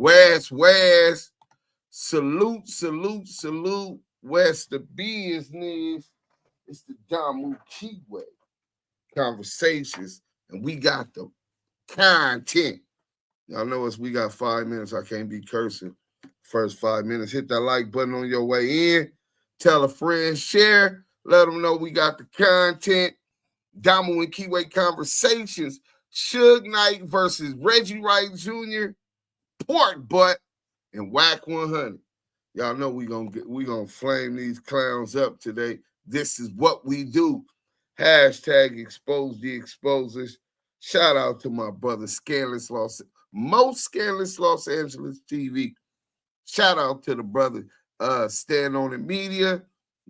West. Salute. West the business. It's the Damu and Kiwe Conversations, and we got the content. Y'all know us. We got 5 minutes. I can't be cursing. First 5 minutes. Hit that like button on your way in. Tell a friend, share. Let them know we got the content. Damu and Kiwe Conversations. Suge Knight versus Reggie Wright Jr. Pork Butt and Wack100. Y'all know we gonna flame these clowns up today. This is what we do. Hashtag expose the exposers. Shout out to my brother most scandalous Los Angeles TV. Shout out to the brother Stand On It Media.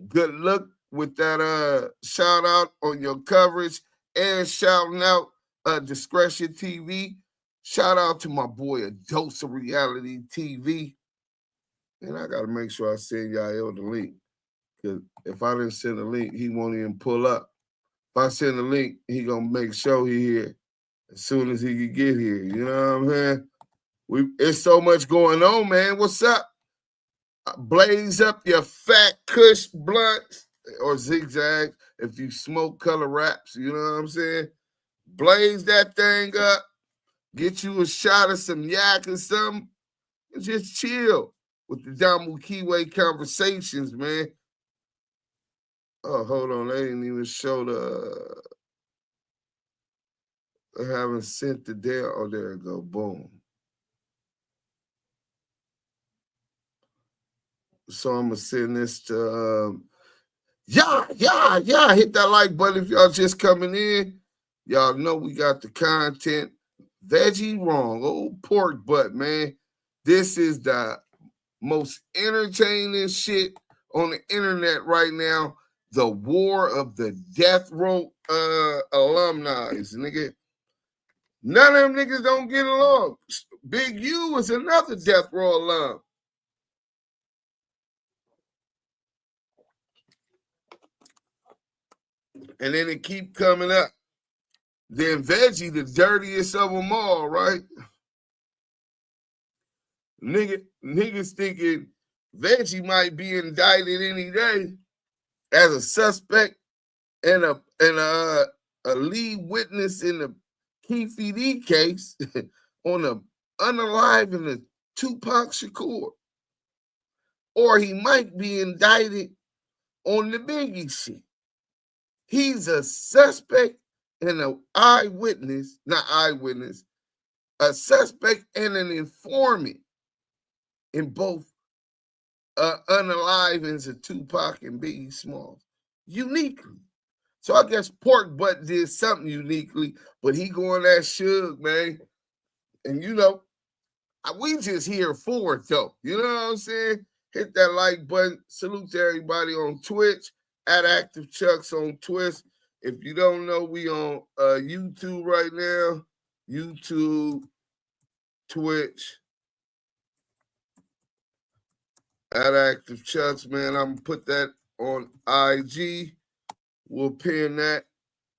Good luck with that shout out on your coverage and shouting out Discretion TV. Shout out to my boy A Dose of Reality TV. And I got to make sure I send y'all the link. Because if I didn't send the link, he won't even pull up. If I send the link, he going to make sure he here as soon as he can get here. You know what I'm saying? It's so much going on, man. What's up? Blaze up your fat Kush blunts or zigzags if you smoke color wraps. You know what I'm saying? Blaze that thing up. Get you a shot of some yak or something. And just chill with the Damu and Kiwe Conversations, man. Oh, hold on. They didn't even show I haven't sent the damn. Oh, there it go. Boom. So I'm going to send this to, yeah. Hit that like button if y'all just coming in. Y'all know we got the content. Veggie wrong. Old pork butt, man. This is the most entertaining shit on the internet right now. The war of the death row alumni, nigga. None of them niggas don't get along. Big U is another death row alum. And then it keep coming up. Then Veggie, the dirtiest of them all, right? Niggas thinking Veggie might be indicted any day as a suspect and a lead witness in the Compton PD case on the unaliving the Tupac Shakur. Or he might be indicted on the Biggie shit. He's a suspect and an eyewitness, a suspect and an informant in both unalivings of Tupac and Biggie Smalls. Uniquely. So I guess Pork Butt did something uniquely, but he going that Suge, man. And you know, we just here for it though. You know what I'm saying? Hit that like button. Salute to everybody on Twitch, at Active Chucks on Twitch. If you don't know, we on YouTube right now. YouTube, Twitch, at Active Chucks, man. I'm gonna put that on IG. We'll pin that.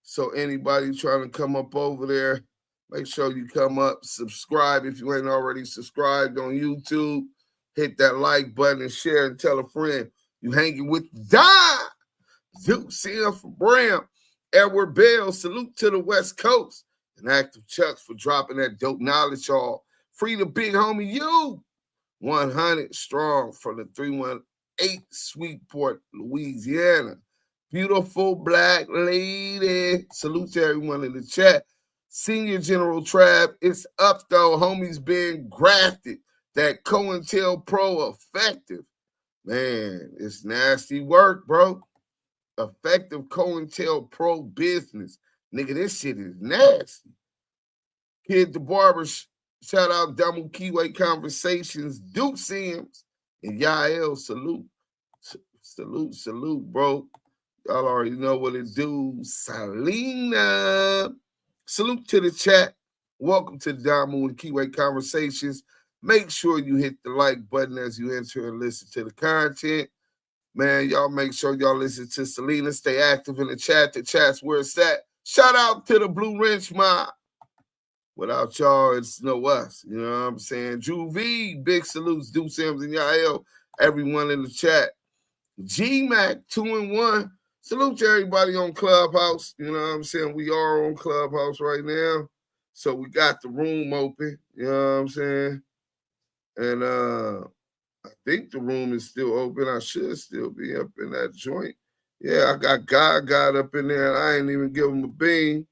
So anybody trying to come up over there, make sure you come up, subscribe if you ain't already subscribed on YouTube. Hit that like button and share and tell a friend. You hanging with Don. Duke Sim for Bram. Edward Bell, salute to the West Coast. And Active Chucks for dropping that dope knowledge, y'all. Free the big homie you. 100 strong from the 318 Sweetport, Louisiana. Beautiful black lady. Salute to everyone in the chat. Senior General Trav, it's up though. Homies being grafted. That COINTELPRO effective. Man, it's nasty work, bro. Effective COINTELPRO business. Nigga, this shit is nasty. Kid the Barber, shout out Damu and Kiwe Conversations, Duke Sims, and Yael, salute. Salute, bro. Y'all already know what it do. Salina. Salute to the chat. Welcome to Damu and Kiwe Conversations. Make sure you hit the like button as you enter and listen to the content. Man, y'all make sure y'all listen to Selena. Stay active in the chat. The chat's where it's at. Shout out to the Blue Wrench Mob. Without y'all, it's no us. You know what I'm saying? Drew V, big salutes, Do Sims and Yael, everyone in the chat. G-Mac 2-1. Salute to everybody on Clubhouse. You know what I'm saying? We are on Clubhouse right now. So we got the room open. You know what I'm saying? And I think the room is still open. I should still be up in that joint. Yeah, I got God up in there, and I ain't even give him a bean.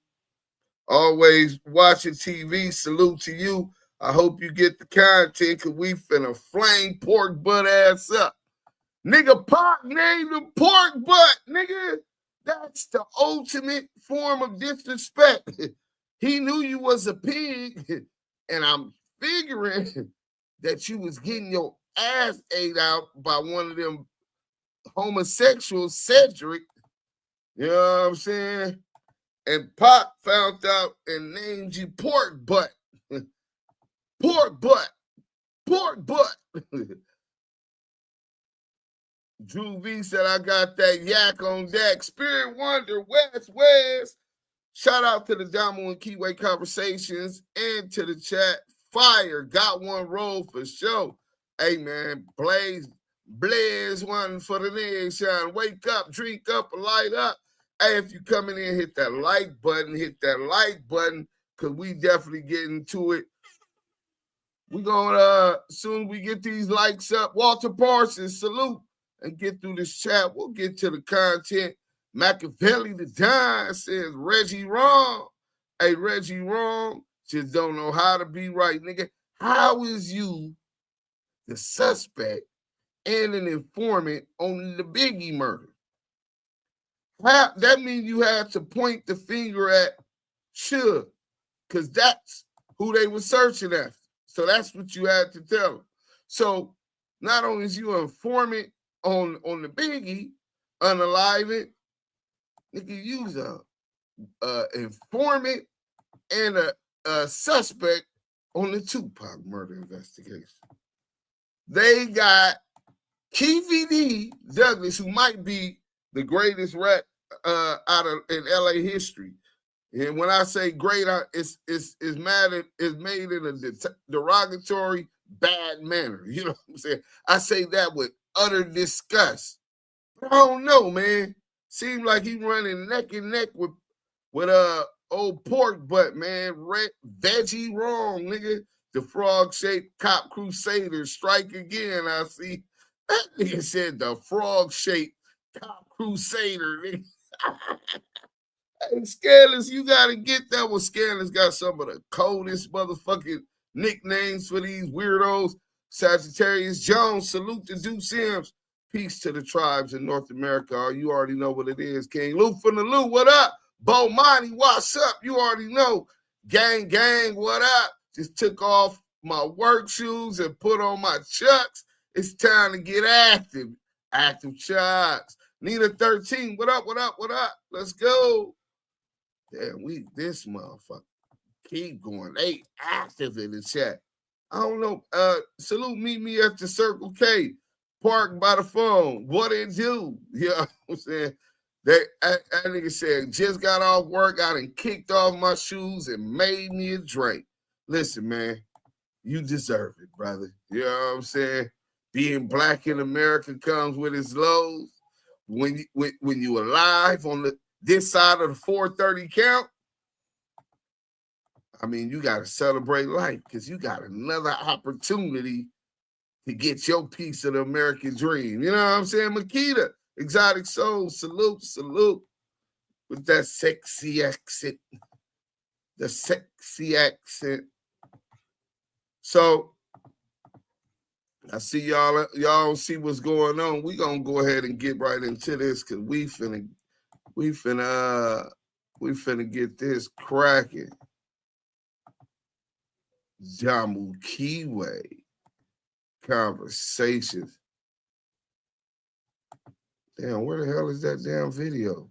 Always watching TV. Salute to you. I hope you get the content, because we finna flame pork butt ass up. Nigga, Pac named him pork butt, nigga. That's the ultimate form of disrespect. He knew you was a pig, and I'm figuring that you was getting your ass ate out by one of them homosexuals, Cedric. You know what I'm saying? And Pac found out and named you pork butt. Pork butt. Pork butt. Drew V said, I got that yak on deck. Spirit Wonder, West. Shout out to the Damu and Kiwe Conversations and to the chat. Fire, got one roll for sure. Hey, man, blaze one for the nation. Wake up, drink up, light up. Hey, if you come in here, hit that like button, because we definitely getting to it. We're going to, soon we get these likes up, Walter Parsons, salute, and get through this chat. We'll get to the content. Machiavelli the Don says, Reggie wrong. Hey, Reggie wrong. Just don't know how to be right, nigga. How is you the suspect and an informant on the Biggie murder? That means you had to point the finger at Suge, because that's who they were searching after. So that's what you had to tell them. So not only is you an informant on the Biggie, unaliving, nigga, use a informant and a suspect on the Tupac murder investigation. They got KVD Douglas, who might be the greatest rat in LA history. And when I say great, it's made in a derogatory, bad manner. You know what I'm saying? I say that with utter disgust. But I don't know, man. Seems like he running neck and neck with old pork butt, man. Veggie wrong, nigga. The frog-shaped cop crusader strike again. I see that nigga said the frog-shaped cop crusader, nigga. Hey, Scandalous, you gotta get that one. Scandalous got some of the coldest motherfucking nicknames for these weirdos. Sagittarius Jones, salute to Do Sims. Peace to the tribes in North America. You already know what it is. King Lou from the Lou, what up? Bo Monty, what's up? You already know. Gang, what up? Just took off my work shoes and put on my chucks. It's time to get active. Active chucks. Nina 13, what up? Let's go. Damn, this motherfucker keep going. They active in the chat. I don't know. Salute, meet me at the Circle K, park by the phone. What it do? You know what I'm saying? That nigga said, just got off work, I done kicked off my shoes and made me a drink. Listen, man, you deserve it, brother. You know what I'm saying? Being black in America comes with its lows. When you alive on this side of the 430 count, I mean, you got to celebrate life, because you got another opportunity to get your piece of the American dream. You know what I'm saying? Makita, Exotic Soul, salute. With that sexy accent. The sexy accent. So, I see y'all see what's going on. We gonna go ahead and get right into this, because we finna get this cracking. Damu Kiwe Conversations. Damn, where the hell is that damn video?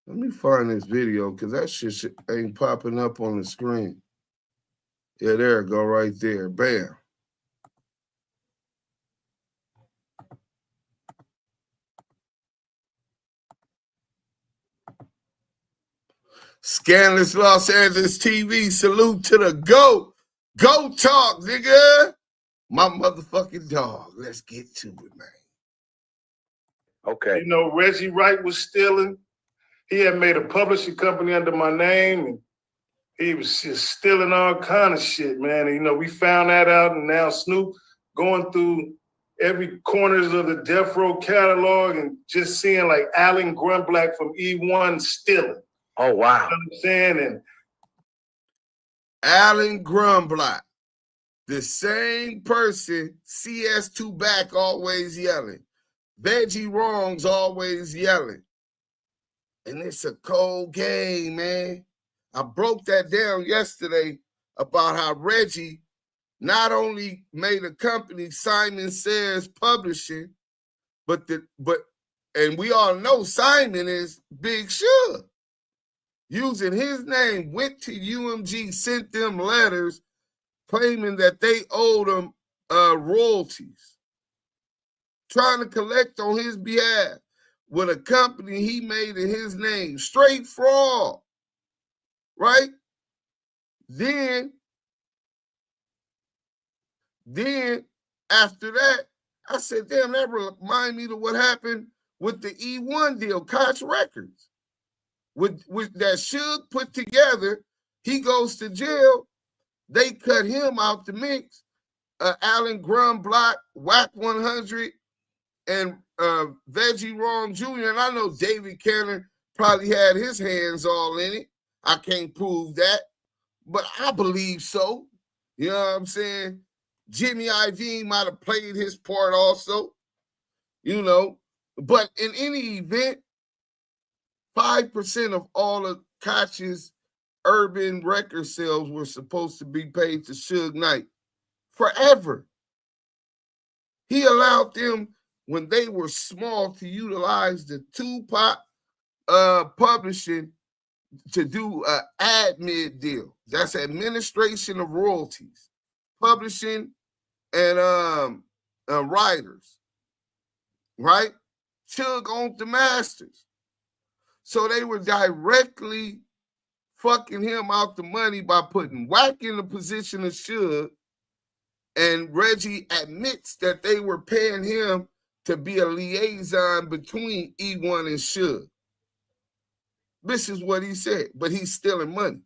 Let me find this video, because that shit ain't popping up on the screen. Yeah, there it go right there. Bam. Scandalous Los Angeles TV. Salute to the GOAT. Go talk, nigga. My motherfucking dog. Let's get to it, man. Okay. You know, Reggie Wright was stealing. He had made a publishing company under my name, and he was just stealing all kind of shit, man. And, you know, we found that out, and now Snoop going through every corners of the Death Row catalog and just seeing like Alan Grumblot from E1 stealing. Oh, wow. You know what I'm saying? And Alan Grumblot, the same person, CS2 back always yelling. Veggie Wrong's always yelling. And it's a cold game, man. I broke that down yesterday about how Reggie not only made a company, Simon Says Publishing, and we all know Simon is Big Suge. Using his name, went to UMG, sent them letters claiming that they owed him royalties, trying to collect on his behalf with a company he made in his name. Straight fraud, right? Then after that, I said, damn, that remind me of what happened with the E1 deal, Koch Records. With that Suge put together, he goes to jail. They cut him out the mix. Alan Grumblot, Wack100, and Reggie Wright Jr. And I know David Cannon probably had his hands all in it. I can't prove that, but I believe so. You know what I'm saying? Jimmy Iovine might have played his part also, you know. But in any event, 5% of all of Koch's urban record sales were supposed to be paid to Suge Knight forever. He allowed them, when they were small, to utilize the Tupac publishing to do an admin deal. That's administration of royalties, publishing, and writers, right? Suge owned the masters. So they were directly fucking him out the money by putting Wack in the position of Suge, and Reggie admits that they were paying him to be a liaison between E1 and Suge. This is what he said, but he's stealing money.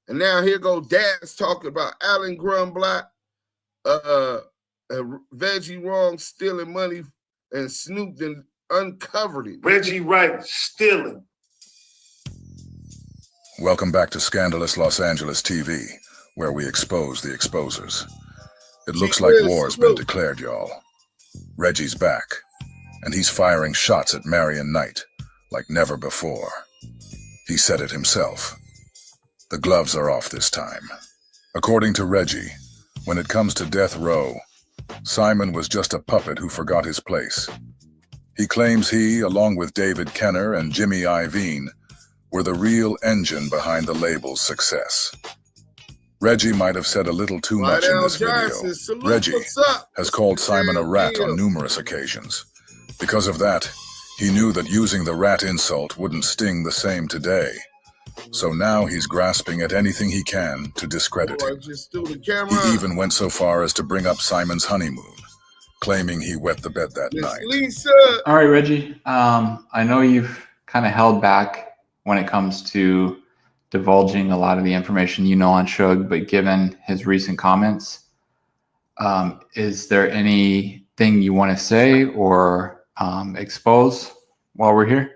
And now here go Dad's talking about Alan Grumblot, Reggie Wrong stealing money, and Snoop then uncovered it. Reggie Wright stealing. Welcome back to Scandalous Los Angeles TV, where we expose the exposers. It looks like war's been declared, y'all. Reggie's back, and he's firing shots at Marion Knight like never before. He said it himself. The gloves are off this time. According to Reggie, when it comes to death row, Simon was just a puppet who forgot his place. He claims he, along with David Kenner and Jimmy Iovine, were the real engine behind the label's success. Reggie might have said a little too much in this video. Reggie has called Simon a rat on numerous occasions. Because of that, he knew that using the rat insult wouldn't sting the same today. So now he's grasping at anything he can to discredit him. He even went so far as to bring up Simon's honeymoon, claiming he wet the bed that night. All right, Reggie. I know you've kind of held back when it comes to divulging a lot of the information you know on Suge, but given his recent comments, is there anything you want to say or expose while we're here?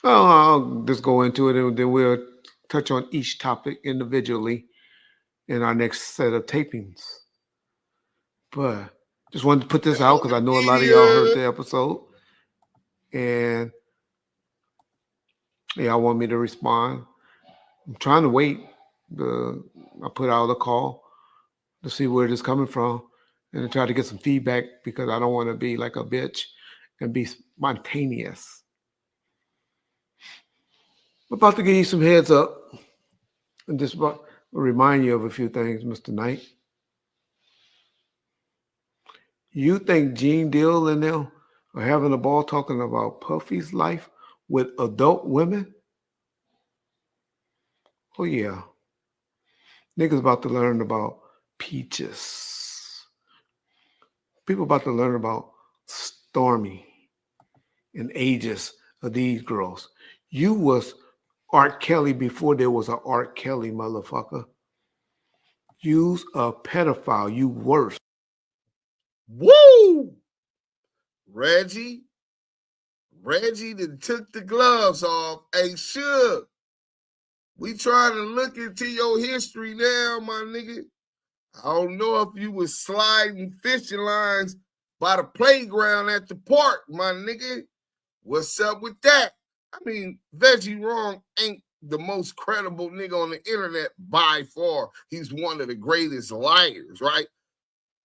Oh, I'll just go into it, and then we'll touch on each topic individually in our next set of tapings. But just wanted to put this out because I know a lot of y'all heard the episode, and y'all want me to respond. I'm trying to wait. I put out a call to see where it is coming from and to try to get some feedback because I don't want to be like a bitch and be spontaneous. I'm about to give you some heads up and just remind you of a few things, Mr. Knight. You think Gene Deal and them are having a ball talking about Puffy's life with adult women? Oh yeah. Niggas about to learn about peaches. People about to learn about Stormy and ages of these girls. You was Art Kelly before there was an Art Kelly, motherfucker. You's a pedophile. You worse. Woo! Reggie that took the gloves off. Hey, Suge, we trying to look into your history now, my nigga. I don't know if you was sliding fishing lines by the playground at the park, my nigga. What's up with that? I mean, Veggie Wrong ain't the most credible nigga on the internet by far. He's one of the greatest liars, right?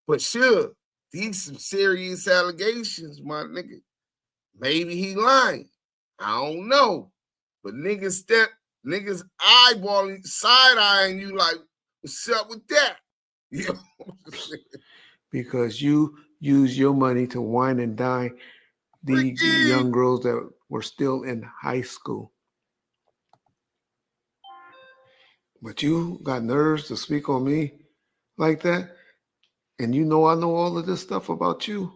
But sure, these some serious allegations, my nigga. Maybe he lying. I don't know. But niggas eyeballing, side-eyeing you like, what's up with that? You know what I'm saying? Because you use your money to wine and dine these young girls that were still in high school. But you got nerves to speak on me like that? And you know I know all of this stuff about you.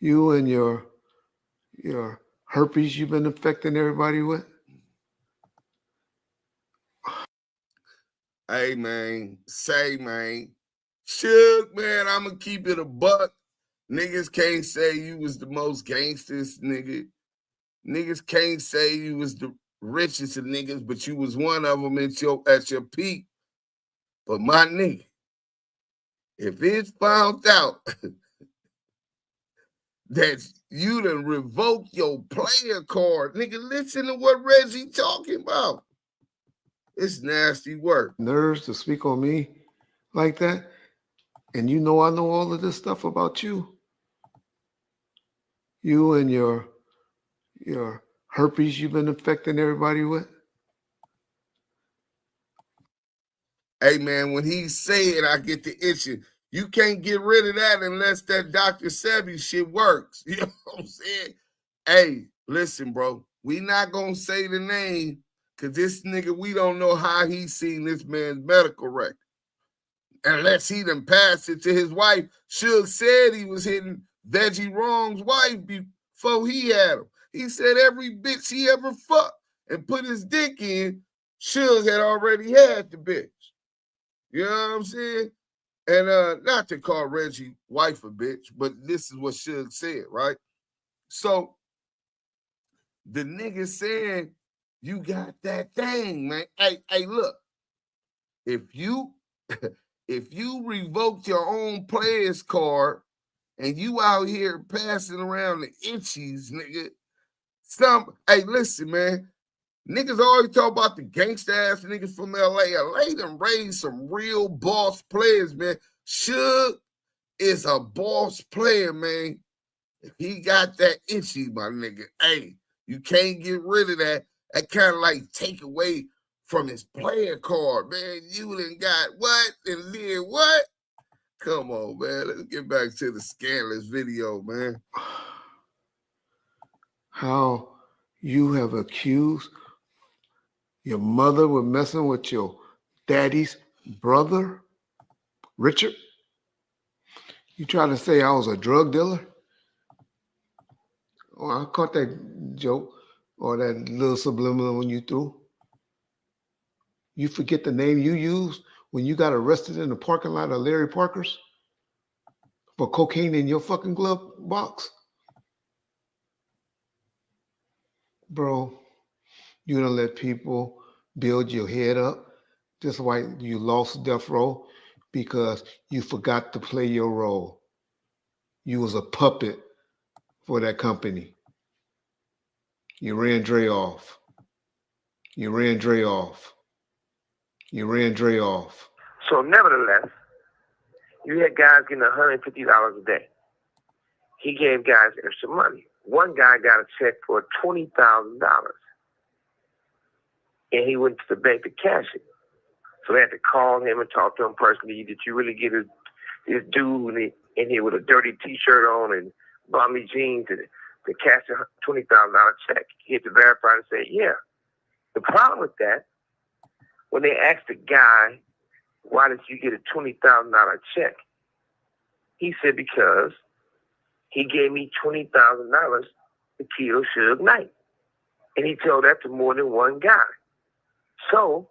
You and your herpes you've been infecting everybody with. Hey, man. Suge, man, I'm going to keep it a buck. Niggas can't say you was the most gangsters, nigga. Niggas can't say you was the richest of niggas, but you was one of them at your peak. But my nigga, if it's found out that you done revoked your player card, nigga, listen to what Reggie talking about. It's nasty work. Nerves to speak on me like that? And you know I know all of this stuff about you. You and your herpes you've been infecting everybody with. Hey, man, when he say it, I get the itching. You can't get rid of that unless that Dr. Sebi shit works. You know what I'm saying? Hey, listen, bro. We not going to say the name because this nigga, we don't know how he seen this man's medical record. Unless he done passed it to his wife. Suge said he was hitting Veggie Wrong's wife before he had him. He said every bitch he ever fucked and put his dick in, Suge had already had the bitch. You know what I'm saying? And not to call Reggie wife a bitch, but this is what Suge said, right? So the nigga saying you got that thing, man. Hey, look. If you revoked your own player's card and you out here passing around the itchies, nigga, hey, listen, man. Niggas always talk about the gangsta ass niggas from LA. LA done raised some real boss players, man. Suge is a boss player, man. If he got that itchy, my nigga, hey, you can't get rid of that. That kind of like take away from his player card, man. You done got what and then what? Come on, man. Let's get back to the scandalous video, man. How you have accused your mother with messing with your daddy's brother, Richard? You trying to say I was a drug dealer? Oh, I caught that joke or that little subliminal when you threw. You forget the name you used when you got arrested in the parking lot of Larry Parker's for cocaine in your fucking glove box? Bro, you don't let people build your head up just like you lost death row because you forgot to play your role. You was a puppet for that company. You ran Dre off. You ran Dre off. You ran Dre off. So nevertheless, you had guys getting $150 a day. He gave guys extra money. One guy got a check for $20,000. And he went to the bank to cash it. So they had to call him and talk to him personally. Did you really get this dude in here with a dirty T-shirt on and bummy jeans to cash a $20,000 check? He had to verify and say, yeah. The problem with that, when they asked the guy, why did you get a $20,000 check? He said, because he gave me $20,000 to kill Suge Knight. And he told that to more than one guy. So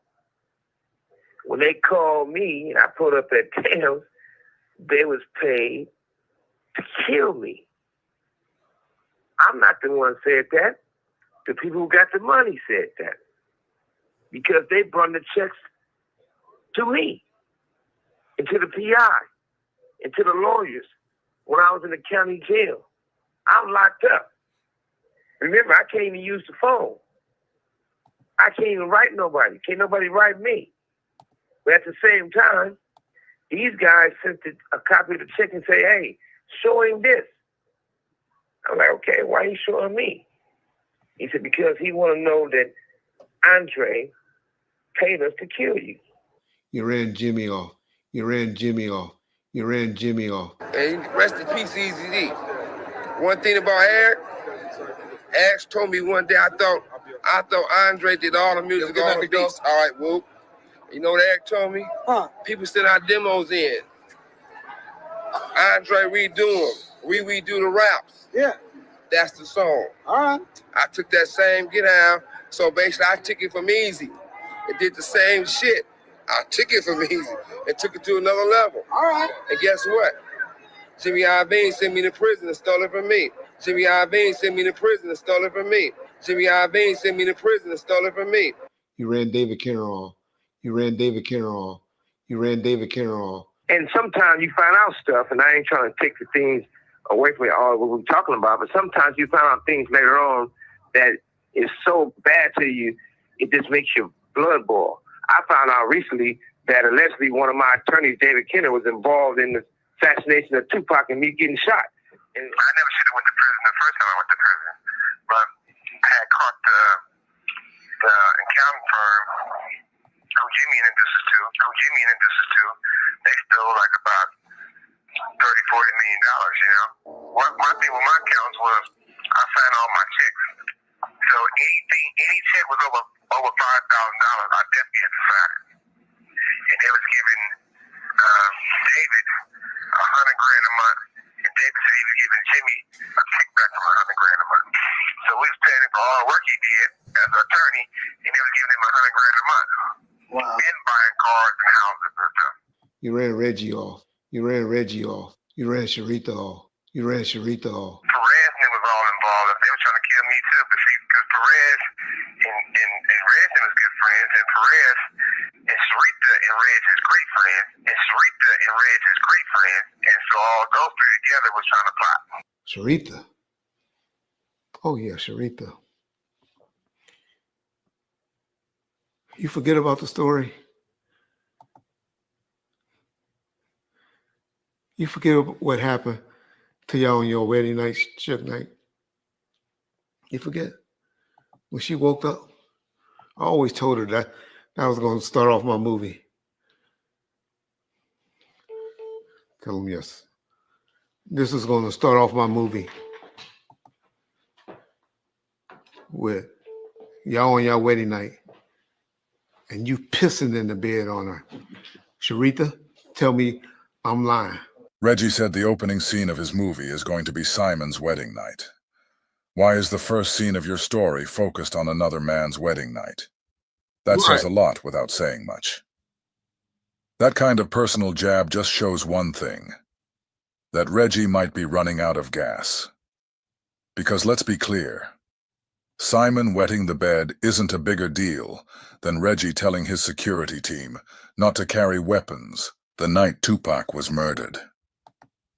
when they called me and I put up that tail, they was paid to kill me. I'm not the one said that. The people who got the money said that. Because they brought the checks to me, and to the PI, and to the lawyers when I was in the county jail. I'm locked up. Remember, I can't even use the phone. I can't even write nobody. Can't nobody write me. But at the same time, these guys sent a copy of the check and say, hey, show him this. I'm like, okay, why are you showing me? He said, because he want to know that Andre paid us to kill you. You ran Jimmy off. You ran Jimmy off. You ran Jimmy off. And rest in peace, Easy D. One thing about Eric, Eric told me one day, I thought Andre did all the music, all the beats. All right, whoop. You know what Eric told me? People send our demos in. Andre redo them. We redo the raps. Yeah. That's the song. All right. I took that same get down. So basically, I took it from Easy. It did the same shit. I took it from Easy and took it to another level. All right. And guess what? Jimmy Iovine sent me to prison and stole it from me. Jimmy Iovine sent me to prison and stole it from me. Jimmy Iovine sent me to prison and stole it from me. You ran David Kenner off. You ran David Kenner off. You ran David Kenner off. And sometimes you find out stuff, and I ain't trying to take the things away from all what we're talking about, but sometimes you find out things later on that is so bad to you, it just makes your blood boil. I found out recently that allegedly one of my attorneys, David Kenner, was involved in the assassination of Tupac and me getting shot. And I never should have went to prison the first time I went to prison, but I had caught the accounting firm who Jimmy introduced to. They stole like about $30-40 million, you know. One thing with my accounts was I signed all my checks. So any check was over $5,000, I definitely had to sign it. And they was giving David $100,000 a month, and David said he was giving Jimmy a kickback from $100,000 a month. So we was paying him for all the work he did as an attorney, and they was giving him $100,000 a month. Wow. And buying cars and houses and stuff. You ran Reggie off. You ran Reggie off. You ran Sharita off. You ran Sharita off. Perez and them was all involved. They were trying to kill me too, but see, because Perez and Reg was good friends, and Perez and Sharita and Reg is great friends, and so all those three together was trying to plot. Sharita. Oh yeah, Sharita. You forget about the story. You forget what happened to y'all on your wedding night, Suge Knight. You forget. When she woke up, I always told her that was going to start off my movie. Tell him yes. This is going to start off my movie with y'all on your wedding night and you pissing in the bed on her. Sharita, tell me I'm lying. Reggie said the opening scene of his movie is going to be Simon's wedding night. Why is the first scene of your story focused on another man's wedding night? That says a lot without saying much. That kind of personal jab just shows one thing, that Reggie might be running out of gas. Because let's be clear, Simon wetting the bed isn't a bigger deal than Reggie telling his security team not to carry weapons the night Tupac was murdered.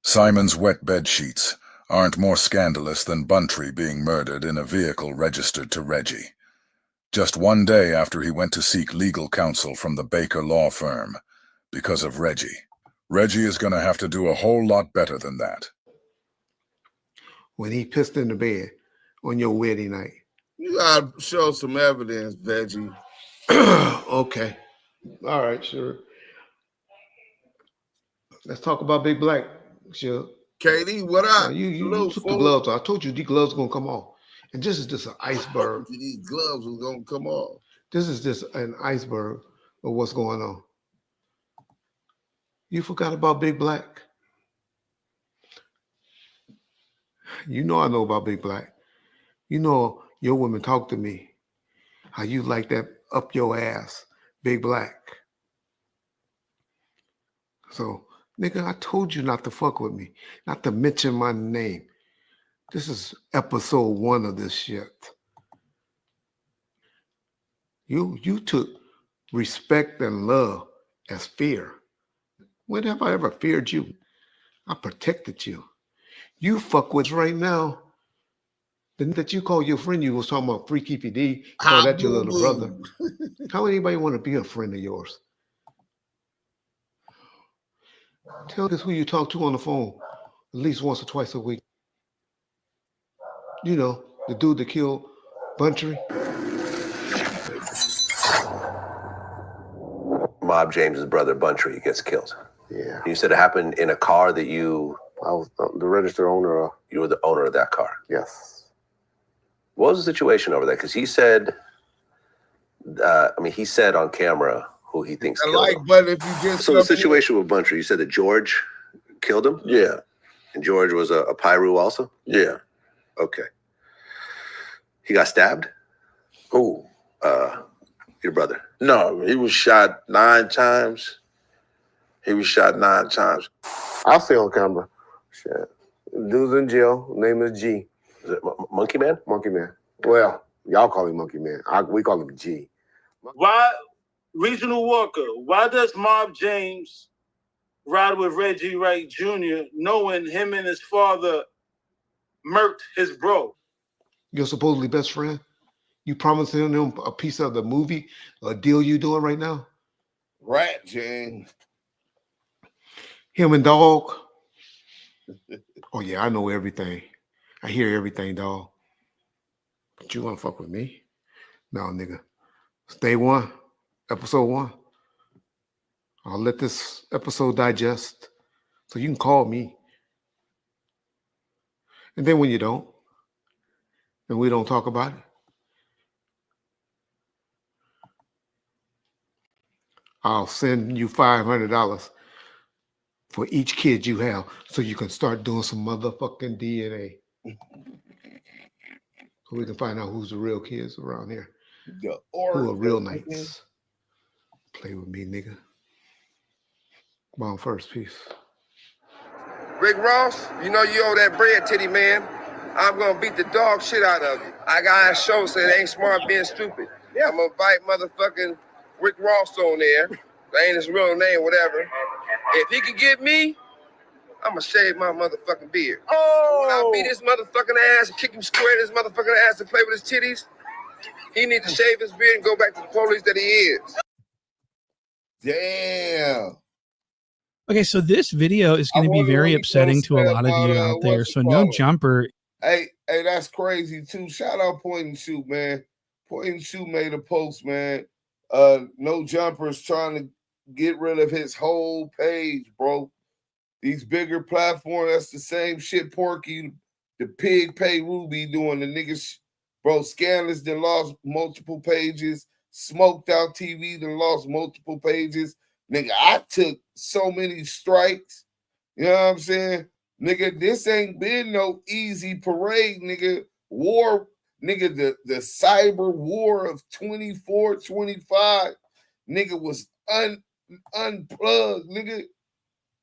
Simon's wet bed sheets aren't more scandalous than Buntry being murdered in a vehicle registered to Reggie, just one day after he went to seek legal counsel from the Baker law firm because of Reggie. Reggie is going to have to do a whole lot better than that. When he pissed in the bed on your wedding night. You gotta show some evidence, Reggie. Okay. All right, sure. Let's talk about Big Black, sure. KD, what up? You took the gloves off. I told you these gloves gonna come off. And this is just an iceberg. These gloves was gonna come off. This is just an iceberg of what's going on. You forgot about Big Black? You know I know about Big Black. You know your women talk to me. How you like that up your ass, Big Black. So, nigga, I told you not to fuck with me, not to mention my name. This is episode 1 of this shit. You took respect and love as fear. When have I ever feared you? I protected you. You fuck with right now. The that you call your friend, you was talking about Freaky PD, call that your little brother. How would anybody want to be a friend of yours? Tell us who you talk to on the phone at least once or twice a week. You know, the dude that killed Buntry. Mob James's brother Buntry gets killed. Yeah. You said it happened in a car that you... I was the registered owner of. You were the owner of that car. Yes. What was the situation over there? Because he said, he said on camera who he thinks killed him. But if you just So the situation with Buntry, you said that George killed him? Yeah. And George was a Pyru also? Yeah. Okay. He got stabbed? Who? Your brother. No, he was shot 9 times. He was shot 9 times. I'll say on camera. Shit. Dude's in jail. Name is G. Is it Monkey Man? Monkey Man. Well, y'all call him Monkey Man. We call him G. Why, Regional Walker, why does Mob James ride with Reggie Wright Jr. knowing him and his father murked his bro? Your supposedly best friend? You promising him a piece of the movie, a deal you doing right now? Rat James. Him and Dog. Oh yeah, I know everything. I hear everything, dog. But you wanna fuck with me? No, nigga. Stay 1, episode 1. I'll let this episode digest so you can call me. And then when you don't, and we don't talk about it, I'll send you $500 for each kid you have so you can start doing some motherfucking DNA. So we can find out who's the real kids around here. Who are real knights. Play with me, nigga. Bombfirst, peace. Rick Ross, you know you owe that bread, titty man. I'm gonna beat the dog shit out of you. I got a show saying it ain't smart being stupid. Yeah, I'm gonna invite motherfucking Rick Ross on there. That ain't his real name, whatever. If he can get me, I'm gonna shave my motherfucking beard. Oh! When I beat his motherfucking ass and kick him square in his motherfucking ass and play with his titties, he needs to shave his beard and go back to the police that he is. Damn. Okay, so this video is going to be very upsetting to a lot of you out there. So no jumper. Hey, that's crazy too. Shout out Point and Shoot, man. Point and Shoot made a post, man. No Jumper's trying to get rid of his whole page, bro. These bigger platforms, that's the same shit Porky, the pig pay Ruby doing. The niggas, bro, Scandalous done lost multiple pages. Smoked Out TV done lost multiple pages. Nigga, I took so many strikes. You know what I'm saying? Nigga, this ain't been no easy parade, nigga. War, nigga, the cyber war of 24, 25, nigga, was unplugged, nigga.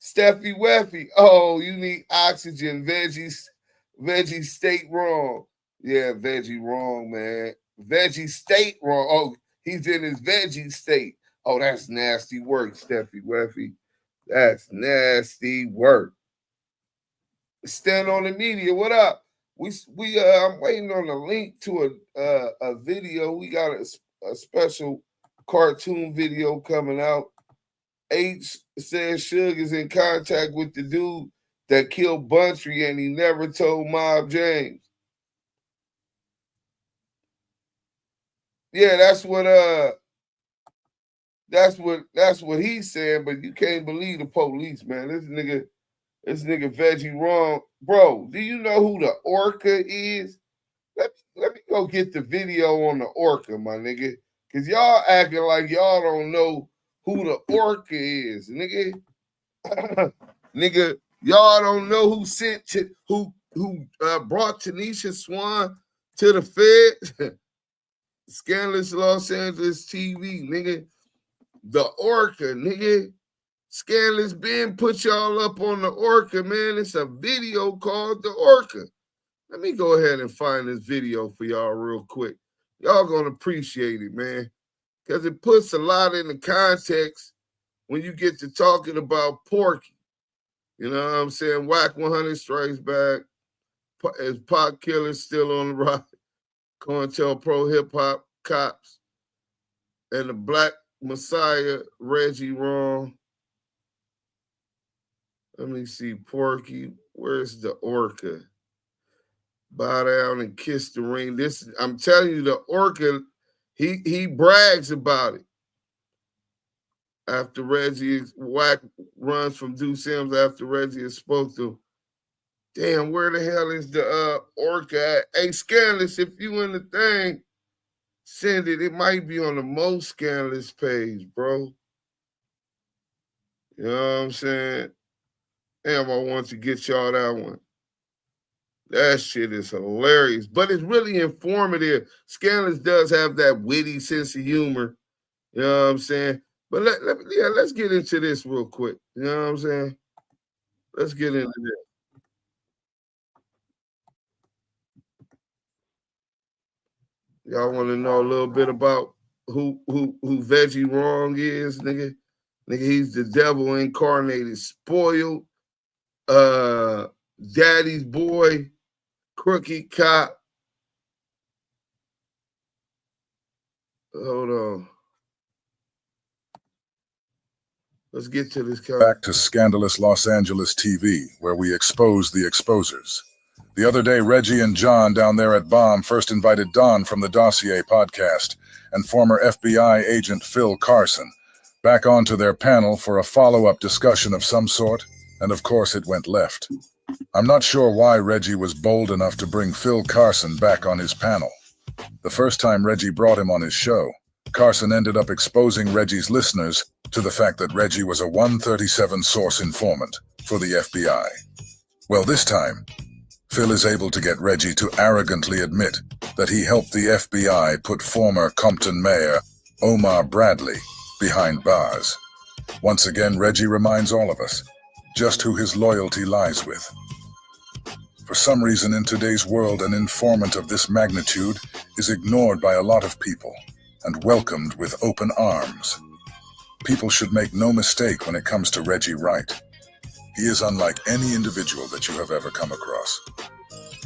Steffi Weffy, oh, you need oxygen. Veggie state wrong. Yeah, Veggie wrong, man. Veggie state wrong. Oh, he's in his veggie state. Oh, that's nasty work, Steffi Weffy. That's nasty work. Stand on the media. What up? I'm waiting on a link to a video. We got a special cartoon video coming out. H says Suge is in contact with the dude that killed Buntry and he never told Mob James. Yeah, that's what he's saying, but you can't believe the police, man. This nigga Veggie wrong. Bro, do you know who the Orca is? Let me go get the video on the Orca, my nigga. Cause y'all acting like y'all don't know who the orca is, nigga. Nigga, y'all don't know who sent to who brought Tanisha Swan to the Fed. Scandalous Los Angeles TV, nigga. The orca, nigga. Scandalous Ben put y'all up on the orca, man. It's a video called the orca. Let me go ahead and find this video for y'all real quick. Y'all gonna appreciate it, man. Because it puts a lot in the context when you get to talking about Porky. You know what I'm saying? Wack100 strikes back. Is Pot Killer still on the rock? COINTELPRO Hip Hop Cops. And the Black Messiah, Reggie wrong. Let me see, Porky. Where's the orca? Bow down and kiss the ring. This, I'm telling you, the orca, he brags about it. After Reggie, Wack runs from Deuce Sims after Reggie has spoke to him. Damn, where the hell is the orca at? Hey, Scandalous, if you in the thing, send it. It might be on the most Scandalous page, bro. You know what I'm saying? Damn, I want to get y'all that one. That shit is hilarious, but it's really informative. Scandalous does have that witty sense of humor. You know what I'm saying? But let's get into this real quick. You know what I'm saying? Let's get into this. Y'all want to know a little bit about who Veggie Wrong is, nigga? Nigga, he's the devil incarnated, spoiled, daddy's boy, crooked cop. Hold on. Let's get to this. Back to Scandalous Los Angeles TV, where we expose the exposers. The other day, Reggie and John down there at Bombfirst invited Don from the Dossier podcast and former FBI agent Phil Carson back onto their panel for a follow-up discussion of some sort, and of course it went left. I'm not sure why Reggie was bold enough to bring Phil Carson back on his panel. The first time Reggie brought him on his show, Carson ended up exposing Reggie's listeners to the fact that Reggie was a 137 source informant for the FBI. Well, this time, Phil is able to get Reggie to arrogantly admit that he helped the FBI put former Compton Mayor Omar Bradley behind bars. Once again, Reggie reminds all of us just who his loyalty lies with. For some reason in today's world, an informant of this magnitude is ignored by a lot of people and welcomed with open arms. People should make no mistake when it comes to Reggie Wright. He is unlike any individual that you have ever come across.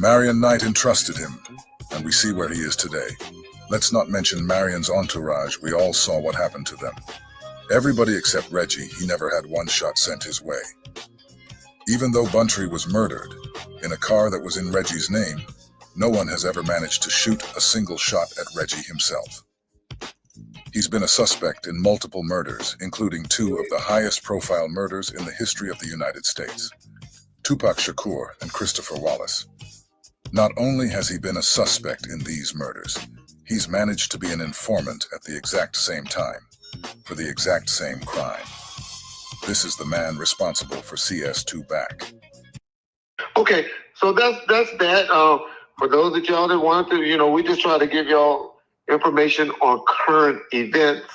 Marion Knight entrusted him, and we see where he is today. Let's not mention Marion's entourage. We all saw what happened to them. Everybody except Reggie, he never had one shot sent his way. Even though Buntry was murdered in a car that was in Reggie's name, no one has ever managed to shoot a single shot at Reggie himself. He's been a suspect in multiple murders, including 2 of the highest profile murders in the history of the United States, Tupac Shakur and Christopher Wallace. Not only has he been a suspect in these murders, he's managed to be an informant at the exact same time, for the exact same crime. This is the man responsible for CS2 back. Okay, so that's that. For those of y'all that want to, we just try to give y'all information on current events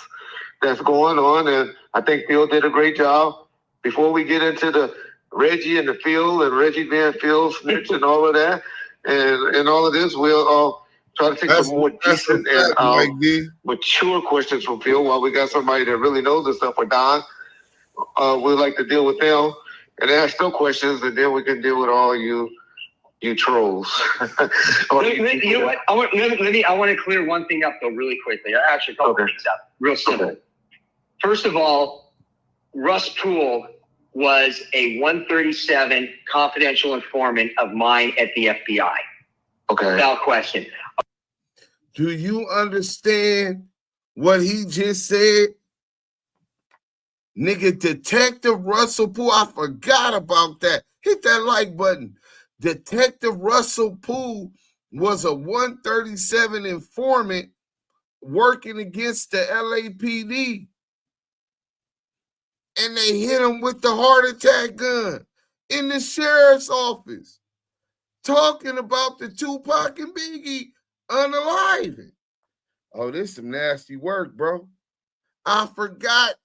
that's going on, and I think Phil did a great job. Before we get into the Reggie and the Phil and Reggie being Phil snitch and all of that, and all of this, we'll try to take some more decent and mature questions from Phil while we got somebody that really knows this stuff. Or Don, we'd like to deal with them and ask them questions, and then we can deal with all you trolls. You know what? I want to clear one thing up though, really quickly. Actually, a couple things up, real simple. Okay. First of all, Russ Poole was a 137 confidential informant of mine at the FBI. Okay. Without question. Do you understand what he just said? Nigga, Detective Russell Poole, I forgot about that. Hit that like button. Detective Russell Poole was a 137 informant working against the LAPD. And they hit him with the heart attack gun in the sheriff's office, talking about the Tupac and Biggie unaliving. Oh, this is some nasty work, bro. I forgot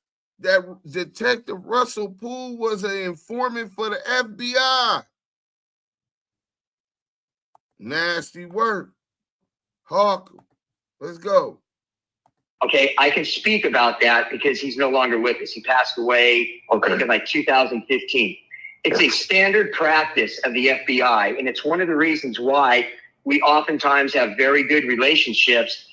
that Detective Russell Poole was an informant for the FBI. Nasty work. Hawk, let's go. Okay, I can speak about that because he's no longer with us. He passed away, I think, in like 2015. It's a standard practice of the FBI, and it's one of the reasons why we oftentimes have very good relationships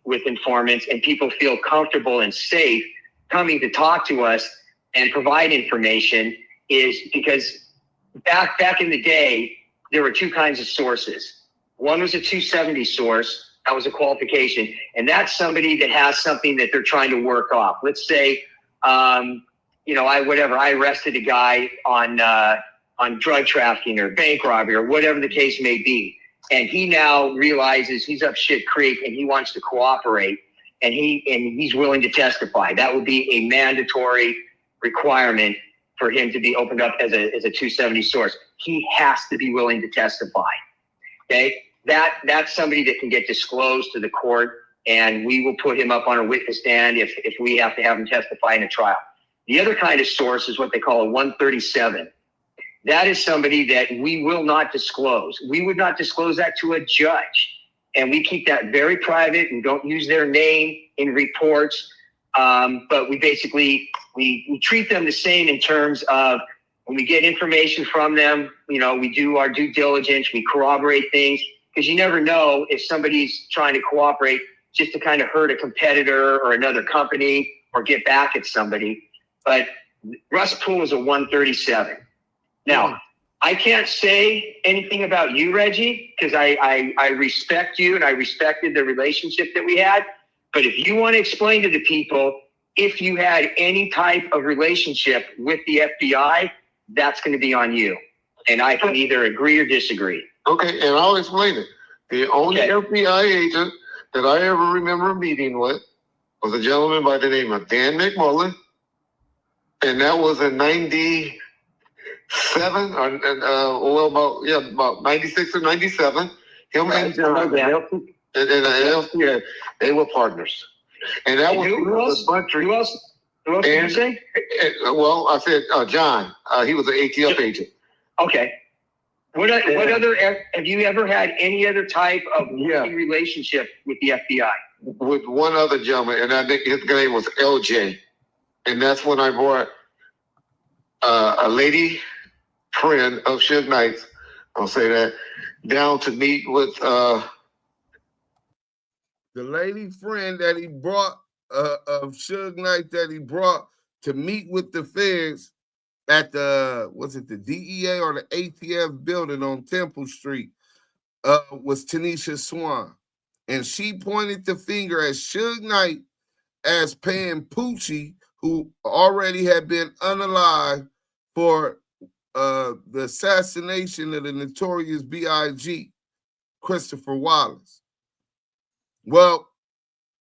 with informants, and people feel comfortable and safe coming to talk to us and provide information, is because back in the day, there were two kinds of sources. One was a 270 source. That was a qualification. And that's somebody that has something that they're trying to work off. Let's say, I arrested a guy on drug trafficking or bank robbery or whatever the case may be. And he now realizes he's up shit creek and he wants to cooperate, and he's willing to testify. That would be a mandatory requirement for him to be opened up as a 270 source. He has to be willing to testify. Okay? That's somebody that can get disclosed to the court, and we will put him up on a witness stand if we have to have him testify in a trial. The other kind of source is what they call a 137. That is somebody that we will not disclose. We would not disclose that to a judge, and we keep that very private. We don't use their name in reports, but we basically we treat them the same in terms of when we get information from them. We do our due diligence. We corroborate things, because you never know if somebody's trying to cooperate just to kind of hurt a competitor or another company or get back at somebody. But Russ Poole is a 137. Now, I can't say anything about you, Reggie, because I respect you and I respected the relationship that we had. But if you want to explain to the people if you had any type of relationship with the FBI, that's going to be on you. And I can either agree or disagree. Okay, and I'll explain it. The only FBI agent that I ever remember meeting with was a gentleman by the name of Dan McMullen, and that was in 97, about 96 or 97. Him and John, they were partners, and that was who else did you say? Well, I said John. He was an ATF agent. Okay. What other, have you ever had any other type of relationship with the FBI? With one other gentleman, and I think his name was LJ. And that's when I brought a lady friend of Suge Knight's, I'll say that, down to meet with the lady friend that he brought of Suge Knight, that he brought to meet with the feds at the DEA or the ATF building on Temple Street, was Tanisha Swan. And she pointed the finger at Suge Knight as paying Poochie, who already had been unalived, for the assassination of the notorious B.I.G., Christopher Wallace. Well,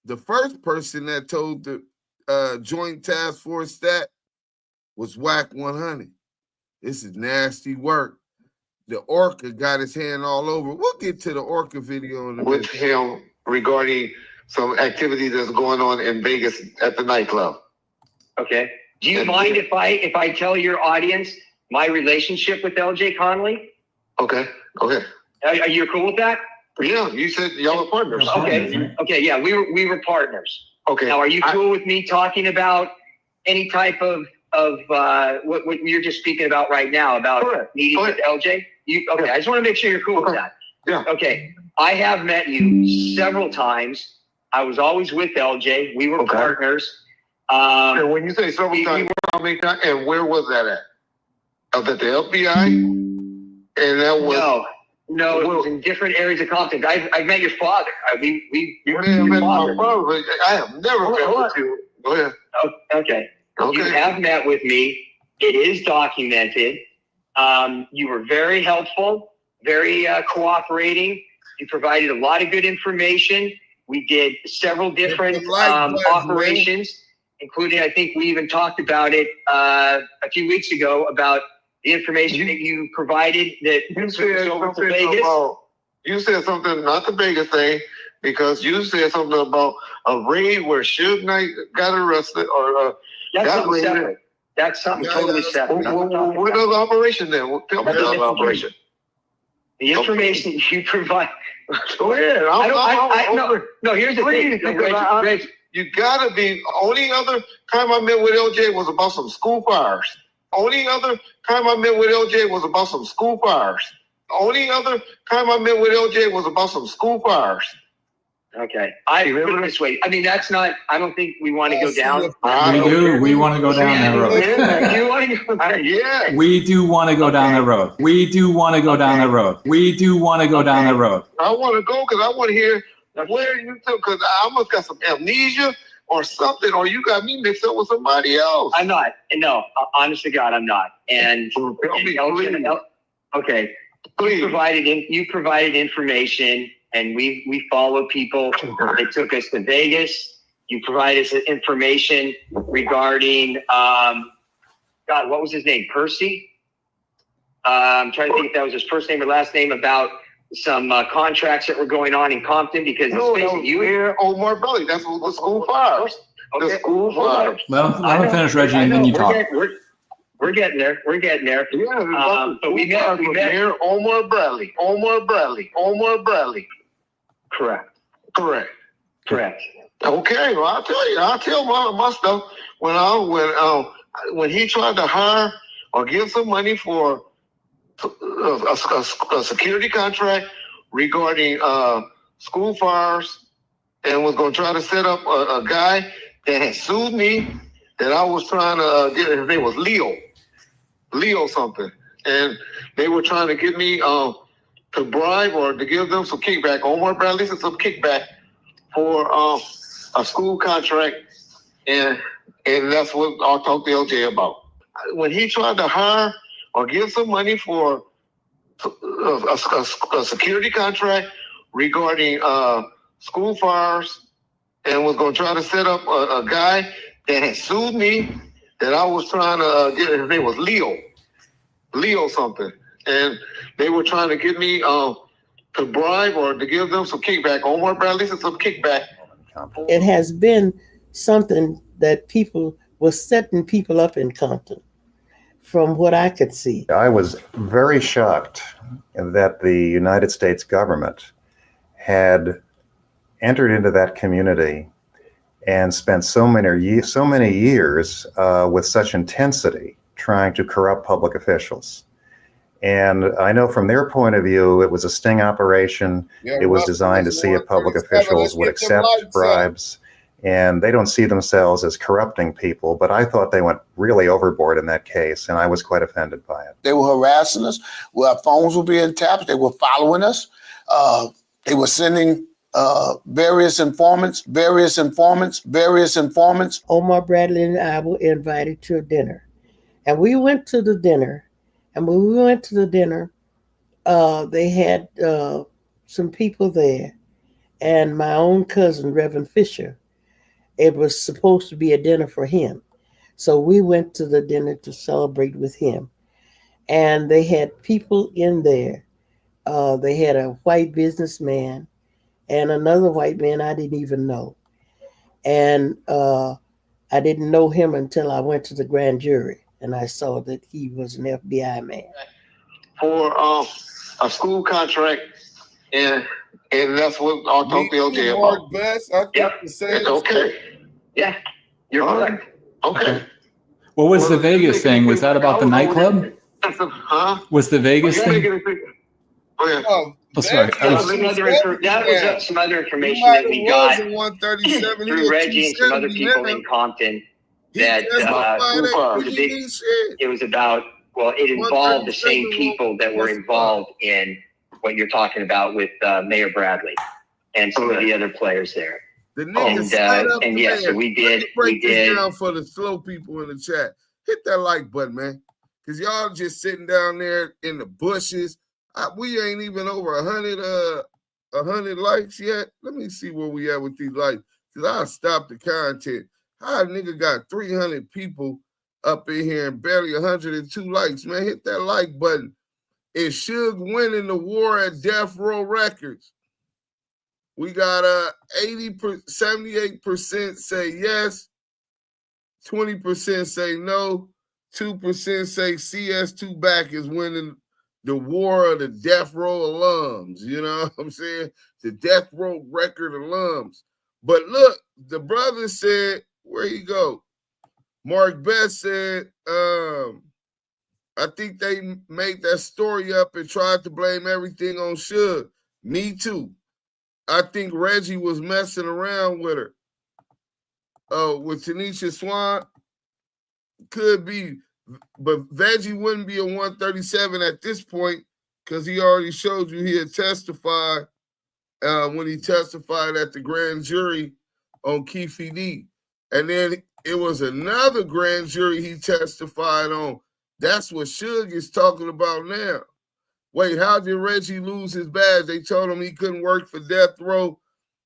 the first person that told the Joint Task Force that was Wack100. This is nasty work. The Orca got his hand all over. We'll get to the Orca video in a minute. With him regarding some activity that's going on in Vegas at the nightclub. Okay. Do you mind if I tell your audience my relationship with LJ Conley? Okay. Are you cool with that? Yeah, you said y'all were partners. Okay, yeah, we were partners. Okay. Now, are you cool with me talking about any type of what you're just speaking about right now about meeting with LJ? Okay, I just want to make sure you're cool with that. Yeah. Okay, I have met you several times. I was always with LJ. We were partners. And when you say several times, how many times, and where was that at? Was that the FBI? And that was no, it was in different areas of Compton. I met your father. You may have met my father, but I have never met with you. Go ahead. Okay. You have met with me. It is documented. You were very helpful, very cooperating. You provided a lot of good information. We did several different operations, including, I think we even talked about it a few weeks ago about the information that you provided that you said over to something Vegas. about, you said something, not the Vegas thing, because you said something about a raid where Suge Knight got arrested or That's got something raided. separate. That's something totally separate. What other operation then? Tell me the other operation. The information you provide. Go ahead. No, here's the thing. Reggie, you gotta be. Only other time I met with LJ was about some school fires. Only other time I met with LJ was about some school fires. Only other time I met with LJ was about some school fires. Okay. I put it this way. I mean, that's not, I don't think we want to go down. We do. We want to go down that road. You want to go down? Yeah. We do want to go down that road. We do want to go down that road. We do want to go down that road. I want to go because I want to hear where you took, because I must got some amnesia or something, or you got me mixed up with somebody else. I'm not. No, honest to God, I'm not. And okay. Please. You provided information, and we follow people that took us to Vegas. You provided us information regarding, God, what was his name? Percy? I'm trying to think if that was his first name or last name, about some contracts that were going on in Compton, because you hear Omar Belly. That's what the school fires. Okay. The school fires. Let him finish, Reggie, and then you talk. We're getting there. We're getting there. Yeah, but we met here. Omar Bradley. Correct. Okay, well, I'll tell my stuff when he tried to hire or give some money for a security contract regarding school fires, and was going to try to set up a guy that had sued me that I was trying to get. His name was Leo something, and they were trying to get me to bribe or to give them some kickback. Omar Bradley said some kickback for a school contract, and that's what I'll talk to LJ about. When he tried to hire or give some money for a security contract regarding school fires, and was going to try to set up a guy that had sued me that I was trying to get. His name was Leo something, and they were trying to get me to bribe or to give them some kickback. Omar Bradley said some kickback. It has been something that people was setting people up in Compton, from what I could see. I was very shocked that the United States government had entered into that community and spent so many years with such intensity trying to corrupt public officials. And I know from their point of view, it was a sting operation. It was designed to see if public officials would accept bribes, and they don't see themselves as corrupting people, but I thought they went really overboard in that case, and I was quite offended by it. They were harassing us. Our phones were being tapped. They were following us. They were sending various informants. Omar Bradley and I were invited to a dinner, and we went to the dinner. And when we went to the dinner, they had some people there, and my own cousin, Reverend Fisher. It was supposed to be a dinner for him. So we went to the dinner to celebrate with him. And they had people in there. They had a white businessman and another white man I didn't even know. And I didn't know him until I went to the grand jury, and I saw that he was an FBI man. For a school contract, and that's what I'll talk to LJ about. Okay. Yeah, you're correct. Okay. What was the Vegas thing? Was that about the nightclub? Huh? Was the Vegas thing? Oh, sorry. That was some other information that we got through Reggie and some other people in Compton. That it was about, well, it involved the same people that were involved in what you're talking about with Mayor Bradley and some of the other players there. The niggas and yes, so we did. Down for the slow people in the chat. Hit that like button, man, because y'all just sitting down there in the bushes. We ain't even over 100 100 likes yet? Let me see where we at with these likes. Because I stopped the content. How a nigga got 300 people up in here and barely 102 likes? Man, hit that like button. Is Suge winning the war at Death Row Records? We got 78% say yes, 20% say no, 2% say CS2 Back is winning the war of the Death Row alums. You know what I'm saying? The Death Row Record alums. But look, the brother said, where you go? Mark Best said, I think they made that story up and tried to blame everything on Suge. Me too. I think Reggie was messing around with her. With Tanisha Swan. Could be. But Veggie wouldn't be a 137 at this point because he already showed you he had testified when he testified at the grand jury on Kiwe D. And then it was another grand jury he testified on. That's what Suge is talking about now. Wait, how did Reggie lose his badge? They told him he couldn't work for Death Row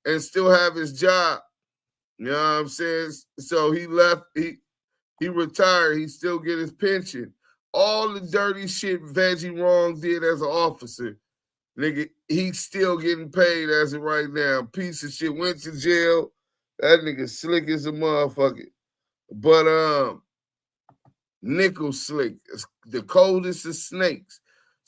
and still have his job. You know what I'm saying? So he left, he retired, he still get his pension. All the dirty shit Veggie Wrong did as an officer, nigga, he's still getting paid as of right now. Piece of shit, went to jail. That nigga slick as a motherfucker. But nickel slick, the coldest of snakes.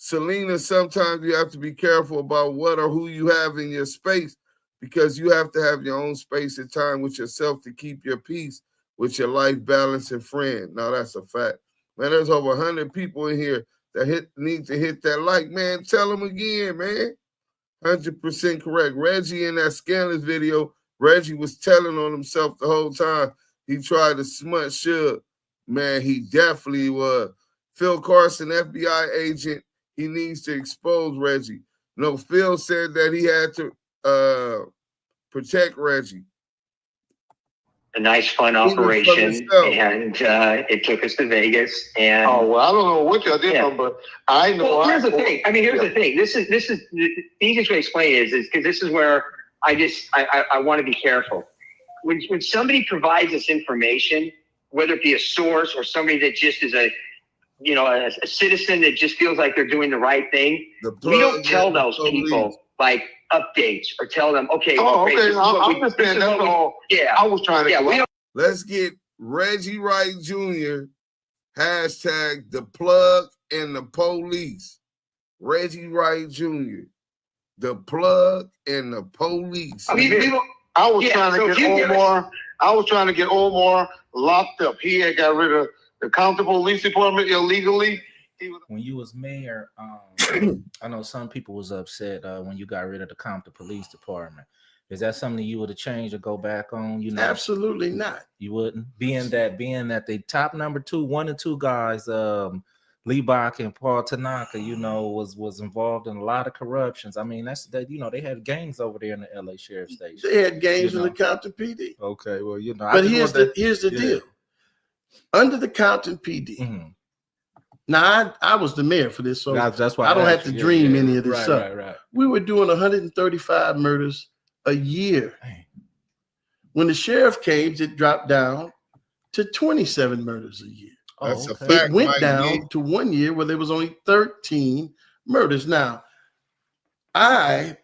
Selena, sometimes you have to be careful about what or who you have in your space because you have to have your own space and time with yourself to keep your peace with your life balance and friend. Now, that's a fact. Man, there's over 100 people in here that need to hit that like. Man, tell them again, man. 100% correct. Reggie in that scandalous video, Reggie was telling on himself the whole time. He tried to smut Suge. Man, he definitely was. Phil Carson, FBI agent, he needs to expose Reggie. No, Phil said that he had to protect Reggie. A nice, fun operation, and it took us to Vegas. And oh well, I don't know what y'all did, but I know. Well, here's the thing. I mean, here's the thing. This is the easiest way to explain it is because this is where I want to be careful. When somebody provides us information, whether it be a source or somebody that just is a citizen that just feels like they're doing the right thing, we don't tell those people like updates or tell them, okay. Oh, okay. I understand. That's all. Yeah, I was trying to. Yeah, let's get Reggie Wright Jr. hashtag the plug and the police. Reggie Wright Jr. The plug and the police. I was trying to get Omar locked up. He had got rid of the Compton Police Department illegally. When you was mayor, I know some people was upset when you got rid of the Compton Police Department. Is that something you would have changed or go back on? You know, absolutely not. You wouldn't. Being that the top number 1 and 2 guys, Lee Bach and Paul Tanaka, was involved in a lot of corruptions. I mean, they had gangs over there in the LA Sheriff Station. They had gangs in the Compton PD. Okay, well, But here's the deal. Under the Compton PD. Mm-hmm. Now, I was the mayor for this, so that's why I don't have to dream any of this stuff. Right. We were doing 135 murders a year. When the sheriff came, it dropped down to 27 murders a year. That's a fact. It went down to 1 year where there was only 13 murders. Now, I,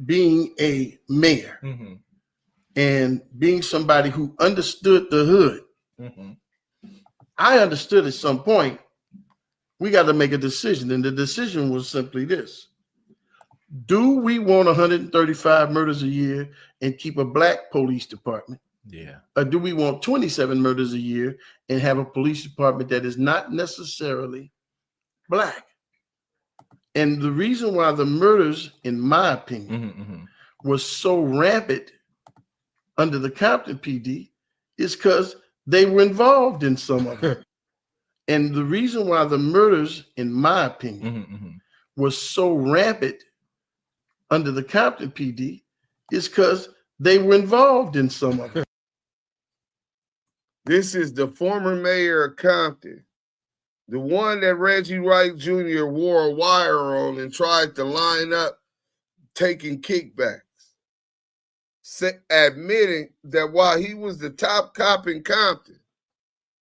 being a mayor and being somebody who understood the hood, I understood at some point we got to make a decision. And the decision was simply this. Do we want 135 murders a year and keep a black police department? Yeah. Or do we want 27 murders a year and have a police department that is not necessarily black? And the reason why the murders, in my opinion, was so rampant under the Compton PD is because they were involved in some of it. And the reason why the murders, in my opinion, was so rampant under the Compton PD is because they were involved in some of it. This is the former mayor of Compton, the one that Reggie Wright Jr. wore a wire on and tried to line up taking kickbacks, admitting that while he was the top cop in Compton,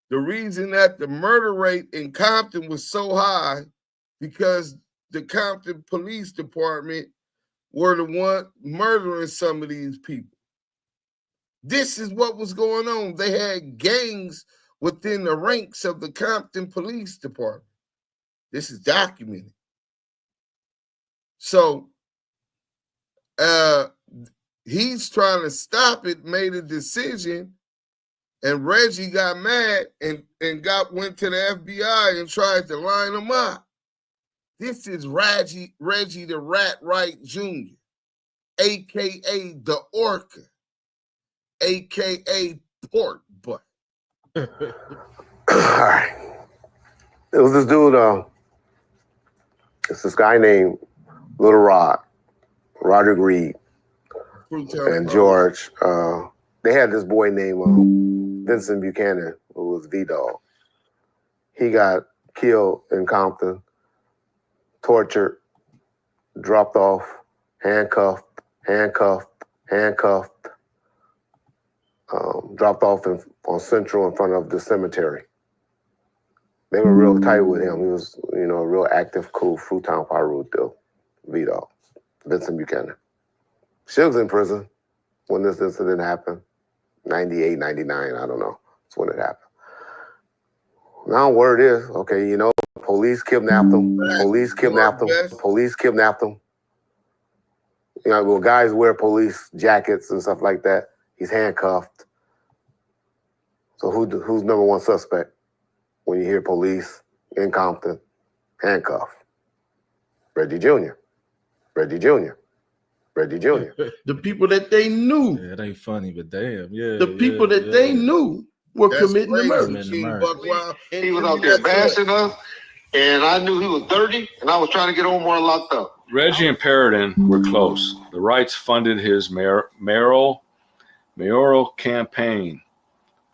the reason that the murder rate in Compton was so high because the Compton Police Department were the one murdering some of these people. This is what was going on. They had gangs within the ranks of the Compton Police Department. This is documented. So he's trying to stop it, made a decision, and Reggie got mad and went to the FBI and tried to line him up. This is Reggie the Rat Wright Jr., a.k.a. the Orca, a.k.a. Pork Butt. All right. It was this dude, it's this guy named Little Rod, Roderick Reed, and George. They had this boy named Vincent Buchanan, who was V-Dog. He got killed in Compton, tortured, dropped off, handcuffed, dropped off on Central in front of the cemetery. They were real tight with him. He was, a real active, cool, Fruitown Piru dude, V-Dog, Vincent Buchanan. Suge's in prison when this incident happened. 98, 99, I don't know. That's when it happened. Now word is, okay, police kidnapped him. Police kidnapped him. Police kidnapped him. Well, guys wear police jackets and stuff like that. He's handcuffed. So who's number one suspect when you hear police in Compton handcuffed? Reggie Jr. Reggie Jr. Reggie Jr. The people that they knew. Yeah, it ain't funny, but damn, yeah. The people that they knew were committing the murder. He was out there bashing us, and I knew he was dirty, and I was trying to get Omar locked up. Reggie and Paradin were close. The Wrights funded his mayoral campaign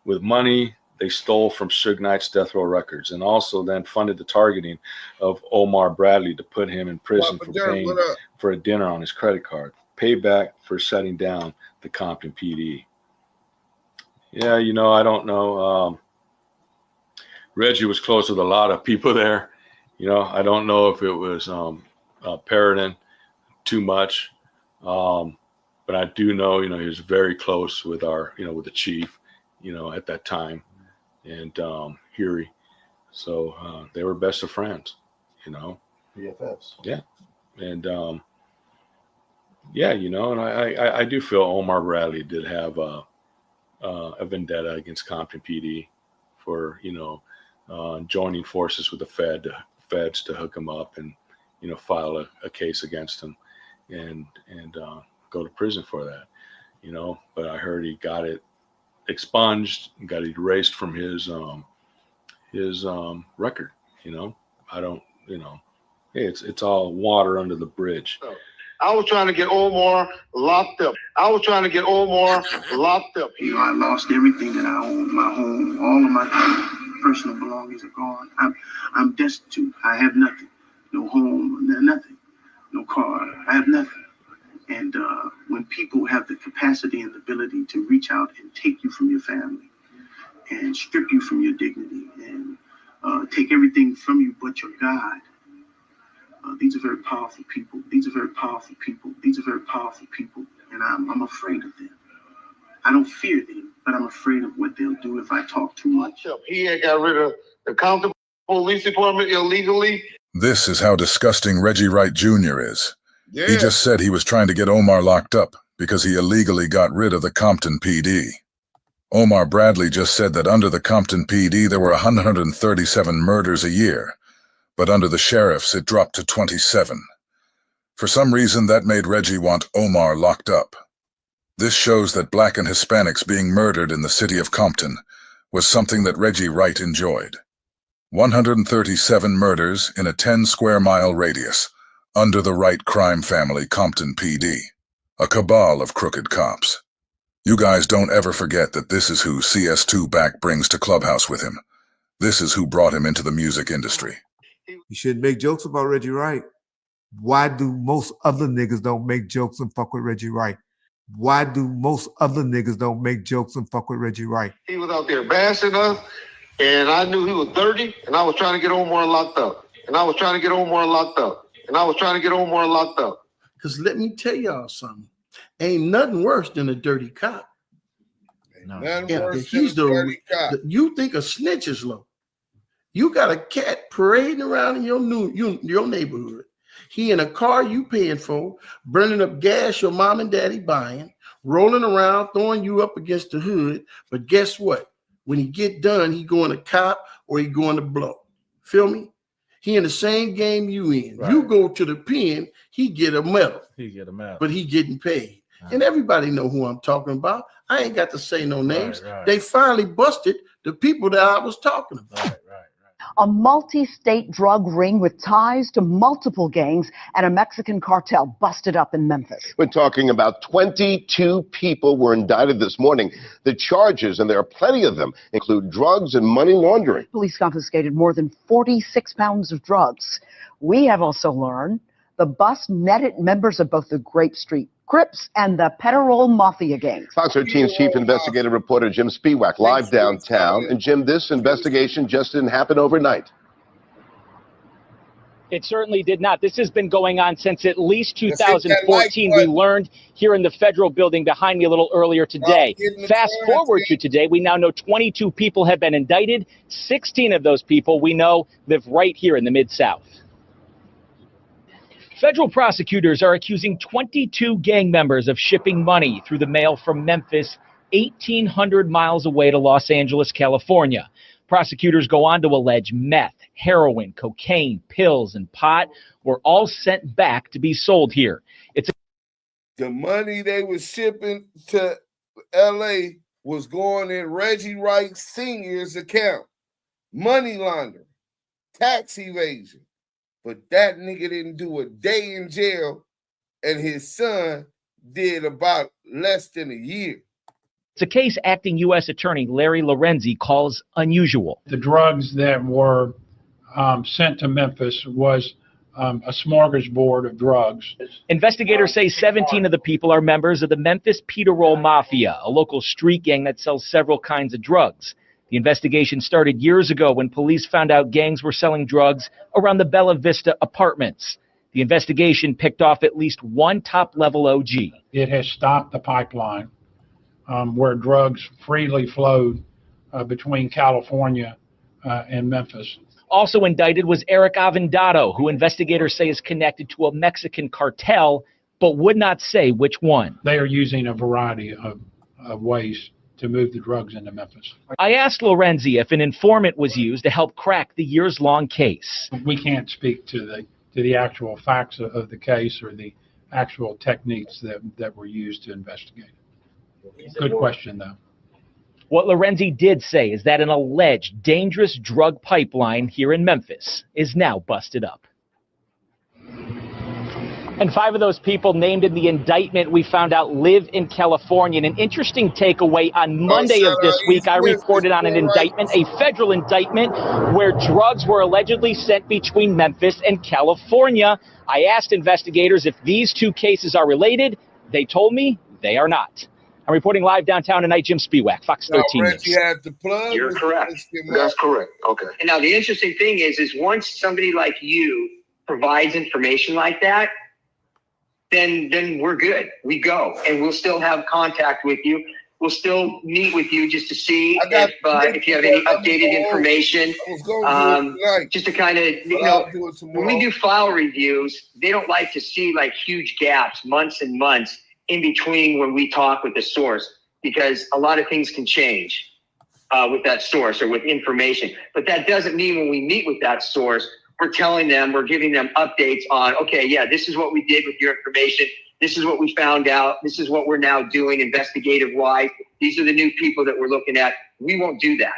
with money they stole from Suge Knight's Death Row Records, and also then funded the targeting of Omar Bradley to put him in prison for paying for a dinner on his credit card. Payback for shutting down the Compton PD. Yeah, I don't know. Reggie was close with a lot of people there. I don't know if it was Paradin too much, but I do know, he was very close with with the chief, at that time, and Huey. So they were best of friends, BFFs. Yeah, and and I do feel Omar Bradley did have a vendetta against Compton PD for joining forces with the feds to hook him up and file a case against him and go to prison for that, but I heard he got it expunged and got it erased from his record. I don't, hey, it's all water under the bridge. I was trying to get Omar locked up. I lost everything that I owned, my home, all of my personal belongings are gone. I'm destitute. I have nothing. No home, nothing. No car. I have nothing. And when people have the capacity and the ability to reach out and take you from your family and strip you from your dignity and take everything from you but your God, these are very powerful people. These are very powerful people. These are very powerful people. And I'm afraid of them. I don't fear them, but I'm afraid of what they'll do if I talk too much. He had got rid of the Compton Police Department illegally. This is how disgusting Reggie Wright Jr. is. Yeah. He just said he was trying to get Omar locked up because he illegally got rid of the Compton PD. Omar Bradley just said that under the Compton PD there were 137 murders a year, but under the sheriffs it dropped to 27. For some reason that made Reggie want Omar locked up. This shows that Black and Hispanics being murdered in the city of Compton was something that Reggie Wright enjoyed. 137 murders in a 10-square-mile radius, under the Wright crime family Compton PD, a cabal of crooked cops. You guys don't ever forget that this is who CS2 Back brings to Clubhouse with him. This is who brought him into the music industry. You shouldn't make jokes about Reggie Wright. Why do most other niggas don't make jokes and fuck with Reggie Wright? Why do most other niggas don't make jokes and fuck with Reggie Wright? He was out there bashing us, and I knew he was dirty, and I was trying to get Omar locked up. And I was trying to get Omar locked up. And I was trying to get Omar locked up. Because let me tell y'all something. Ain't nothing worse than a dirty cop. No. He's the you think a snitch is low. You got a cat parading around in your neighborhood. He in a car you paying for, burning up gas your mom and daddy buying, rolling around, throwing you up against the hood. But guess what? When he get done, he going to cop or he going to blow. Feel me? He in the same game you in. Right. You go to the pen, he get a medal. He get a medal. But he getting paid. Right. And everybody know who I'm talking about. I ain't got to say no names. Right. They finally busted the people that I was talking about. Right. A multi-state drug ring with ties to multiple gangs and a Mexican cartel busted up in Memphis. We're talking about 22 people were indicted this morning. The charges, and there are plenty of them, include drugs and money laundering. Police confiscated more than 46 pounds of drugs. We have also learned the bust netted members of both the Grape Street Crips and the Petterol Mafia gangs. Fox 13's chief investigative reporter Jim Spiewak live downtown. And Jim, this investigation just didn't happen overnight. It certainly did not. This has been going on since at least 2014. We learned here in the federal building behind me a little earlier today. Fast forward to today, we now know 22 people have been indicted. 16 of those people we know live right here in the Mid-South. Federal prosecutors are accusing 22 gang members of shipping money through the mail from Memphis, 1,800 miles away to Los Angeles, California. Prosecutors go on to allege meth, heroin, cocaine, pills, and pot were all sent back to be sold here. The money they were shipping to L.A. was going in Reggie Wright Sr.'s account. Money laundering, tax evasion. But that nigga didn't do a day in jail, and his son did about less than a year. It's a case acting U.S. Attorney Larry Lorenzi calls unusual. The drugs that were sent to Memphis was a smorgasbord of drugs. Investigators say 17 of the people are members of the Memphis Petterol Mafia, a local street gang that sells several kinds of drugs. The investigation started years ago when police found out gangs were selling drugs around the Bella Vista apartments. The investigation picked off at least one top-level OG. It has stopped the pipeline where drugs freely flowed between California and Memphis. Also indicted was Eric Avendado, who investigators say is connected to a Mexican cartel, but would not say which one. They are using a variety of ways to move the drugs into Memphis. I asked Lorenzi if an informant was used to help crack the years-long case. We can't speak to the actual facts of the case or the actual techniques that were used to investigate. Good question, though. What Lorenzi did say is that an alleged dangerous drug pipeline here in Memphis is now busted up. And 5 of those people named in the indictment we found out live in California. And an interesting takeaway on Monday of this week, I reported on an indictment, a federal indictment, where drugs were allegedly sent between Memphis and California. I asked investigators if these two cases are related. They told me they are not. I'm reporting live downtown tonight, Jim Spiewak, Fox 13 News. Had the plug. You're correct. That's correct. Okay. And now the interesting thing is once somebody like you provides information like that, then we're good. We go, and we'll still have contact with you. We'll still meet with you just to see if you have any updated information. Just to kind of, when we do file reviews, they don't like to see like huge gaps, months and months in between when we talk with the source, because a lot of things can change with that source or with information. But that doesn't mean when we meet with that source, we're telling them, we're giving them updates on, okay, yeah, this is what we did with your information. This is what we found out. This is what we're now doing investigative-wise. These are the new people that we're looking at. We won't do that.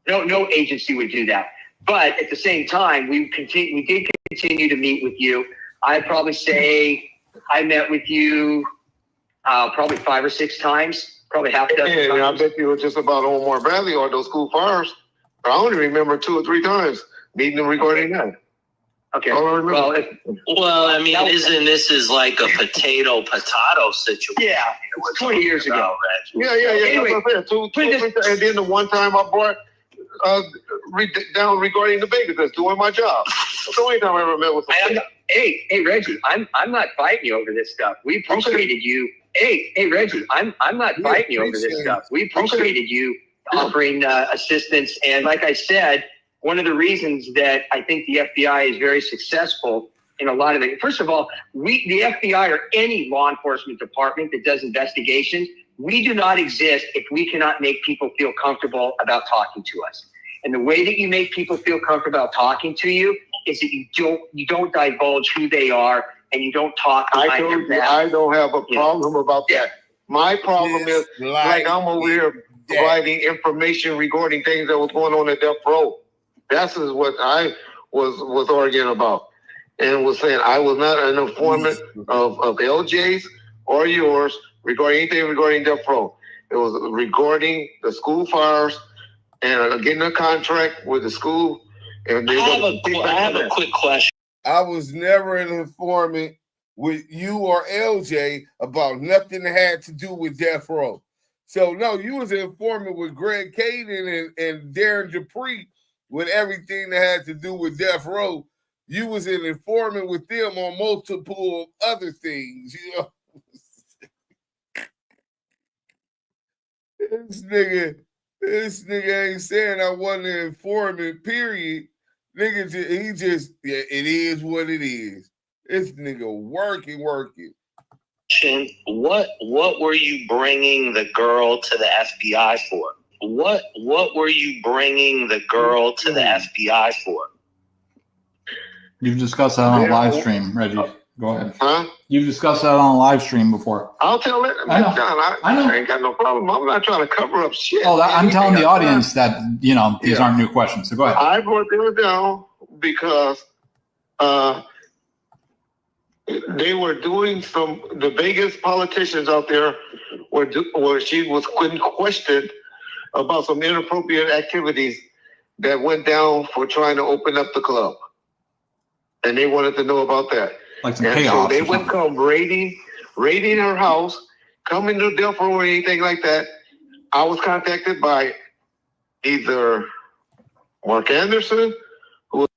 No agency would do that. But at the same time, we did continue to meet with you. I'd probably say I met with you probably 5 or 6 times, probably half a dozen times. Yeah, I bet you were just about Omar Bradley or those school fires. I only remember 2 or 3 times meeting them regarding that. Okay. Well, I mean, isn't this is like a potato situation? Yeah, it was 20 years ago. Yeah. Anyway, And then the one time I brought down regarding the Vegas, that's doing my job. That's the only time I ever met with them. Hey, Reggie, I'm not fighting you over this stuff. We appreciated you. Hey, Reggie, I'm not fighting you over this stuff. We appreciated you offering assistance. And like I said, one of the reasons that I think the FBI is very successful in a lot of it. First of all, the FBI or any law enforcement department that does investigations, we do not exist if we cannot make people feel comfortable about talking to us. And the way that you make people feel comfortable about talking to you is that you don't divulge who they are and you don't talk behind their back. I don't have a problem about that. My problem is like I'm over here providing information regarding things that was going on at Death Row. That's what I was arguing about, and was saying I was not an informant of LJ's or yours regarding anything regarding Death Row. It was regarding the school fires and getting a contract with the school. And I have a quick question. I was never an informant with you or LJ about nothing that had to do with Death Row. So no, you was an informant with Greg Caden and Darren Dupree with everything that had to do with Death Row. You was an informant with them on multiple other things, you know. This nigga ain't saying I wasn't an informant, period. Nigga, it is what it is. This nigga working. What were you bringing the girl to the FBI for? What were you bringing the girl to the FBI for? You've discussed that on a live stream, Reggie. Go ahead. Huh? You've discussed that on a live stream before. I'll tell it. I know. John, I ain't got no problem. I'm not trying to cover up shit. Oh, I'm telling the audience that, these aren't new questions. So go ahead. I brought them down because they were doing the biggest politicians out there where she was questioned about some inappropriate activities that went down for trying to open up the club. And they wanted to know about that. Like some and chaos. So they would come raiding her house, coming to Death Row or anything like that. I was contacted by either Mark Anderson, who was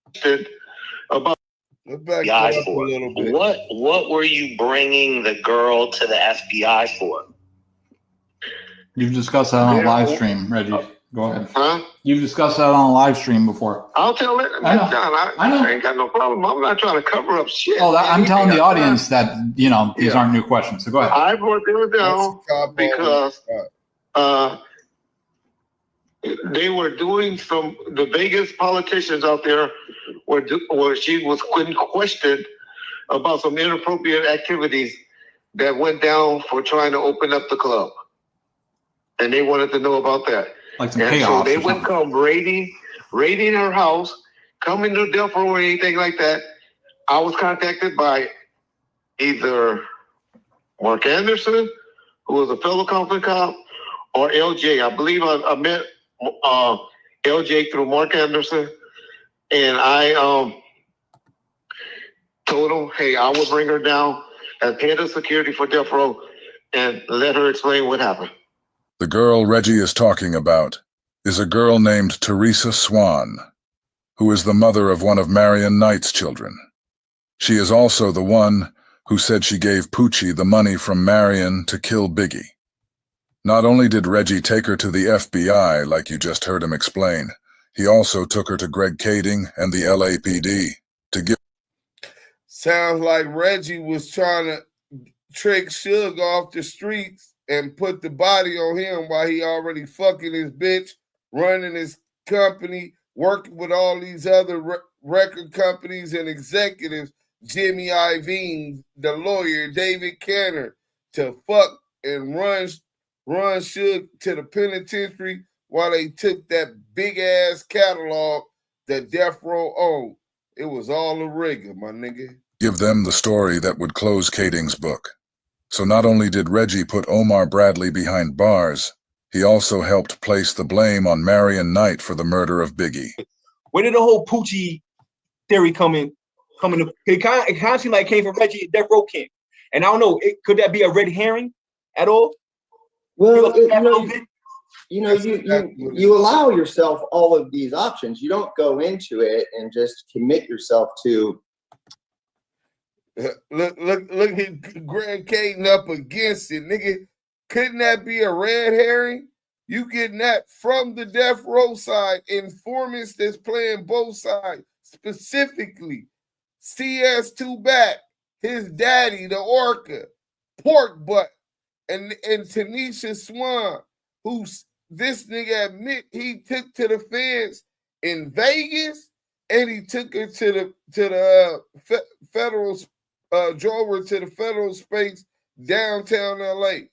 questioned about FBI for. What were you bringing the girl to the FBI for? You've discussed that on a live stream, Reggie. Go ahead. Huh? You've discussed that on a live stream before. I'll tell it. I know. John, I ain't got no problem. I'm not trying to cover up shit. Oh, I'm telling the audience that, these aren't new questions. So go ahead. I brought them down because they were doing the biggest politicians out there where she was questioned about some inappropriate activities that went down for trying to open up the club. And they wanted to know about that. Like some and chaos. So they would come raiding her house, coming to Death Row or anything like that. I was contacted by either Mark Anderson, who was a fellow Compton cop, or LJ. I believe I met LJ through Mark Anderson, and I told him, hey, I will bring her down as head of security for Death Row and let her explain what happened. The girl Reggie is talking about is a girl named Teresa Swan, who is the mother of one of Marion Knight's children. She is also the one who said she gave Poochie the money from Marion to kill Biggie. Not only did Reggie take her to the FBI, like you just heard him explain, he also took her to Greg Kading and the LAPD to give. Sounds like Reggie was trying to trick Suge off the streets and put the body on him while he already fucking his bitch, running his company, working with all these other record companies and executives, Jimmy Iovine, the lawyer, David Kenner, to fuck and run Suge to the penitentiary while they took that big-ass catalog that Death Row owned. It was all a rigor, my nigga. Give them the story that would close Kading's book. So not only did Reggie put Omar Bradley behind bars, he also helped place the blame on Marion Knight for the murder of Biggie. Where did the whole Poochie theory coming to it kind of seemed like it came from Reggie at Death Row Camp. And I don't know, could that be a red herring at all? Well, you allow yourself all of these options. You don't go into it and just commit yourself to. Look at Greg Caden up against it, nigga. Couldn't that be a red herring? You getting that from the death row side, informants that's playing both sides, specifically CS2 back, his daddy, the Orca, Pork Butt, and Tanisha Swan, who's this nigga admit he took to the feds in Vegas, and he took her to the federal drove her to the federal space downtown LA.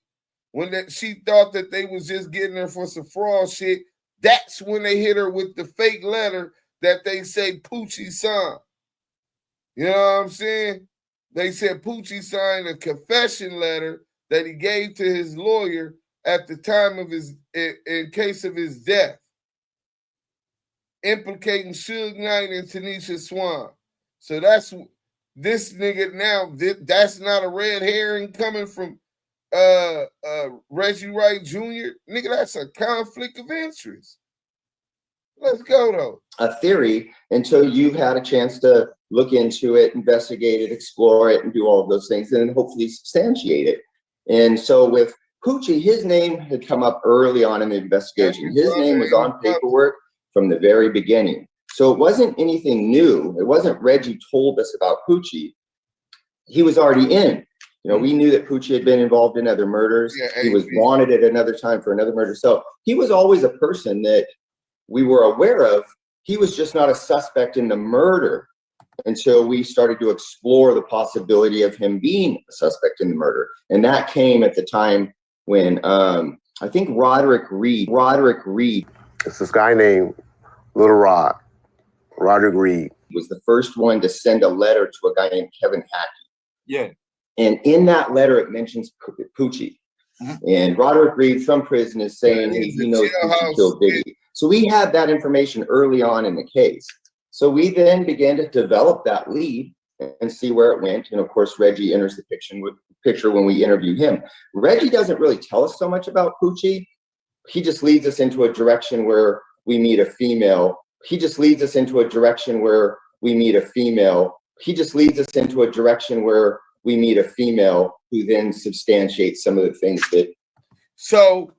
When she thought that they was just getting her for some fraud shit, that's when they hit her with the fake letter that they say Poochie signed. You know what I'm saying? They said Poochie signed a confession letter that he gave to his lawyer at the time of in case of his death, implicating Suge Knight and Tanisha Swan. So that's this nigga now. That's not a red herring coming from Reggie Wright Jr. Nigga, that's a conflict of interest. Let's go though. A theory until you've had a chance to look into it, investigate it, explore it, and do all of those things, and then hopefully substantiate it. And so with Poochie, his name had come up early on in the investigation. His name was on paperwork from the very beginning. So it wasn't anything new. It wasn't Reggie told us about Poochie. He was already in. You know, we knew that Poochie had been involved in other murders. He was wanted at another time for another murder. So he was always a person that we were aware of. He was just not a suspect in the murder until we started to explore the possibility of him being a suspect in the murder. And that came at the time when I think Roderick Reed. It's this guy named Little Rod. Roderick Reed was the first one to send a letter to a guy named Kevin Hackey. Yeah. And in that letter, it mentions Poochie. And Roderick Reed from prison is saying he knows Poochie killed Biggie. So we had that information early on in the case. So we then began to develop that lead and see where it went. And of course, Reggie enters the picture when we interview him. Reggie doesn't really tell us so much about Poochie. He just leads us into a direction where we meet a female. He just leads us into a direction where we meet a female. He just leads us into a direction where we meet a female who then substantiates some of the things that. So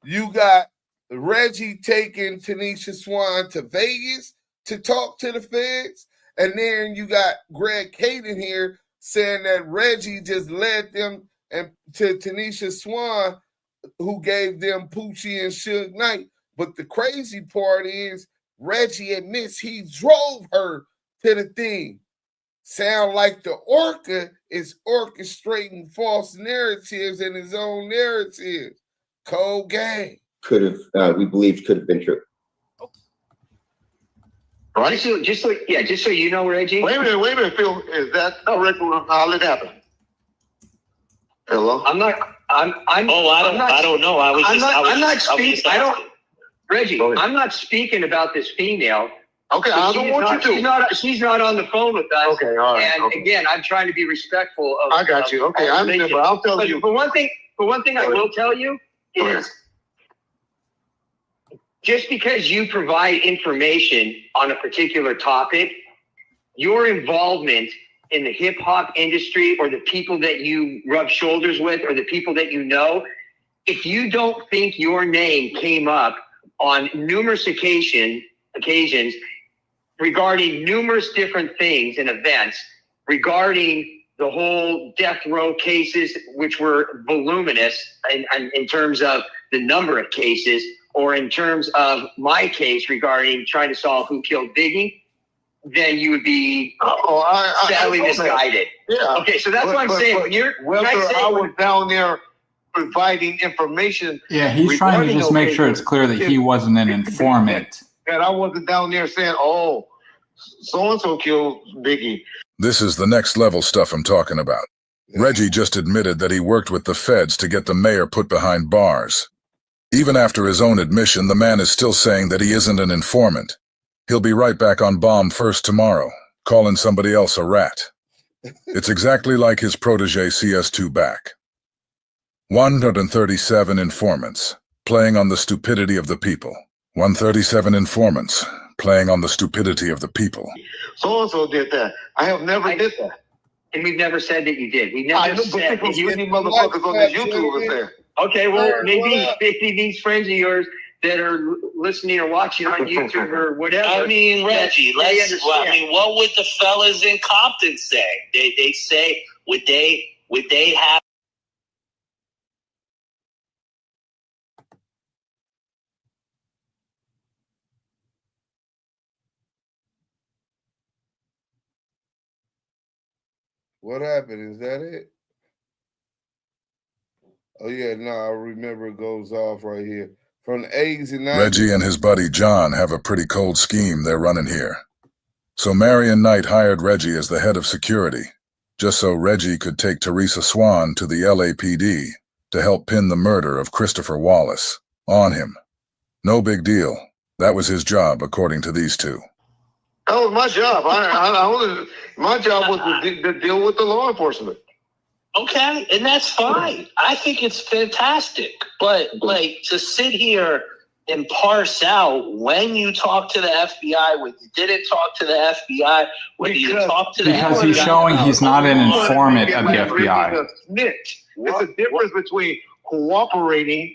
you got Reggie taking Tanisha Swan to Vegas to talk to the feds. And then you got Greg Caden here saying that Reggie just led them and to Tanisha Swan, who gave them Poochie and Suge Knight. But the crazy part is Reggie admits he drove her to the thing. Sound like the Orca is orchestrating false narratives in his own narrative. Cold game. We believed could have been true. Right. Just so you know, Reggie. Wait a minute, Phil. Is that correct? How did it happen? Hello. I don't know. Reggie, I'm not speaking about this female. Okay, I don't want you to. She's not on the phone with us. Okay, all right. And again, I'm trying to be respectful of. I got you. Okay, I remember. I'll tell you. But one thing I will tell you is, just because you provide information on a particular topic, your involvement in the hip hop industry or the people that you rub shoulders with or the people that you know, if you don't think your name came up on numerous occasions regarding numerous different things and events, regarding the whole death row cases, which were voluminous in terms of the number of cases, or in terms of my case regarding trying to solve who killed Biggie, then you would be sadly misguided. Yeah. Okay, so that's what I'm saying. I was down there providing information. Yeah, he's trying to just make sure it's clear that he wasn't an informant. And I wasn't down there saying, oh, so-and-so killed Biggie. This is the next level stuff I'm talking about. Reggie just admitted that he worked with the feds to get the mayor put behind bars. Even after his own admission, the man is still saying that he isn't an informant. He'll be right back on Bombfirst tomorrow. calling somebody else a rat. It's exactly like his protege CS2 back. 137 informants, playing on the stupidity of the people. 137 informants, playing on the stupidity of the people. So-and-so did that. I have never did that. And we've never said that you did. We never said that you Any motherfuckers on this YouTube was there. Okay, well, maybe these friends of yours that are listening or watching on YouTube or whatever. I mean, Reggie, what would the fellas in Compton say? They say, would they have? What happened? Is that it? Oh yeah, no, I remember it goes off right here. From the 80s and 90s. Reggie and his buddy John have a pretty cold scheme they're running here. So Marion Knight hired Reggie as the head of security, just so Reggie could take Teresa Swan to the LAPD to help pin the murder of Christopher Wallace on him. No big deal. That was his job, according to these two. That was my job. My job was to deal with the law enforcement. Okay, and that's fine. I think it's fantastic. But like to sit here and parse out when you talk to the FBI, when you didn't talk to the FBI, when you talk to the FBI. Because he's showing he's not an informant of the FBI. Snitch. It's a difference between cooperating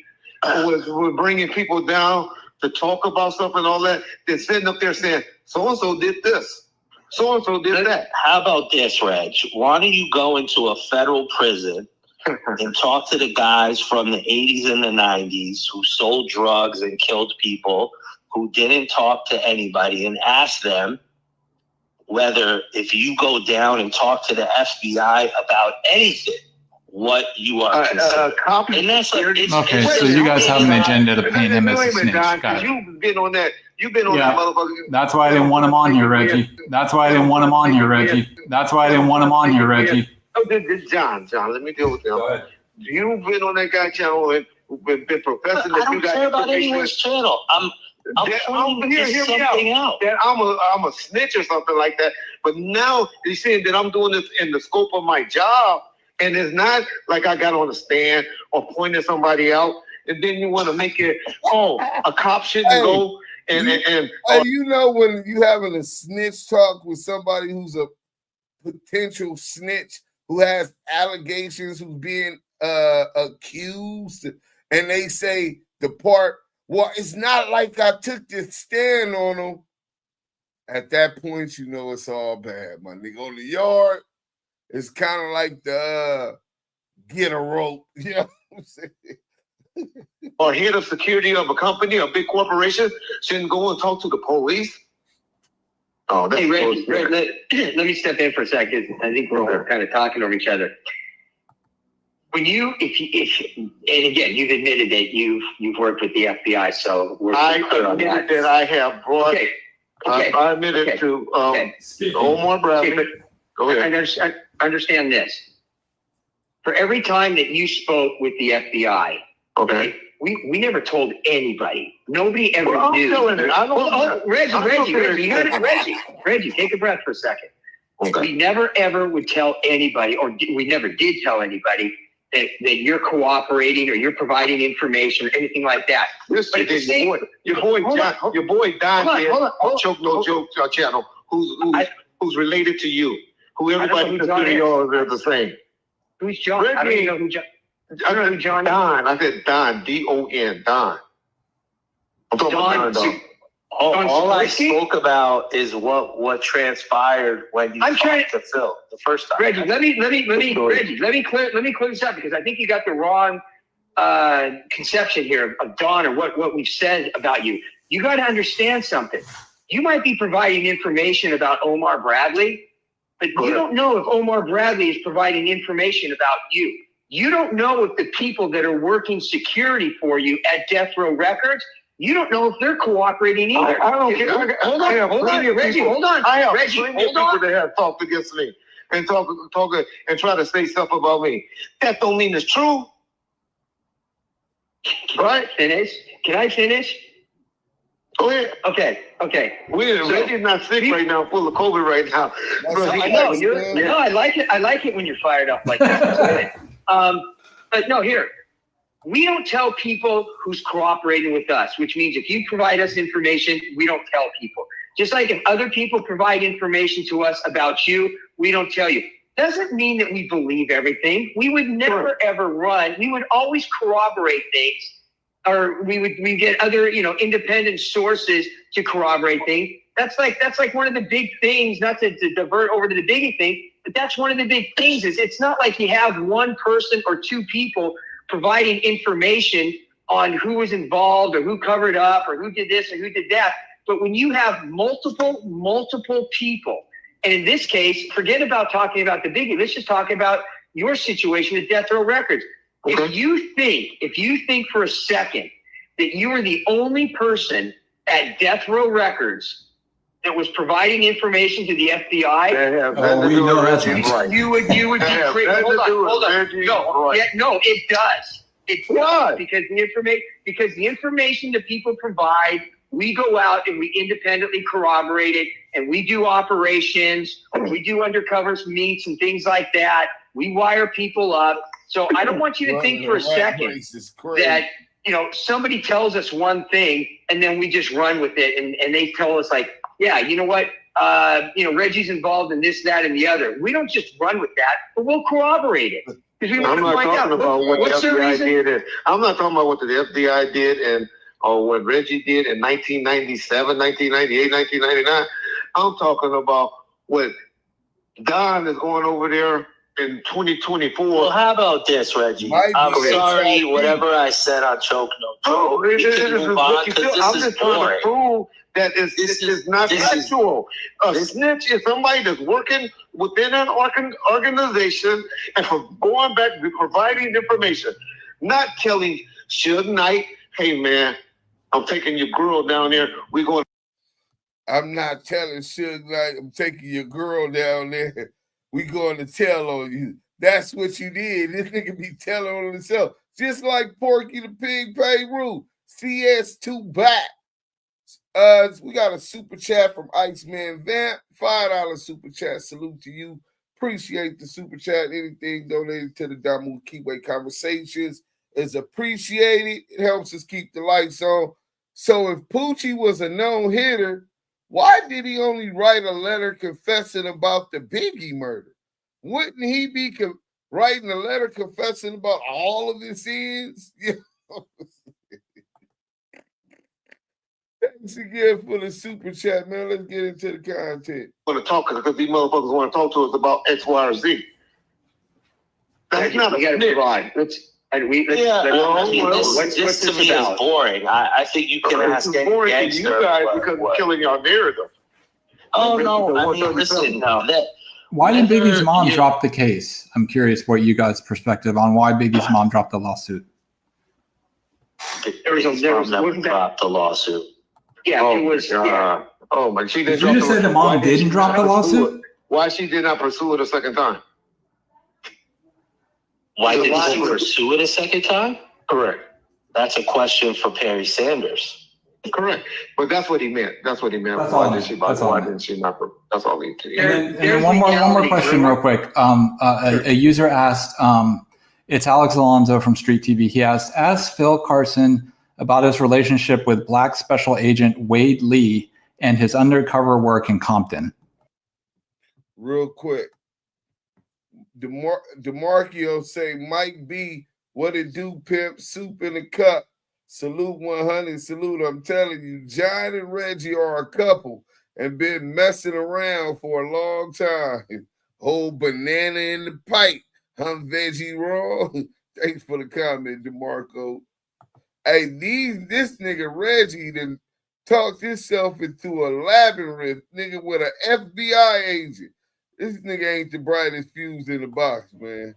with bringing people down to talk about stuff and all that, than sitting up there saying, so-and-so did this. So-and-so did that. How about this, Reg? Why don't you go into a federal prison and talk to the guys from the 80s and the 90s who sold drugs and killed people, who didn't talk to anybody, and ask them whether, if you go down and talk to the FBI about anything, what you are considering. And that's like, okay, so you guys have an agenda to paint him as a snitch. Got it. You've been on that. You've been on that motherfucker. That's why I didn't want him on here, Reggie. That's why I didn't want him on here, Reggie. That's why I didn't want him on here, Reggie. Oh, John, let me deal with him. You've been on that guy's channel and been professing that you got. I don't care about anyone's channel. I'm hear me out. That I'm a snitch or something like that. But now you're saying that I'm doing this in the scope of my job, and it's not like I got on a stand or pointing somebody out, and then you want to make it, a cop shouldn't go. You know, when you having a snitch talk with somebody who's a potential snitch, who has allegations, who's being accused, and they say the part, well, it's not like I took this stand on them. At that point, you know it's all bad, my nigga. On the yard, it's kind of like the get a rope, you know what I'm saying? Or head of security of a company, a big corporation, shouldn't go and talk to the police. Oh, that's Reggie, let me step in for a second. I think we're kind of talking over each other. When you, and again, you've admitted that you've worked with the FBI, so we're clear on that. That I have brought. Okay. I admitted to Omar Bradley. Okay, go ahead. I understand this. For every time that you spoke with the FBI, okay, we never told anybody. Nobody ever knew. Reggie, take a breath for a second. Okay. We never ever would tell anybody, or we never did tell anybody that you're cooperating or you're providing information or anything like that. Listen, your boy Don here on Choke No Joke channel, who's related to you, who everybody considers you're the same. Who's John? I don't even know who John. I don't know who John. Don. I said Don. D-O-N. Don. I'm talking about Don. All I spoke about is what transpired when you talked to Phil the first time. Reggie, let me clear this up, because I think you got the wrong conception here of Don or what we've said about you. You got to understand something. You might be providing information about Omar Bradley, but you don't know if Omar Bradley is providing information about you. You don't know if the people that are working security for you at Death Row Records, you don't know if they're cooperating either. I don't care. Hold on, Reggie, hold on. I have plenty of people that have talked against me and talk and try to say stuff about me. That don't mean it's true. Right? Finish. Can I finish? Go ahead. Okay. Reggie's not sick right now, full of COVID right now. I know. No, I like it. I like it when you're fired up like that. But no, here. We don't tell people who's cooperating with us, which means if you provide us information, we don't tell people. Just like if other people provide information to us about you, we don't tell you. Doesn't mean that we believe everything. We would never ever run. We would always corroborate things, or we get other independent sources to corroborate things. That's like one of the big things. Not to divert over to the biggie thing, but that's one of the big things. Is it's not like you have one person or two people providing information on who was involved or who covered up or who did this or who did that. But when you have multiple people, and in this case, forget about talking about the biggie. Let's just talk about your situation at Death Row Records. Okay. If you think for a second that you were the only person at Death Row Records that was providing information to the FBI, we know that's right. You would be crazy. Hold on. No, it does. It does because the information that people provide, we go out and we independently corroborate it, and we do operations, we do undercover meets and things like that. We wire people up. So I don't want you to think for a second that somebody tells us one thing and then we just run with it, and they tell us like, yeah, you know what? Reggie's involved in this, that, and the other. We don't just run with that, but we'll corroborate it. I'm not talking about what the FBI did. I'm not talking about what the FBI did or what Reggie did in 1997, 1998, 1999. I'm talking about what Don is going over there in 2024. Well, how about this, Reggie? I'm sorry, whatever I said on Choke No Joke. I'm just trying to prove that it's not sexual. A snitch is somebody that's working within an organization and going back and providing information, not telling Suge Knight, hey man, I'm taking your girl down there. I'm not telling Suge Knight I'm taking your girl down there. We going to tell on you. That's what you did. This nigga be telling on himself. Just like Porky the Pig Payru. CS2 back. We got a super chat from Iceman Vamp. $5 super chat. Salute to you. Appreciate the super chat. Anything donated to the Damu and Kiwe Conversations is appreciated. It helps us keep the lights on. So if Poochie was a known hitter, why did he only write a letter confessing about the Biggie murder? Wouldn't he be writing a letter confessing about all of his sins? Thanks again for the super chat, man. Let's get into the content. Want to talk because these motherfuckers want to talk to us about X, Y, or Z. That's not a snitch. This to me is boring. I think you can ask any gangster. You guys because of killing our narrative. Oh no! I mean, listen. Why did Biggie's mom drop the case? I'm curious what you guys' perspective on why Biggie's mom dropped the lawsuit. There was dropped the lawsuit. Yeah, it was. But she didn't. Did you just say the mom didn't drop the lawsuit? Why she did not pursue it a second time? Why didn't she pursue it a second time? Correct. That's a question for Perry Sanders. Correct. But that's what he meant. That's what he meant. That's why all did she not? That's all he did. And then one more question real quick. A user asked, it's Alex Alonso from Street TV. He asked, ask Phil Carson about his relationship with Black Special Agent Wade Lee and his undercover work in Compton. Real quick. DeMarcio say, Mike B, what it do, pimp, soup in a cup. Salute 100, salute. I'm telling you, John and Reggie are a couple and been messing around for a long time. Whole banana in the pipe. I'm veggie raw. Thanks for the comment, DeMarco. Hey, this nigga Reggie done talked himself into a labyrinth, nigga, with an FBI agent. This nigga ain't the brightest fuse in the box, man.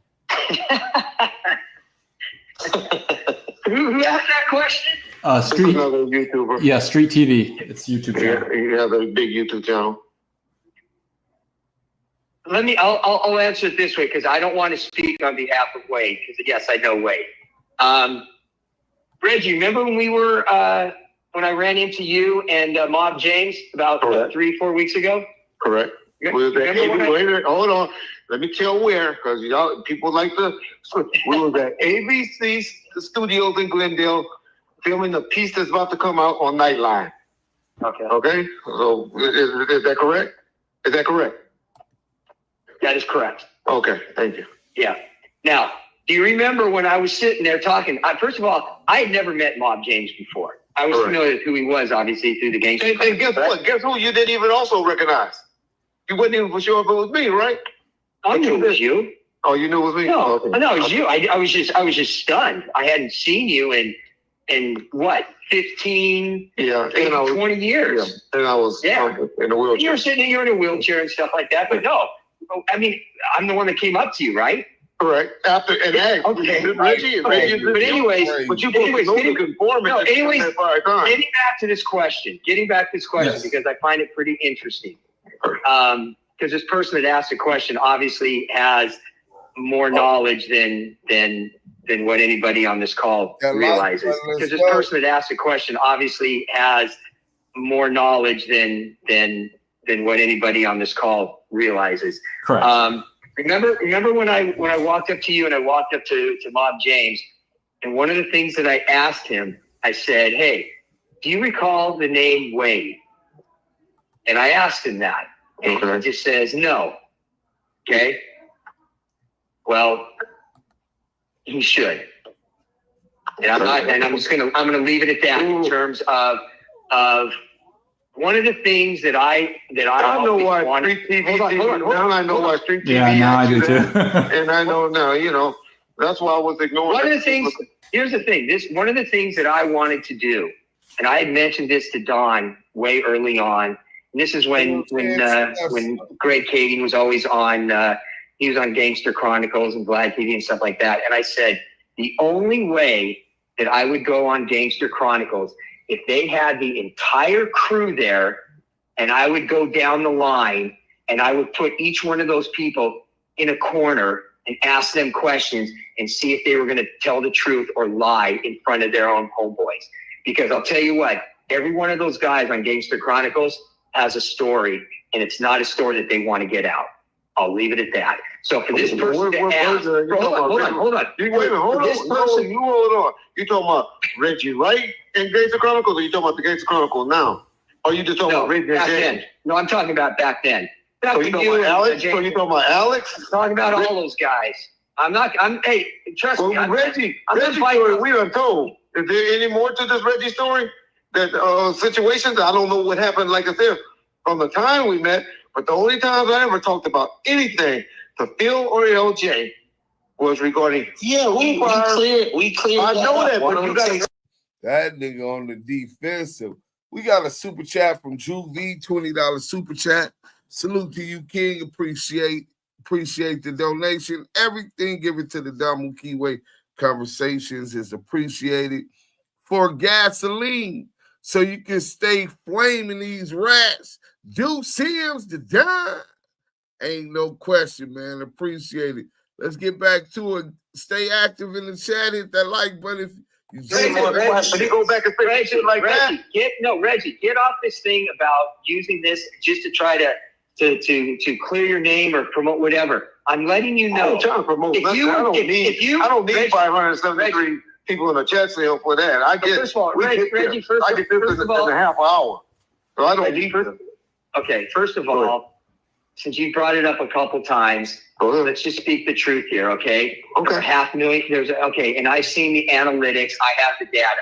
Who asked that question? Street YouTuber. Yeah, Street TV. It's YouTube channel. He has a big YouTube channel. I'll answer it this way because I don't want to speak on behalf of Wade because yes, I know Wade. Reggie, remember when we were when I ran into you and Mob James about 3-4 weeks ago? Correct. Hold on. Let me tell where, because y'all people like to. We was at ABC Studios in Glendale, filming the piece that's about to come out on Nightline. Okay. Okay. So is that correct? Is that correct? That is correct. Okay. Thank you. Yeah. Now, do you remember when I was sitting there talking? First of all, I had never met Mob James before. I was familiar with who he was, obviously, through the gangster. And guess what? Guess who you didn't even also recognize? You wasn't even for sure if it was me, right? I knew it was you. Oh, you knew it was me? No, Okay. no, it was you. I was just stunned. I hadn't seen you in what, 15, 20 years. Yeah. And I was in a wheelchair. You were sitting here in a wheelchair and stuff like that. But no, I mean, I'm the one that came up to you, right? Correct. After and asked. Okay. Reggie. But anyways, getting back to this question, because I find it pretty interesting. Because this person that asked the question obviously has more knowledge than what anybody on this call realizes. Because this person that asked the question obviously has more knowledge than what anybody on this call realizes. Correct. Remember when I walked up to you and I walked up to Mob James, and one of the things that I asked him, I said, "Hey, do you recall the name Wade?" And I asked him that. And he just says no. Okay. Well, he should. And I'm gonna leave it at that in terms of one of the things that I know why Street TV. Now I know why Street TV. Yeah, now I do too. And I know now. That's why I was ignoring. One of the things. Here's the thing. One of the things that I wanted to do, and I had mentioned this to Don way early on. And this is when Greg Kading was always on. He was on Gangster Chronicles and Vlad TV and stuff like that. And I said the only way that I would go on Gangster Chronicles if they had the entire crew there, and I would go down the line and I would put each one of those people in a corner and ask them questions and see if they were going to tell the truth or lie in front of their own homeboys. Because I'll tell you what, every one of those guys on Gangster Chronicles has a story, and it's not a story that they want to get out. I'll leave it at that. So for this person to ask, hold on. Hold on. You talking about Reggie Wright in Gangster Chronicles, or you talking about the Gangster Chronicle now? Or you just talking about Reggie back James? then? No, I'm talking about back then. So you talking about Alex? So you talking about Alex? I'm talking about all those guys. Hey, trust me. Reggie story, we done told. Is there any more to this Reggie story? That situations, I don't know what happened, like I said, from the time we met, but the only times I ever talked about anything to Phil or LJ was regarding. Yeah, we cleared. I know that, but you got that nigga on the defensive. We got a super chat from Drew V, $20 super chat. Salute to you, King. Appreciate the donation. Everything given to the Damu and Kiwe Conversations is appreciated. For gasoline, so you can stay flaming these rats. Duke Sims the dime. Ain't no question, man. Appreciate it. Let's get back to it. Stay active in the chat. Hit that like button. If you Reggie, go back and say shit like that. Reggie, get off this thing about using this just to try to clear your name or promote whatever. I'm letting you know. I'm trying to promote. I don't need 573 people in the chat sale for that. I get. First of all, Reggie, I get this in a half hour, so I don't need this. Okay, first of all, since you brought it up a couple times, let's just speak the truth here, okay? Okay. 500,000. And I've seen the analytics. I have the data.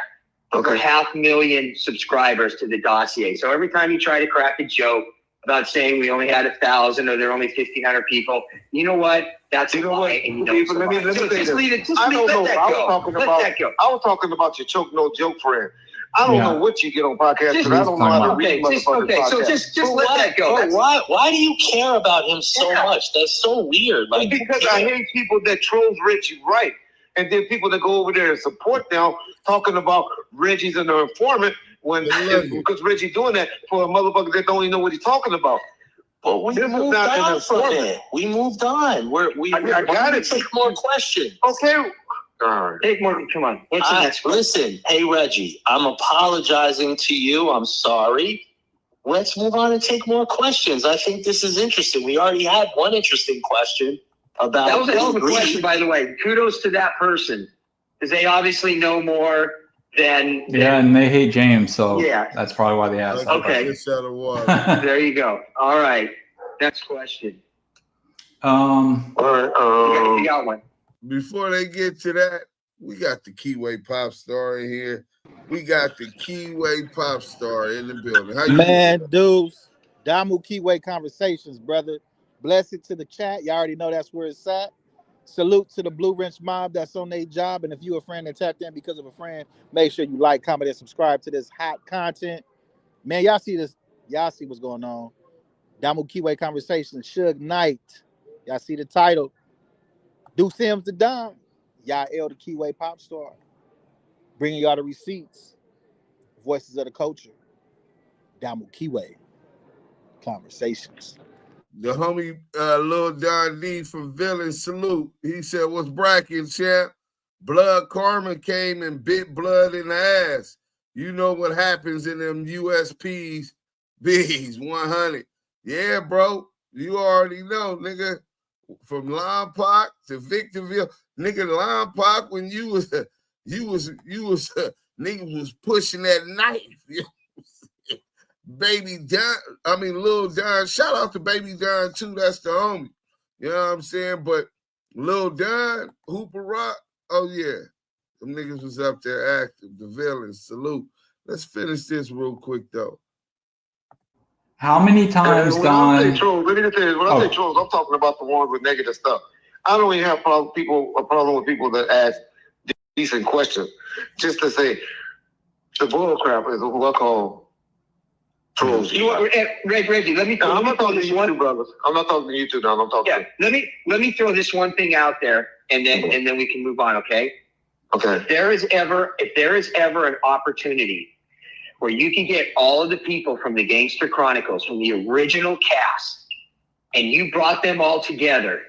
Over 500,000 subscribers to the dossier. So every time you try to crack a joke about saying we only had 1,000 or there are only 1,500 people, you know what? That's a lie. And you don't let me say this. I was talking about your choke no joke friend. I don't know what you get on podcasts, because I don't know how to read motherfuckers podcasts. So just let that go. Why do you care about him so much? That's so weird. Like, because I hate people that trolls Reggie Wright, and then people that go over there and support them, talking about Reggie's an informant because Reggie doing that for a motherfucker that don't even know what he's talking about. But we moved on from it. We moved on. I got it. Take more questions. Okay. Take more. Come on. What's the next one? Listen, hey Reggie, I'm apologizing to you. I'm sorry. Let's move on and take more questions. I think this is interesting. We already had one interesting question about. That was a hell of a question, by the way. Kudos to that person, because they obviously know more than. Yeah, and they hate James, so Yeah. That's probably why they asked. Okay. There you go. All right. Next question. All right. You got one. Before they get to that, we got the Kiwe pop star in here. We got the Kiwe pop star in the building. How you Man, dudes, Damu Kiwe Conversations, brother. Blessed to the chat. You already know that's where it's at. Salute to the Blue Wrench mob that's on their job. And if you're a friend that tapped in because of a friend, make sure you like, comment, and subscribe to this hot content. Man, y'all see this. Y'all see what's going on. Damu Kiwe Conversation, Suge Knight. Y'all see the title. Do Sims the Don. Y'all L the Kiwe pop star. Bringing y'all the receipts. Voices of the culture. Damu Kiwe Conversations. The homie Lil Don D from Villain salute. He said, "What's bracking, champ? Blood Carmen came and bit blood in the ass. You know what happens in them USPs, B's 100. Yeah, bro. You already know, nigga. From Lompoc to Victorville, nigga, Lompoc when you was nigga was pushing that knife. Baby Don, Lil Don, shout out to Baby Don too, that's the homie. You know what I'm saying? But Lil Don, Hooper Rock, oh yeah, them niggas was up there active, the villains, salute. Let's finish this real quick though. How many times, when Don? I say trolls, let me just say this. When I say trolls, I'm talking about the ones with negative stuff. I don't even have a problem with people that ask decent questions. Just to say, the bull crap is what I call trolls. You want, Reggie, let me. I'm not talking to you two brothers. I'm not talking to you two now. I'm talking. Yeah, let me throw this one thing out there, and then we can move on. Okay. Okay. If there is ever an opportunity where you can get all of the people from the Gangster Chronicles, from the original cast, and you brought them all together,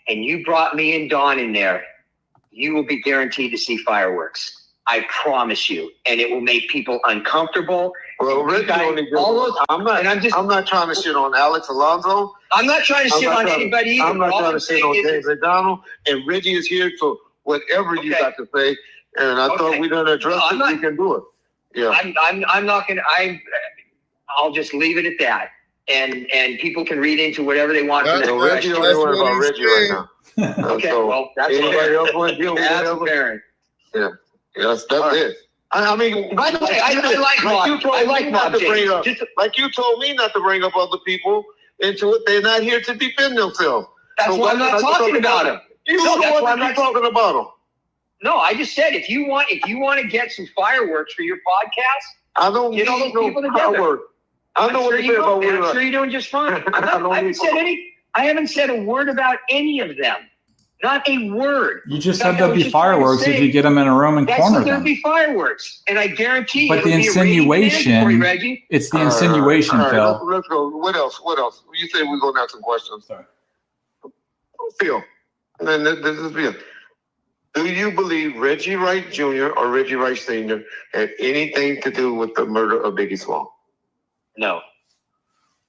and you brought me and Don in there, you will be guaranteed to see fireworks. I promise you. And it will make people uncomfortable. Well, Reggie I'm not trying to shit on Alex Alonso. I'm not trying to shit on anybody either. I'm not trying to shit on James McDonald. And Reggie is here, so whatever you got to say, and I thought we done addressed it, we can do it. Yeah. I'm not gonna. I'll just leave it at that, and people can read into whatever they want. Reggie, don't worry about Reggie right now. Okay, well, that's anybody else want to deal with that's fair. Yeah, that's it. I mean, by the way, I like like you told me not to bring up. Just, like you told me not to bring up other people into it. They're not here to defend themselves. That's why I'm not talking about them. You don't know what I'm talking about them. No, I just said if you want to get some fireworks for your podcast, I don't get all those people together. Fireworks. I know what you're about. I'm sure you're doing just fine. I haven't said a word about any of them. Not a word. You just said there'd be fireworks if you get them in a room and corner them. There'd be fireworks, and I guarantee you. But the insinuation, it's the insinuation, Phil. Let's go. What else? You say we're going to have some questions. Sorry. Phil, and then this is Phil. Do you believe Reggie Wright Jr. or Reggie Wright Sr. had anything to do with the murder of Biggie Small? No.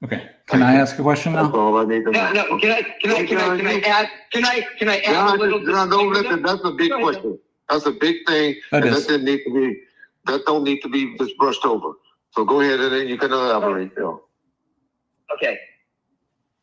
Okay. Can I ask a question now? That's all I need to know. No. Can I add a little? Don't listen. That's a big question. That's a big thing. That don't need to be just brushed over. So go ahead and then you can elaborate, Phil. Okay.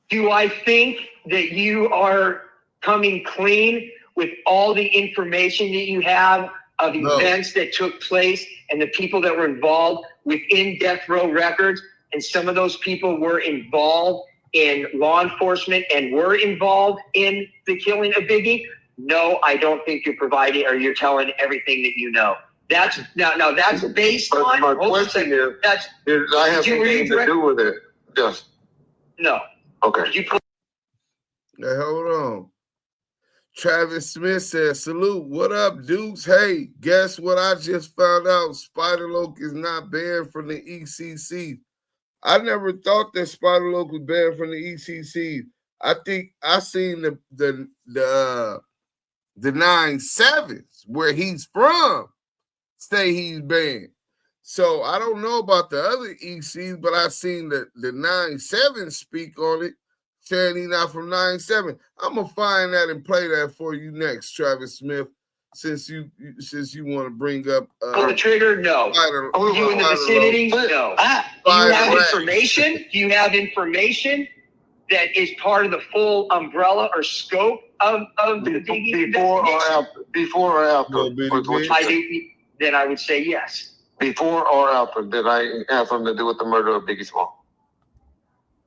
Do I think that you are coming clean with all the information that you have of events that took place and the people that were involved within Death Row Records? And some of those people were involved in law enforcement and were involved in the killing of Biggie? No, I don't think you're providing or you're telling everything that you know. That's based on. My question is, I have anything to do with it? Yes. No. Okay. Now, hold on. Travis Smith says, salute. What up, Dukes? Hey, guess what I just found out? Spider Loc is not banned from the ECC. I never thought that Spider Loc was banned from the ECC. I think I seen the the 9/7s, where he's from, say he's banned. So I don't know about the other ECs, but I've seen the 9/7 speak on it, saying he's not from 9/7. I'm gonna find that and play that for you next, Travis Smith. Since you want to bring up pull the trigger, no. Are you in the vicinity? No. Do you have information? Do you have information that is part of the full umbrella or scope of the before or after? Before or after? Then I would say yes. Before or after did I have something to do with the murder of Biggie Small?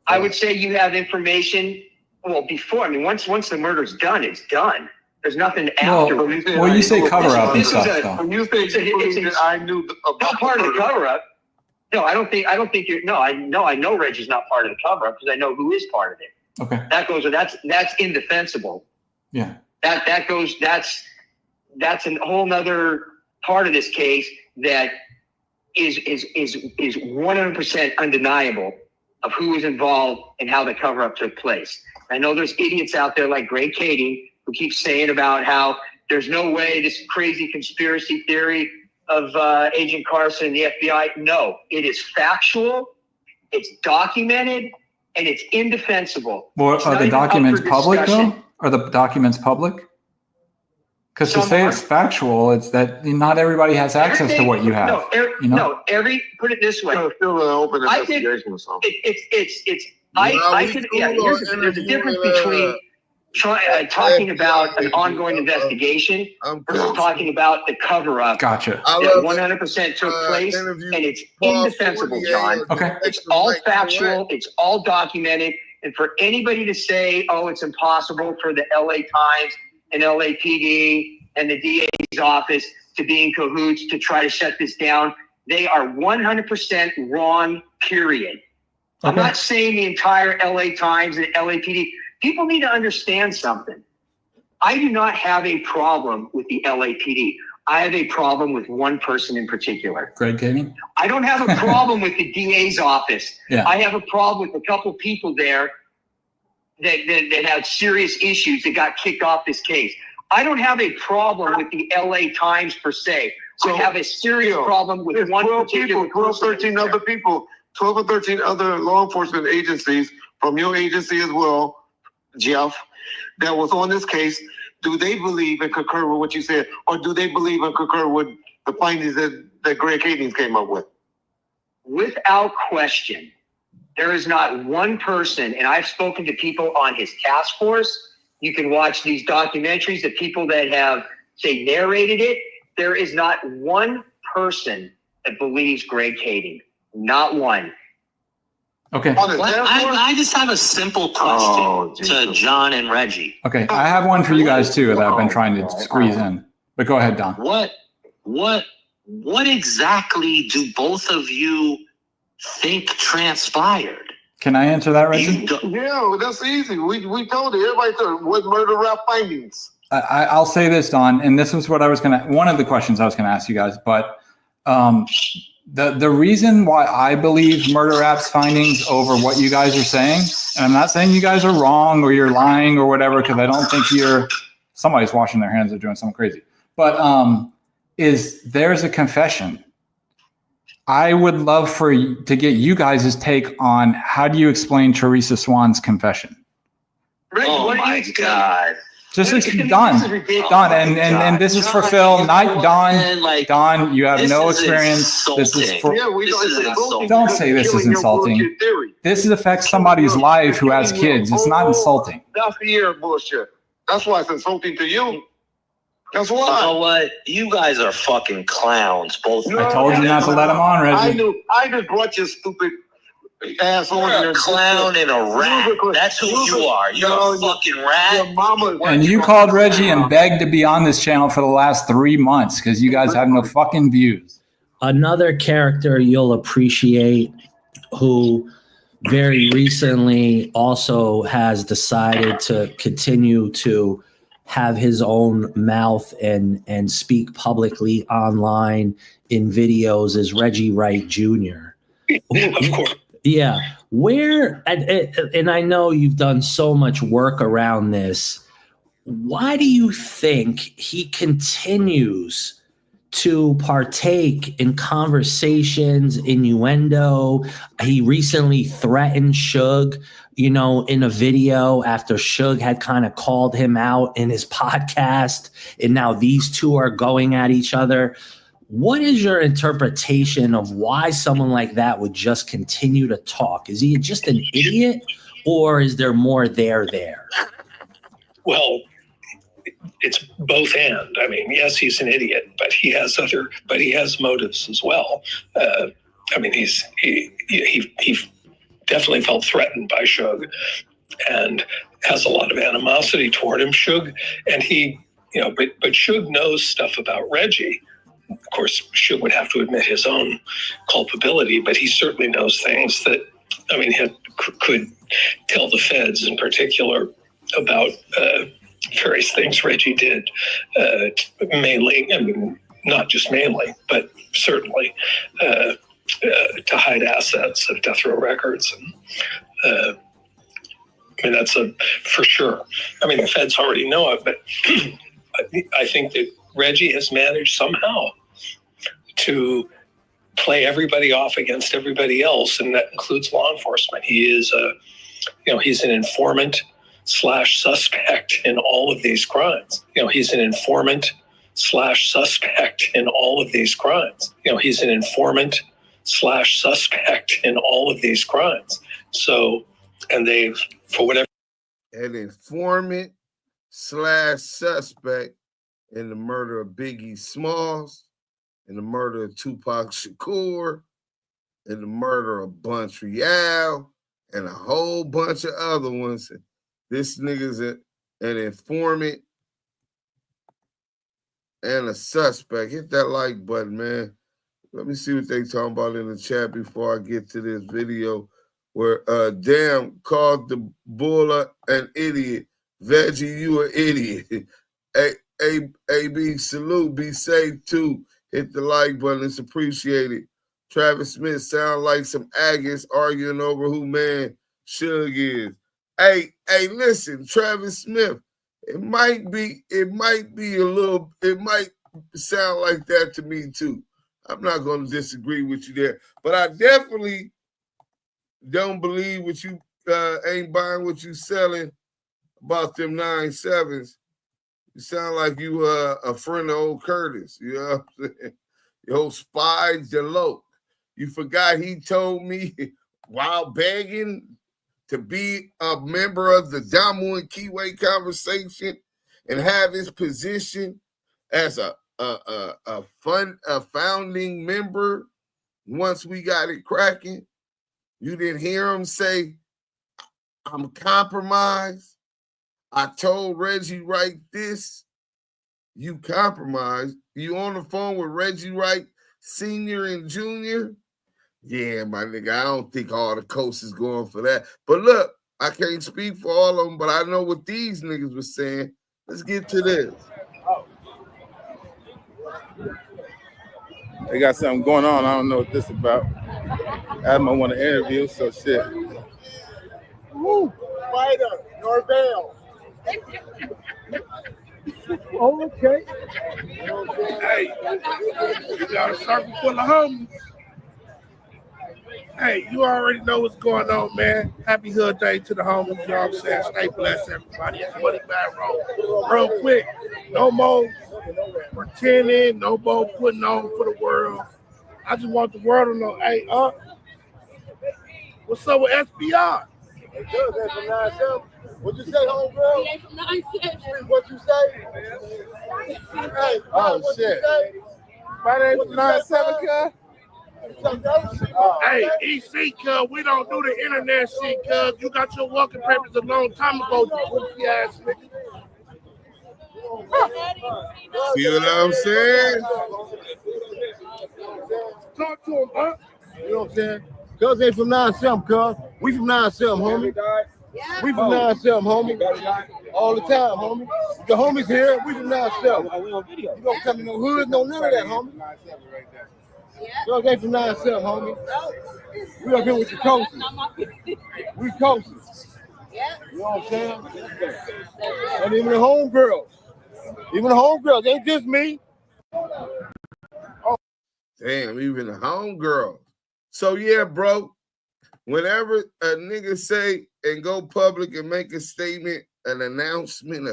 I would say you have information. Well, before. I mean, once the murder's done, it's done. There's nothing after. Well, you say cover up and stuff. When you say I knew about not part of the cover up. No, I don't think you're. No, I know Reggie's not part of the cover up because I know who is part of it. Okay. That's indefensible. Yeah. That's a whole nother part of this case that is 100% undeniable of who was involved and how the cover up took place. I know there's idiots out there like Greg Kading who keeps saying about how there's no way this crazy conspiracy theory of Agent Carson and the FBI. No, it is factual, it's documented, and it's indefensible. Well, are the documents public though? Are the documents public? Because to say it's factual, it's that not everybody has access to what you have. Put it this way. Still an open investigation or something. There's a difference between talking about an ongoing investigation versus talking about the cover-up that 100% took place, and it's indefensible, John. Okay. It's all factual, it's all documented, and for anybody to say, oh, it's impossible for the LA Times and LAPD and the DA's office to be in cahoots to try to shut this down, they are 100% wrong, period. I'm not saying the entire LA Times and LAPD. People need to understand something. I do not have a problem with the LAPD. I have a problem with one person in particular. Greg Kading? I don't have a problem with the DA's office. Yeah. I have a problem with a couple people there that have serious issues that got kicked off this case. I don't have a problem with the LA Times per se. So I have a serious problem with one particular 12, 13 other people, 12 or 13 other law enforcement agencies from your agency as well, Jeff, that was on this case. Do they believe and concur with what you said, or do they believe and concur with the findings that Greg Kading came up with? Without question, there is not one person, and I've spoken to people on his task force. You can watch these documentaries, the people that have, say, narrated it. There is not one person that believes Greg Kading. Not one. Okay. I just have a simple question to John and Reggie. Okay, I have one for you guys too that I've been trying to squeeze in. But go ahead, Don. What exactly do both of you think transpired? Can I answer that, Reggie? Yeah, that's easy. We told you. Everybody told what murder rap findings. I'll say this, Don, and this was what I was one of the questions I was gonna ask you guys, but the reason why I believe murder rap's findings over what you guys are saying, and I'm not saying you guys are wrong or you're lying or whatever, because I don't think somebody's washing their hands or doing something crazy, but is there's a confession. I would love to get you guys' take on how do you explain Teresa Swan's confession? Oh my God. Just Don, and this is for Phil, not Don. Don, you have no experience. This is for. Don't say this is insulting. This affects somebody's life who has kids. It's not insulting. That's the year of bullshit. That's why it's insulting to you. That's why. You know what? You guys are fucking clowns, both. I told you not to let him on, Reggie. I just brought your stupid ass on here. You're a clown and a rat. That's who you are. You're a fucking rat. Your mama. And you called Reggie and begged to be on this channel for the last 3 months because you guys have no fucking views. Another character you'll appreciate who very recently also has decided to continue to have his own mouth and speak publicly online in videos is Reggie Wright Jr. Of course. Yeah. Where, and I know you've done so much work around this. why do you think he continues to partake in conversations, innuendo? He recently threatened Suge, you know, in a video after Suge had kind of called him out in his podcast, and now these two are going at each other. What is your interpretation of why someone like that would just continue to talk? Is he just an idiot, or is there more there? Well, it's both and. I mean, yes, he's an idiot, but he has motives as well. I mean, he definitely felt threatened by Suge and has a lot of animosity toward him. Suge, and he, you know, but Suge knows stuff about Reggie. Of course, Suge would have to admit his own culpability, but he certainly knows things that, I mean, he could tell the feds in particular about various things Reggie did, mainly, I mean, not just mainly, but certainly to hide assets of Death Row Records. And I mean, that's for sure. I mean, the feds already know it, but I think that Reggie has managed somehow to play everybody off against everybody else, and that includes law enforcement. He is he's an informant / suspect in all of these crimes. You know, he's an informant / suspect in all of these crimes. You know, he's an informant / suspect in all of these crimes. So, and they've, for whatever. An informant / suspect in the murder of Biggie Smalls, in the murder of Tupac Shakur, in the murder of Montreal, and a whole bunch of other ones. This nigga's an informant and a suspect. Hit that like button, man. Let me see what they talking about in the chat before I get to this video where Damn called the bull an idiot. Veggie, you an idiot. AB, salute, be safe too. Hit the like button, it's appreciated. Travis Smith sound like some aggies arguing over who man Suge is. Hey, listen, Travis Smith, it might sound like that to me too. I'm not going to disagree with you there, but I definitely don't believe what you ain't buying what you selling about them 9.7s. You sound like you a friend of old Curtis, you know what I'm saying? Yo, Spy Deloke. You forgot he told me while begging to be a member of the Damu and Kiwe Conversation and have his position as a founding member once we got it cracking. You didn't hear him say, I'm compromised. I told Reggie Wright this. You compromised. You on the phone with Reggie Wright Sr. and Jr.? Yeah, my nigga, I don't think all the coast is going for that. But look, I can't speak for all of them, but I know what these niggas were saying. Let's get to this. They got something going on. I don't know what this is about. Adam, I want to interview, so shit. Woo! Spider, Norvell. Okay. Hey, you got a circle full of homies. Hey, you already know what's going on, man. Happy Hood Day to the homies. You know what I'm saying? Stay blessed, everybody. It's Money Bad Roll. Real quick, no more pretending, no more putting on for the world. I just want the world to know, hey, what's up with SBR? Hey, good, man, from 9-7. What'd you say, homegirl? He ain't from 9-7. What'd you say? Hey, oh, shit. My name's from 9-7, cuz. Hey, EC, cuz, we don't do the internet shit, cuz. You got your working papers a long time ago, you goofy ass nigga. See what I'm saying? Talk to him, huh? You know what I'm saying? Cuz ain't from 9-7, cuz. We from 9-7, homie. We from 9-7, homie. All the time, homie. The homies here, we from 9-7. You don't come to no hood, no none of that, homie. Cuz ain't from 9-7, homie. We up here with the coasters. We coasters. You know what I'm saying? And even the homegirls, ain't just me. Damn, even the homegirls. So yeah, bro, whenever a nigga say and go public and make a statement, an announcement,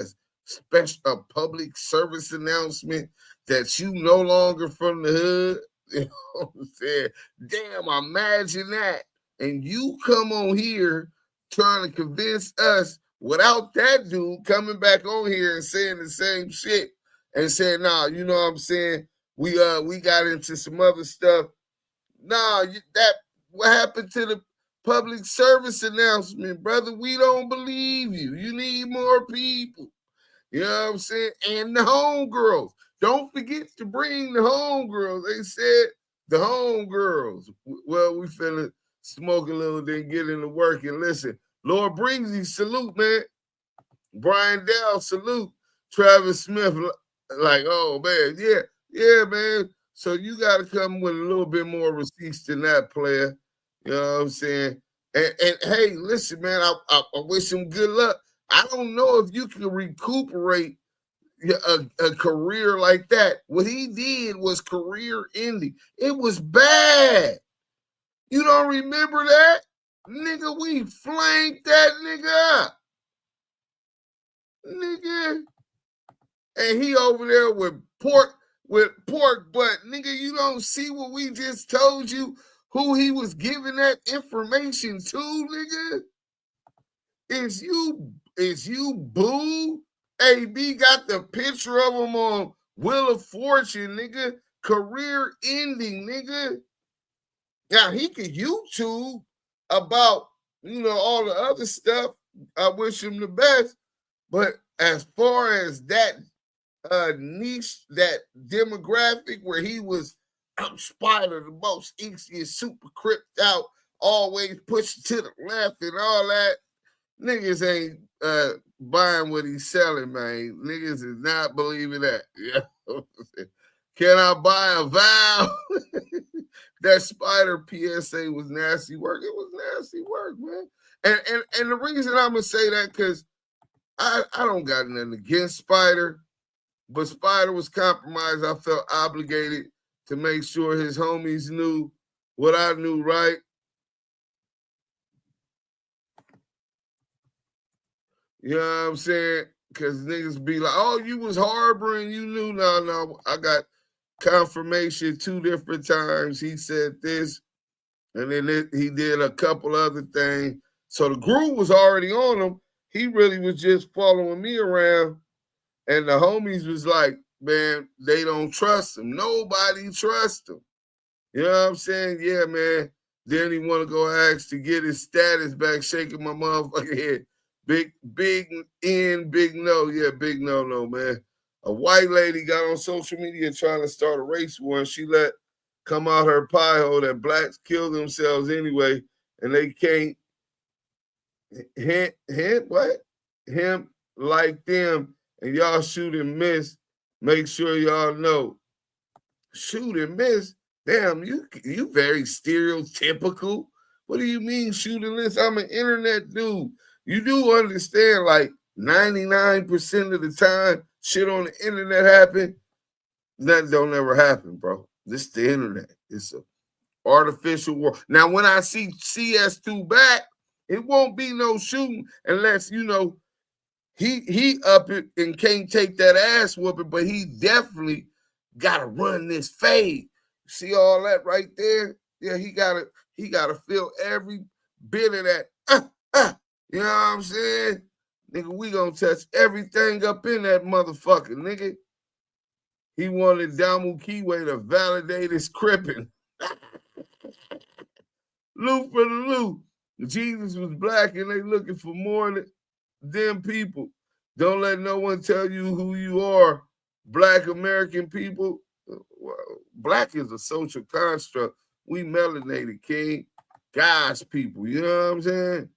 a public service announcement that you no longer from the hood, you know what I'm saying? Damn, imagine that. And you come on here trying to convince us without that dude coming back on here and saying the same shit and saying, nah, you know what I'm saying? We got into some other stuff. Nah, what happened to the public service announcement, brother? We don't believe you. You need more people. You know what I'm saying? And the homegirls. Don't forget to bring the homegirls. They said the homegirls. Well, we finna smoke a little, then get into work and listen. Lord Bringsy, salute, man. Brian Dow, salute. Travis Smith, like, oh, man, yeah, man. So you got to come with a little bit more receipts than that, player. You know what I'm saying? And hey, listen, man, I wish him good luck. I don't know if you can recuperate a career like that. What he did was career ending. It was bad. You don't remember that? Nigga, we flanked that nigga up. Nigga. And he over there with pork butt. Nigga, you don't see what we just told you? Who he was giving that information to, nigga? Is you Boo? AB got the picture of him on Wheel of Fortune, nigga. Career ending, nigga. Now, he could YouTube about, all the other stuff. I wish him the best. But as far as that niche, that demographic where he was, I'm Spider, the most easiest, super cripped out, always pushing to the left and all that. Niggas ain't buying what he's selling, man. Niggas is not believing that. Yeah. Can I buy a vow? That Spider PSA was nasty work. It was nasty work, man. And the reason I'm gonna say that, because I don't got nothing against Spider, but Spider was compromised. I felt obligated to make sure his homies knew what I knew, right? You know what I'm saying? Because niggas be like, oh, you was harboring, you knew. No, I got confirmation 2 different times. He said this, and then he did a couple other things. So the groove was already on him. He really was just following me around. And the homies was like, man, they don't trust him. Nobody trusts him. You know what I'm saying? Yeah, man. Then he want to go ask to get his status back, shaking my motherfucking head. Big N, big no. Yeah, big no, man. A white lady got on social media trying to start a race war, and she let come out her pie hole that blacks kill themselves anyway, and they can't him like them, and y'all shoot and miss. Make sure y'all know. Shoot and miss? Damn, you very stereotypical. What do you mean shoot and miss? I'm an internet dude. You do understand, like 99% of the time, shit on the internet happen. Nothing don't ever happen, bro. This is the internet. It's an artificial world. Now, when I see CS2 back, it won't be no shooting unless, he up it and can't take that ass whooping, but he definitely got to run this fade. See all that right there? Yeah, he gotta feel every bit of that. You know what I'm saying? Nigga, we gonna touch everything up in that motherfucker, nigga. He wanted Damu and Kiwe to validate his cripping. Lou for the Lou. Jesus was black and they looking for more than them people. Don't let no one tell you who you are. Black American people. Well, black is a social construct. We melanated, king. God's people. You know what I'm saying?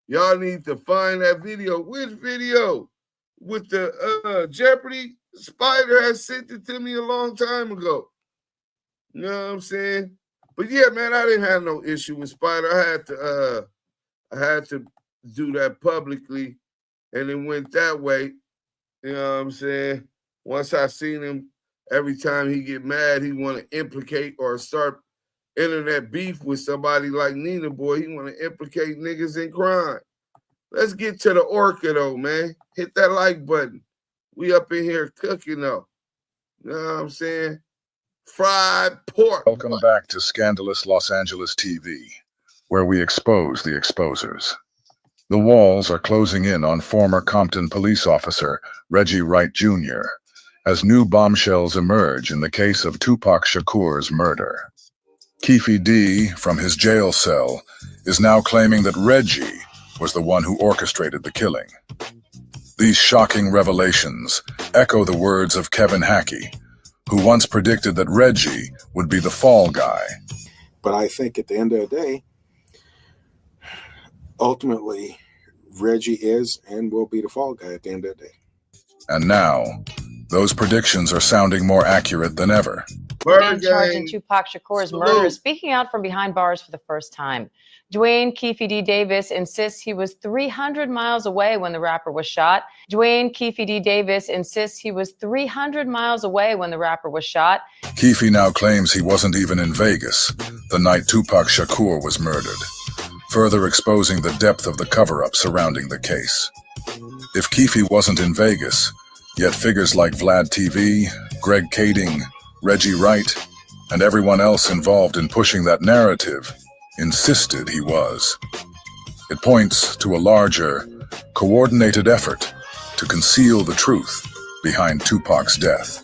Y'all need to find that video. Which video? With the Jeopardy? Spider has sent it to me a long time ago. You know what I'm saying? But yeah, man, I didn't have no issue with Spider. I had to do that publicly, and it went that way. You know what I'm saying? Once I seen him, every time he get mad, he want to implicate or start internet beef with somebody like Nina Boy. He want to implicate niggas in crime. Let's get to the orca though, man. Hit that like button. We up in here cooking though. You know what I'm saying? Fried pork. Welcome back to Scandalous Los Angeles TV, where we expose the exposers. The walls are closing in on former Compton police officer Reggie Wright Jr. as new bombshells emerge in the case of Tupac Shakur's murder. Kiwe D, from his jail cell, is now claiming that Reggie was the one who orchestrated the killing. These shocking revelations echo the words of Kevin Hackey, who once predicted that Reggie would be the fall guy. But I think at the end of the day, ultimately, Reggie is and will be the fall guy at the end of the day. And now, those predictions are sounding more accurate than ever. The man charged in Tupac Shakur's murder is speaking out from behind bars for the first time. Dwayne Kiwe D. Davis insists he was 300 miles away when the rapper was shot. Dwayne Kiwe D. Davis insists he was 300 miles away when the rapper was shot. Kiwe now claims he wasn't even in Vegas the night Tupac Shakur was murdered, further exposing the depth of the cover-up surrounding the case. If Kiwe wasn't in Vegas, yet figures like Vlad TV, Greg Kading, Reggie Wright, and everyone else involved in pushing that narrative insisted he was. It points to a larger, coordinated effort to conceal the truth behind Tupac's death.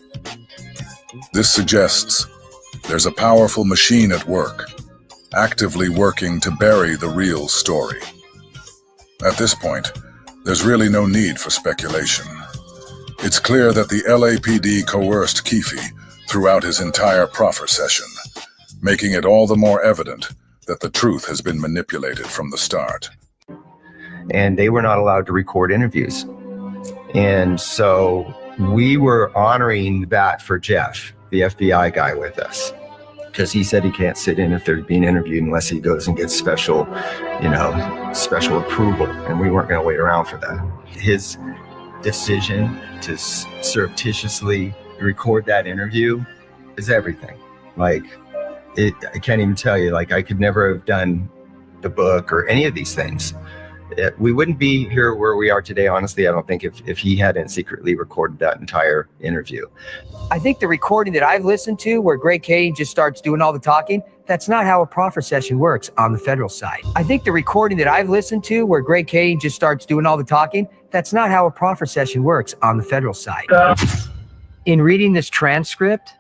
This suggests there's a powerful machine at work, actively working to bury the real story. At this point, there's really no need for speculation. It's clear that the LAPD coerced Kiwe throughout his entire proffer session, making it all the more evident that the truth has been manipulated from the start. And they were not allowed to record interviews. And so we were honoring that for Jeff, the FBI guy with us, because he said he can't sit in if they're being interviewed unless he goes and gets special approval. And we weren't going to wait around for that. His decision to surreptitiously record that interview is everything. Like, I can't even tell you, like, I could never have done the book or any of these things. We wouldn't be here where we are today, honestly, I don't think, if he hadn't secretly recorded that entire interview. I think the recording that I've listened to where Greg Kading just starts doing all the talking, that's not how a proffer session works on the federal side. I think the recording that I've listened to where Greg Kading just starts doing all the talking, that's not how a proffer session works on the federal side. In reading this transcript,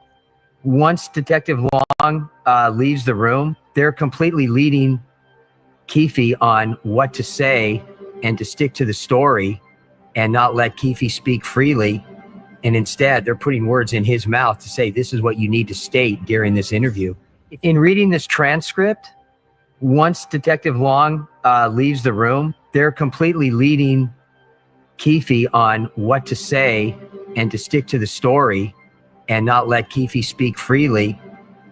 once Detective Long leaves the room, they're completely leading Kiwe on what to say and to stick to the story and not let Kiwe speak freely. And instead, they're putting words in his mouth to say, this is what you need to state during this interview. In reading this transcript, once Detective Long leaves the room, they're completely leading Kiwe on what to say and to stick to the story and not let Kiwe speak freely.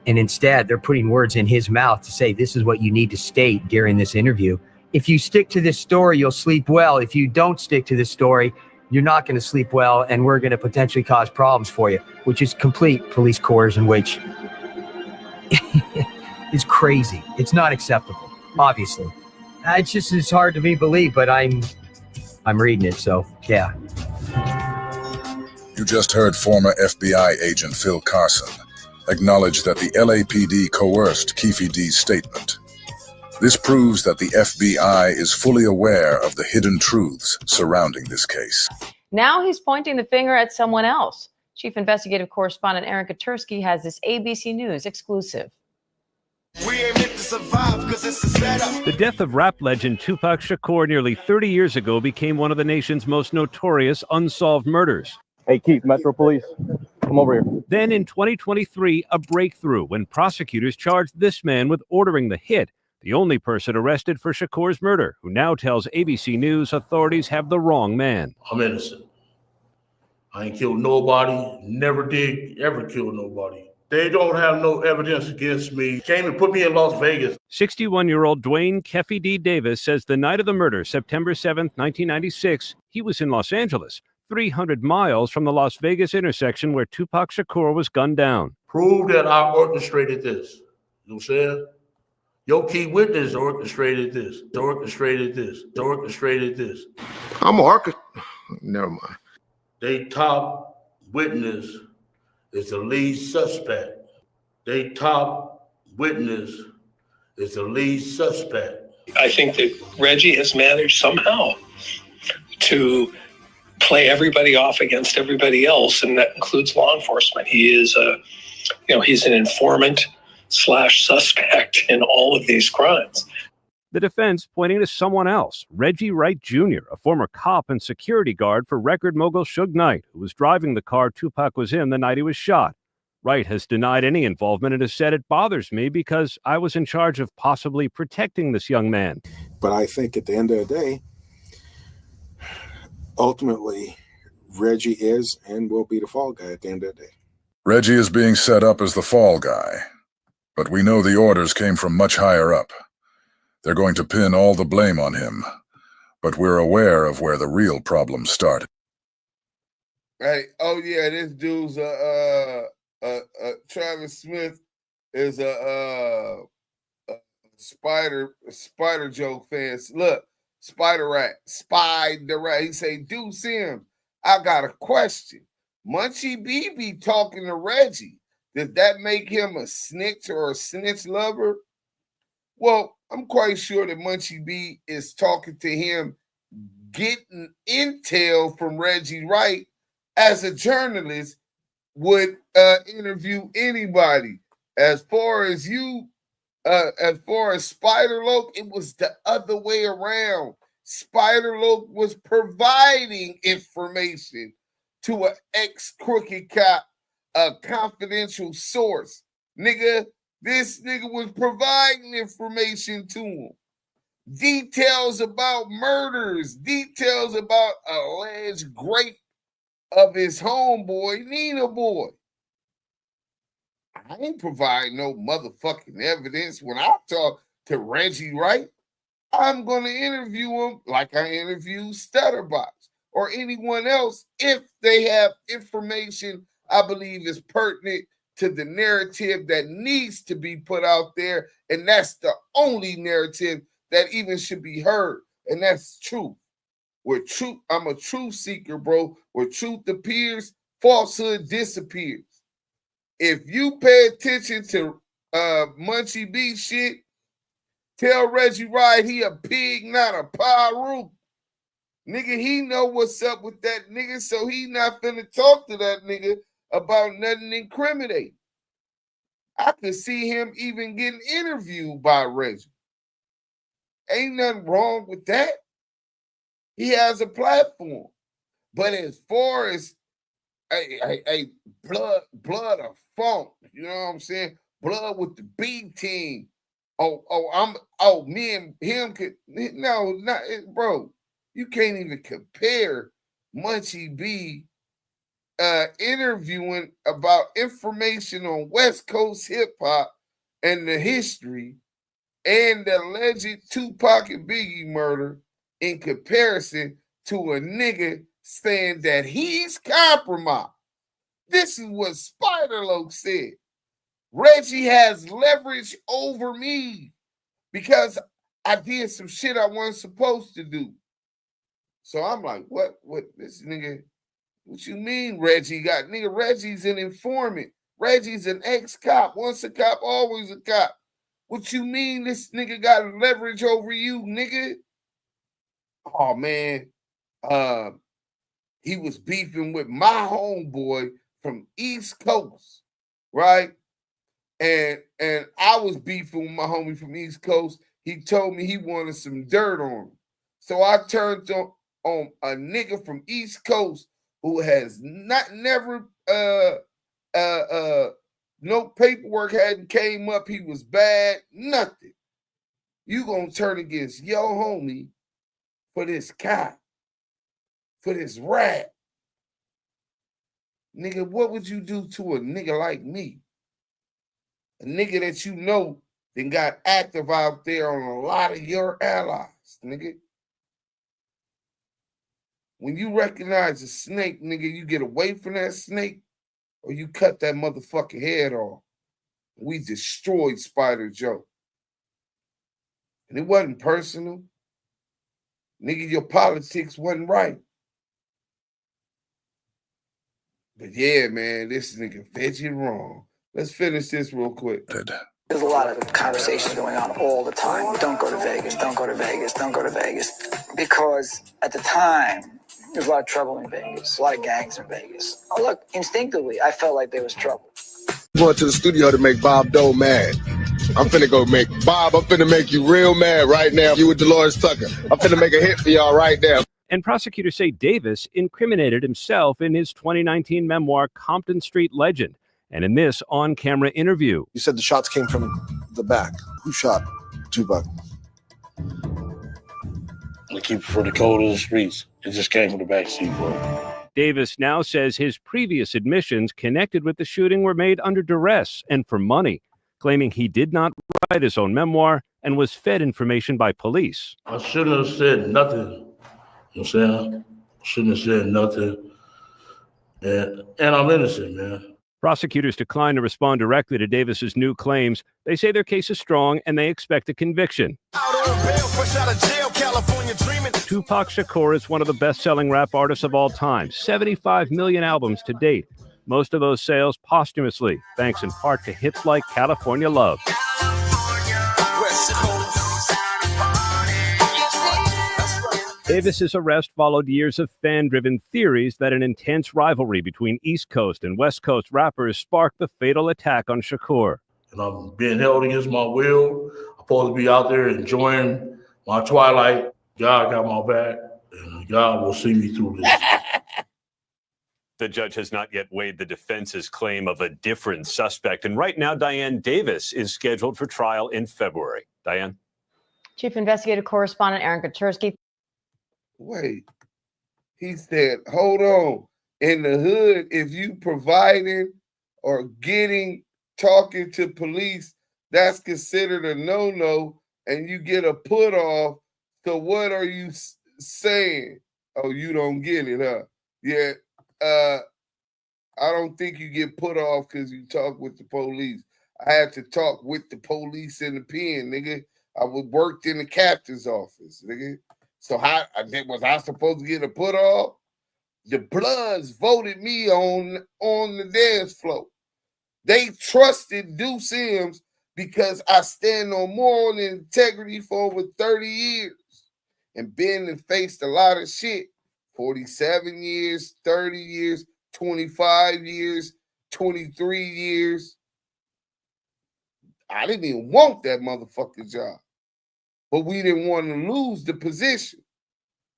And instead, they're putting words in his mouth to say, this is what you need to state during this interview. If you stick to this story, you'll sleep well. If you don't stick to this story, you're not going to sleep well, and we're going to potentially cause problems for you, which is complete police coercion, which is crazy. It's not acceptable, obviously. It's hard to be believed, but I'm reading it, so yeah. You just heard former FBI agent Phil Carson acknowledge that the LAPD coerced Kiwe D's statement. This proves that the FBI is fully aware of the hidden truths surrounding this case. Now he's pointing the finger at someone else. Chief Investigative Correspondent Aaron Katursky has this ABC News exclusive. We ain't meant to survive because it's a setup. The death of rap legend Tupac Shakur nearly 30 years ago became one of the nation's most notorious unsolved murders. Hey, Keith, Metro Police, come over here. Then in 2023, a breakthrough when prosecutors charged this man with ordering the hit, the only person arrested for Shakur's murder, who now tells ABC News authorities have the wrong man. I'm innocent. I ain't killed nobody, never did ever kill nobody. They don't have no evidence against me. Came and put me in Las Vegas. 61-year-old Dwayne Kiwe D. Davis says the night of the murder, September 7th, 1996, he was in Los Angeles, 300 miles from the Las Vegas intersection where Tupac Shakur was gunned down. Prove that I orchestrated this. You know what I'm saying? Your key witness orchestrated this, orchestrated this, orchestrated this. I'm an never mind. They top witness is the lead suspect. They top witness is the lead suspect. I think that Reggie has managed somehow to play everybody off against everybody else, and that includes law enforcement. He is he's an informant / suspect in all of these crimes. The defense pointing to someone else, Reggie Wright Jr., a former cop and security guard for record mogul Suge Knight, who was driving the car Tupac was in the night he was shot. Wright has denied any involvement and has said, "It bothers me because I was in charge of possibly protecting this young man." But I think at the end of the day, ultimately, Reggie is and will be the fall guy at the end of the day. Reggie is being set up as the fall guy, but we know the orders came from much higher up. They're going to pin all the blame on him, but we're aware of where the real problem started. Hey, oh yeah, this dude's Travis Smith is a spider joke fan. Look, Spider Rat. He say, "Do Sim, I got a question. Munchie B be talking to Reggie. Does that make him a snitch or a snitch lover?" Well, I'm quite sure that Munchie B is talking to him, getting intel from Reggie Wright as a journalist would interview anybody. As far as Spider-Loc, it was the other way around. Spider-Loc was providing information to an ex-crooked cop, a confidential source. Nigga, this nigga was providing information to him. Details about murders, details about alleged rape of his homeboy, Nina Boy. I ain't providing no motherfucking evidence. When I talk to Reggie Wright, I'm going to interview him like I interviewed Stutterbox or anyone else if they have information I believe is pertinent to the narrative that needs to be put out there. And that's the only narrative that even should be heard. And that's truth. Where truth, I'm a truth seeker, bro. Where truth appears, falsehood disappears. If you pay attention to Munchie B shit, tell Reggie Wright he a pig, not a pyro. Nigga, he know what's up with that nigga, so he not finna talk to that nigga about nothing incriminating. I could see him even getting interviewed by Reggie. Ain't nothing wrong with that. He has a platform. But as far as a blood of funk, you know what I'm saying? Blood with the B team. Me and him could bro. You can't even compare Munchie B interviewing about information on West Coast hip hop and the history and the alleged Tupac and Biggie murder in comparison to a nigga saying that he's compromised. This is what Spider-Loc said. Reggie has leverage over me because I did some shit I wasn't supposed to do. So I'm like, what this nigga, what you mean Reggie got? Nigga, Reggie's an informant. Reggie's an ex-cop. Once a cop, always a cop. What you mean this nigga got leverage over you, nigga? Oh, man. He was beefing with my homeboy from East Coast, right? And I was beefing with my homie from East Coast. He told me he wanted some dirt on him. So I turned on a nigga from East Coast who has never no paperwork hadn't came up. He was bad, nothing. You gonna turn against your homie for this cop, for this rat. Nigga, what would you do to a nigga like me? A nigga that you know then got active out there on a lot of your allies, nigga. When you recognize a snake, nigga, you get away from that snake or you cut that motherfucking head off. We destroyed Spider Joe. And it wasn't personal. Nigga, your politics wasn't right. But yeah, man, this nigga Reggie wrong. Let's finish this real quick. There's a lot of conversations going on all the time. Don't go to Vegas, don't go to Vegas, don't go to Vegas. Because at the time, there's a lot of trouble in Vegas, a lot of gangs in Vegas. Oh, look, instinctively, I felt like there was trouble. Going to the studio to make Bob Doe mad. I'm finna go make Bob, I'm finna make you real mad right now. You with Dolores Tucker. I'm finna make a hit for y'all right now. And prosecutors say Davis incriminated himself in his 2019 memoir, Compton Street Legend, and in this on-camera interview. You said the shots came from the back. Who shot Tupac? They keep it for the code of the streets. It just came from the backseat, bro. Davis now says his previous admissions connected with the shooting were made under duress and for money, claiming he did not write his own memoir and was fed information by police. I shouldn't have said nothing. You know what I'm saying? I shouldn't have said nothing. And I'm innocent, man. Prosecutors declined to respond directly to Davis's new claims. They say their case is strong and they expect a conviction. Tupac Shakur is one of the best-selling rap artists of all time, 75 million albums to date. Most of those sales posthumously, thanks in part to hits like California Love. Davis's arrest followed years of fan-driven theories that an intense rivalry between East Coast and West Coast rappers sparked the fatal attack on Shakur. And I'm being held against my will. I'm supposed to be out there enjoying my twilight. God got my back, and God will see me through this. The judge has not yet weighed the defense's claim of a different suspect. And right now, Diane Davis is scheduled for trial in February. Diane? Chief Investigative Correspondent Aaron Katersky. Wait, he said, hold on. In the hood, if you providing or talking to police, that's considered a no-no, and you get a put off. So what are you saying? Oh, you don't get it, huh? Yeah, I don't think you get put off because you talk with the police. I had to talk with the police in the pen, nigga. I worked in the captain's office, nigga. So how was I supposed to get a put off? The Bloods voted me on the dance floor. They trusted Deuce Sims because I stand on moral integrity for over 30 years and been and faced a lot of shit. 47 years, 30 years, 25 years, 23 years. I didn't even want that motherfucking job. But we didn't want to lose the position.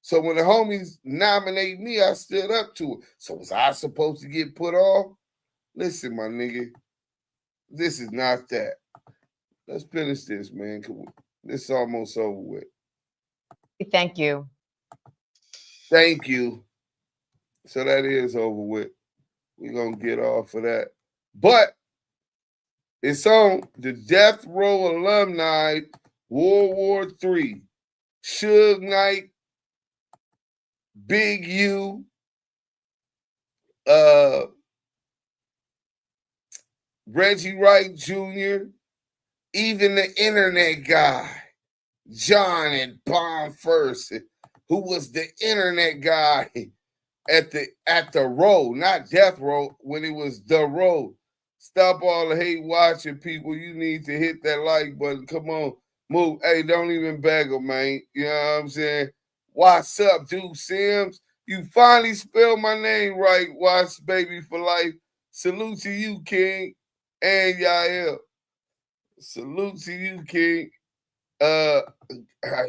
So when the homies nominate me, I stood up to it. So was I supposed to get put off? Listen, my nigga, this is not that. Let's finish this, man. This is almost over with. Thank you. Thank you. So that is over with. We're going to get off of that. But it's on the Death Row alumni, World War III, Suge Knight, Big U, Reggie Wright Jr., even the internet guy, John and Bombfirst, who was the internet guy at the row, not Death Row, when it was the row. Stop all the hate watching, people. You need to hit that like button. Come on, move. Hey, don't even beg them, man. You know what I'm saying? What's up, dude? Sims? You finally spelled my name right. Watch Baby for Life. Salute to you, King, and Yael. Salute to you, King.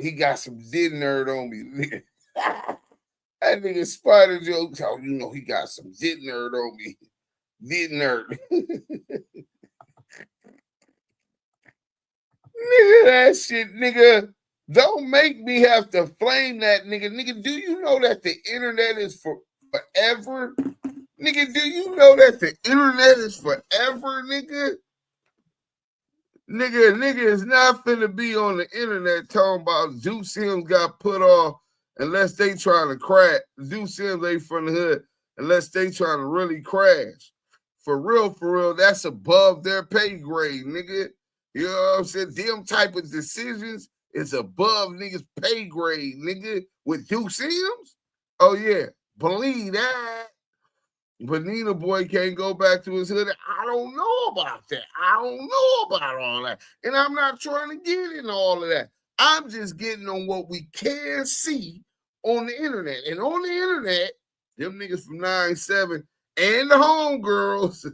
He got some did nerd on me. That nigga Spider jokes. Oh, you know he got some did nerd on me. Did nerd. Nigga, that shit, nigga. Don't make me have to flame that nigga. Nigga, do you know that the internet is forever? Nigga, do you know that the internet is forever, nigga? Nigga is not finna be on the internet talking about Deuce Sims got put off unless they trying to crash. Deuce Sims ain't from the hood unless they trying to really crash. For real, that's above their pay grade, nigga. You know what I'm saying? Them type of decisions is above niggas' pay grade, nigga. With Deuce Sims? Oh, yeah. Believe that. But Nina Boy can't go back to his hood. I don't know about that. I don't know about all that. And I'm not trying to get into all of that. I'm just getting on what we can see on the internet. And on the internet, them niggas from 9-7 and the homegirls,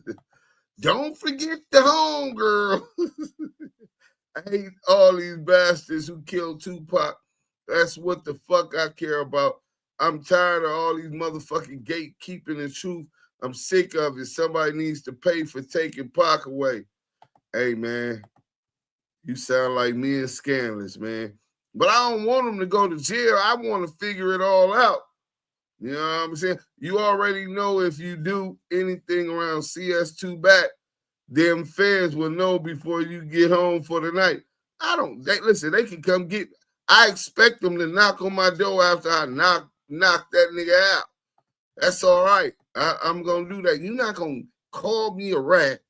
don't forget the homegirl. I hate all these bastards who killed Tupac. That's what the fuck I care about. I'm tired of all these motherfucking gatekeeping the truth. I'm sick of it. Somebody needs to pay for taking Pac away. Hey, man, you sound like me and Scandalous, man. But I don't want them to go to jail. I want to figure it all out. You know what I'm saying? You already know if you do anything around CS2 back, them feds will know before you get home for the night. Listen, they can come get me. I expect them to knock on my door after I knock that nigga out. That's all right. I'm going to do that. You're not going to call me a rat.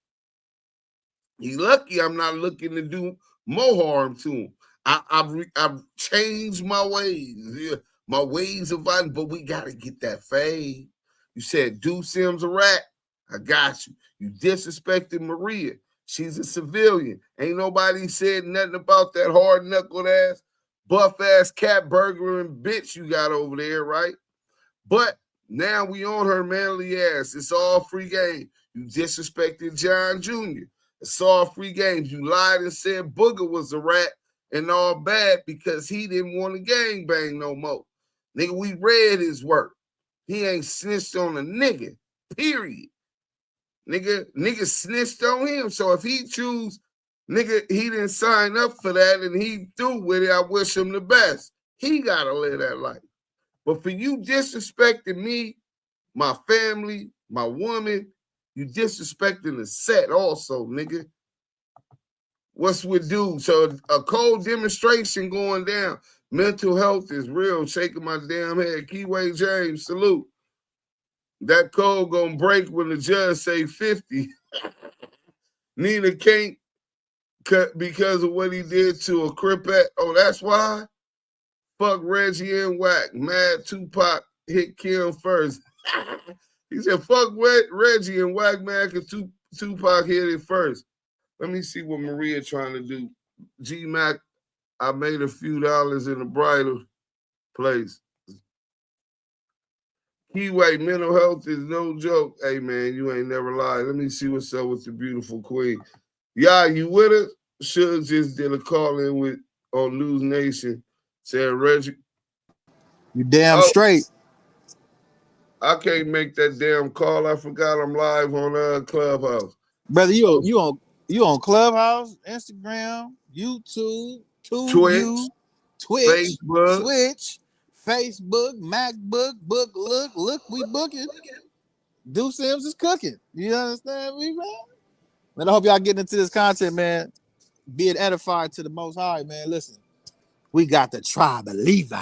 You're lucky I'm not looking to do more harm to him. I've changed my ways. Yeah, my ways of fighting, but we got to get that fade. You said Deuce Sims a rat. I got you. You disrespected Maria. She's a civilian. Ain't nobody said nothing about that hard-knuckled ass, buff-ass cat burglaring bitch you got over there, right? But now we on her manly ass. It's all free game. You disrespected John Jr. It's all free games. You lied and said Booger was a rat and all bad because he didn't want to gangbang no more. Nigga, we read his work. He ain't snitched on a nigga, period. Nigga snitched on him. So if he choose, nigga, he didn't sign up for that and he through with it, I wish him the best. He got to live that life. But for you disrespecting me, my family, my woman, you disrespecting the set also, nigga. What's with dude? So a cold demonstration going down. Mental health is real. Shaking my damn head. Kiwe James, salute. That code gonna break when the judge say 50. Nina can't cut because of what he did to a Cripette. Oh, that's why? Fuck Reggie and Wack. Mad Tupac hit Kim first. He said, fuck Reggie and Wack Mac and Tupac hit it first. Let me see what Maria trying to do. G-Mac, I made a few dollars in the bridal place. Kiwe, mental health is no joke. Hey, man, you ain't never lied. Let me see what's up with the beautiful queen. Yeah, you with us? Suge just did a call-in on News Nation. Said, Reggie. You damn straight. I can't make that damn call. I forgot I'm live on Clubhouse. Brother, you on Clubhouse, Instagram, YouTube, Twitch, Facebook, Switch, Facebook, MacBook, look, we booking. Deuce Sims is cooking. You understand me, man? Man, I hope y'all getting into this content, man. Be it edified to the Most High, man. Listen, we got the tribe of Levi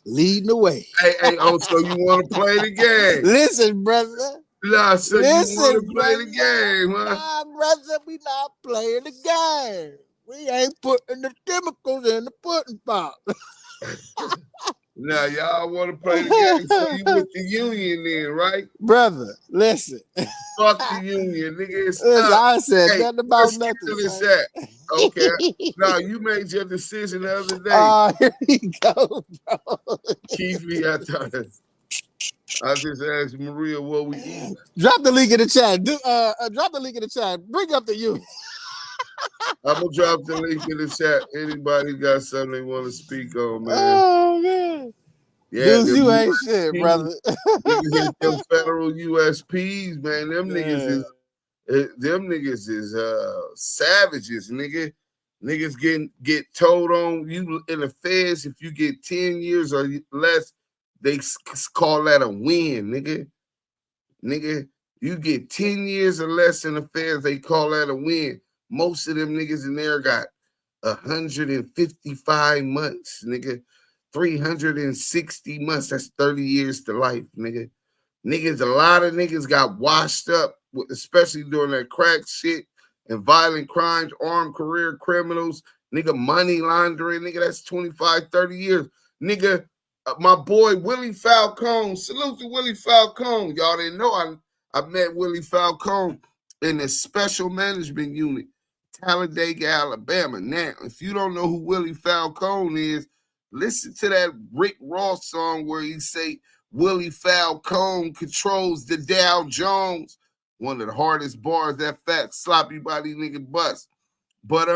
leading the way. Hey, oh, so you want to play the game? Listen, brother. Nah, so you want to play the game, huh? Nah, brother, we not playing the game. We ain't putting the chemicals in the pudding pot. Now, y'all want to play the game, so you with the union then, right? Brother, listen. Fuck the union, nigga. It's listen, up. I said nothing about nothing. Okay. No, you made your decision the other day. Here we go, bro. Keefe, I just asked Maria what we eat. Drop the link in the chat. Drop the link in the chat. Bring up the union. I'm gonna drop the link in the chat. Anybody got something they want to speak on, man? Oh man, yeah, dude, you ain't shit, brother. Niggas hit them federal USPs, man. Them niggas is savages, nigga. Niggas get told on you in the feds. If you get 10 years or less, they call that a win, nigga. Nigga, you get 10 years or less in the feds, they call that a win. Most of them niggas in there got 155 months, nigga. 360 months. That's 30 years to life, nigga. Niggas, a lot of niggas got washed up, especially during that crack shit and violent crimes, armed career criminals, nigga, money laundering, nigga, that's 25, 30 years. Nigga, my boy Willie Falcone, salute to Willie Falcone. Y'all didn't know I met Willie Falcone in the special management unit, Talladega, Alabama. Now, if you don't know who Willie Falcone is, listen to that Rick Ross song where he say Willie Falcone controls the Dow Jones. One of the hardest bars, that fat sloppy body nigga bust. But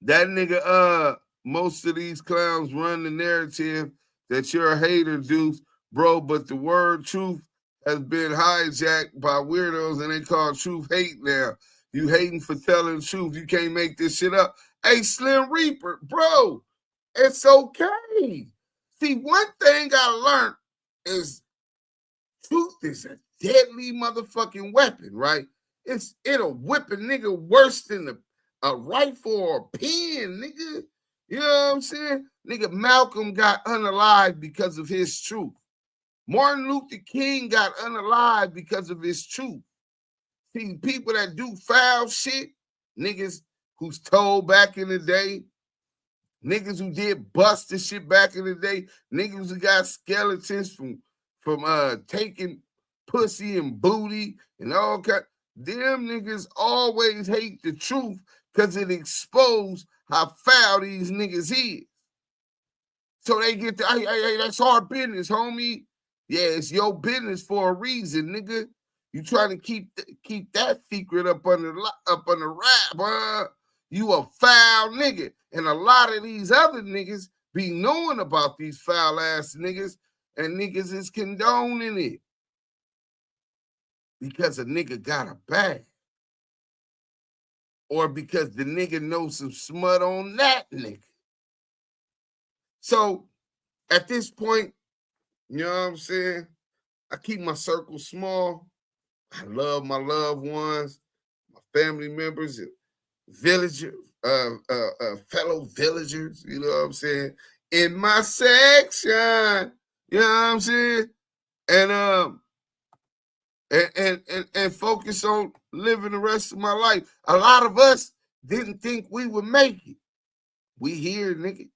that nigga, most of these clowns run the narrative that you're a hater, Deuce, bro, but the word truth has been hijacked by weirdos and they call truth hate now. You hating for telling the truth. You can't make this shit up. Hey, Slim Reaper, bro, it's okay. See, one thing I learned is truth is a deadly motherfucking weapon, right? It'll whip a nigga worse than a rifle or a pen, nigga. You know what I'm saying? Nigga, Malcolm got unalived because of his truth. Martin Luther King got unalived because of his truth. See, people that do foul shit, niggas who's told back in the day, niggas who did busted shit back in the day, niggas who got skeletons from taking pussy and booty and all kind. Them niggas always hate the truth because it exposed how foul these niggas is. So they get to, hey, that's our business, homie. Yeah, it's your business for a reason, nigga. You trying to keep that secret up under wrap, You a foul nigga. And a lot of these other niggas be knowing about these foul ass niggas, and niggas is condoning it. Because a nigga got a bag. Or because the nigga knows some smut on that nigga. So at this point, you know what I'm saying? I keep my circle small. I love my loved ones, my family members, villagers, fellow villagers, you know what I'm saying? In my section, you know what I'm saying? And focus on living the rest of my life. A lot of us didn't think we would make it. We here, nigga.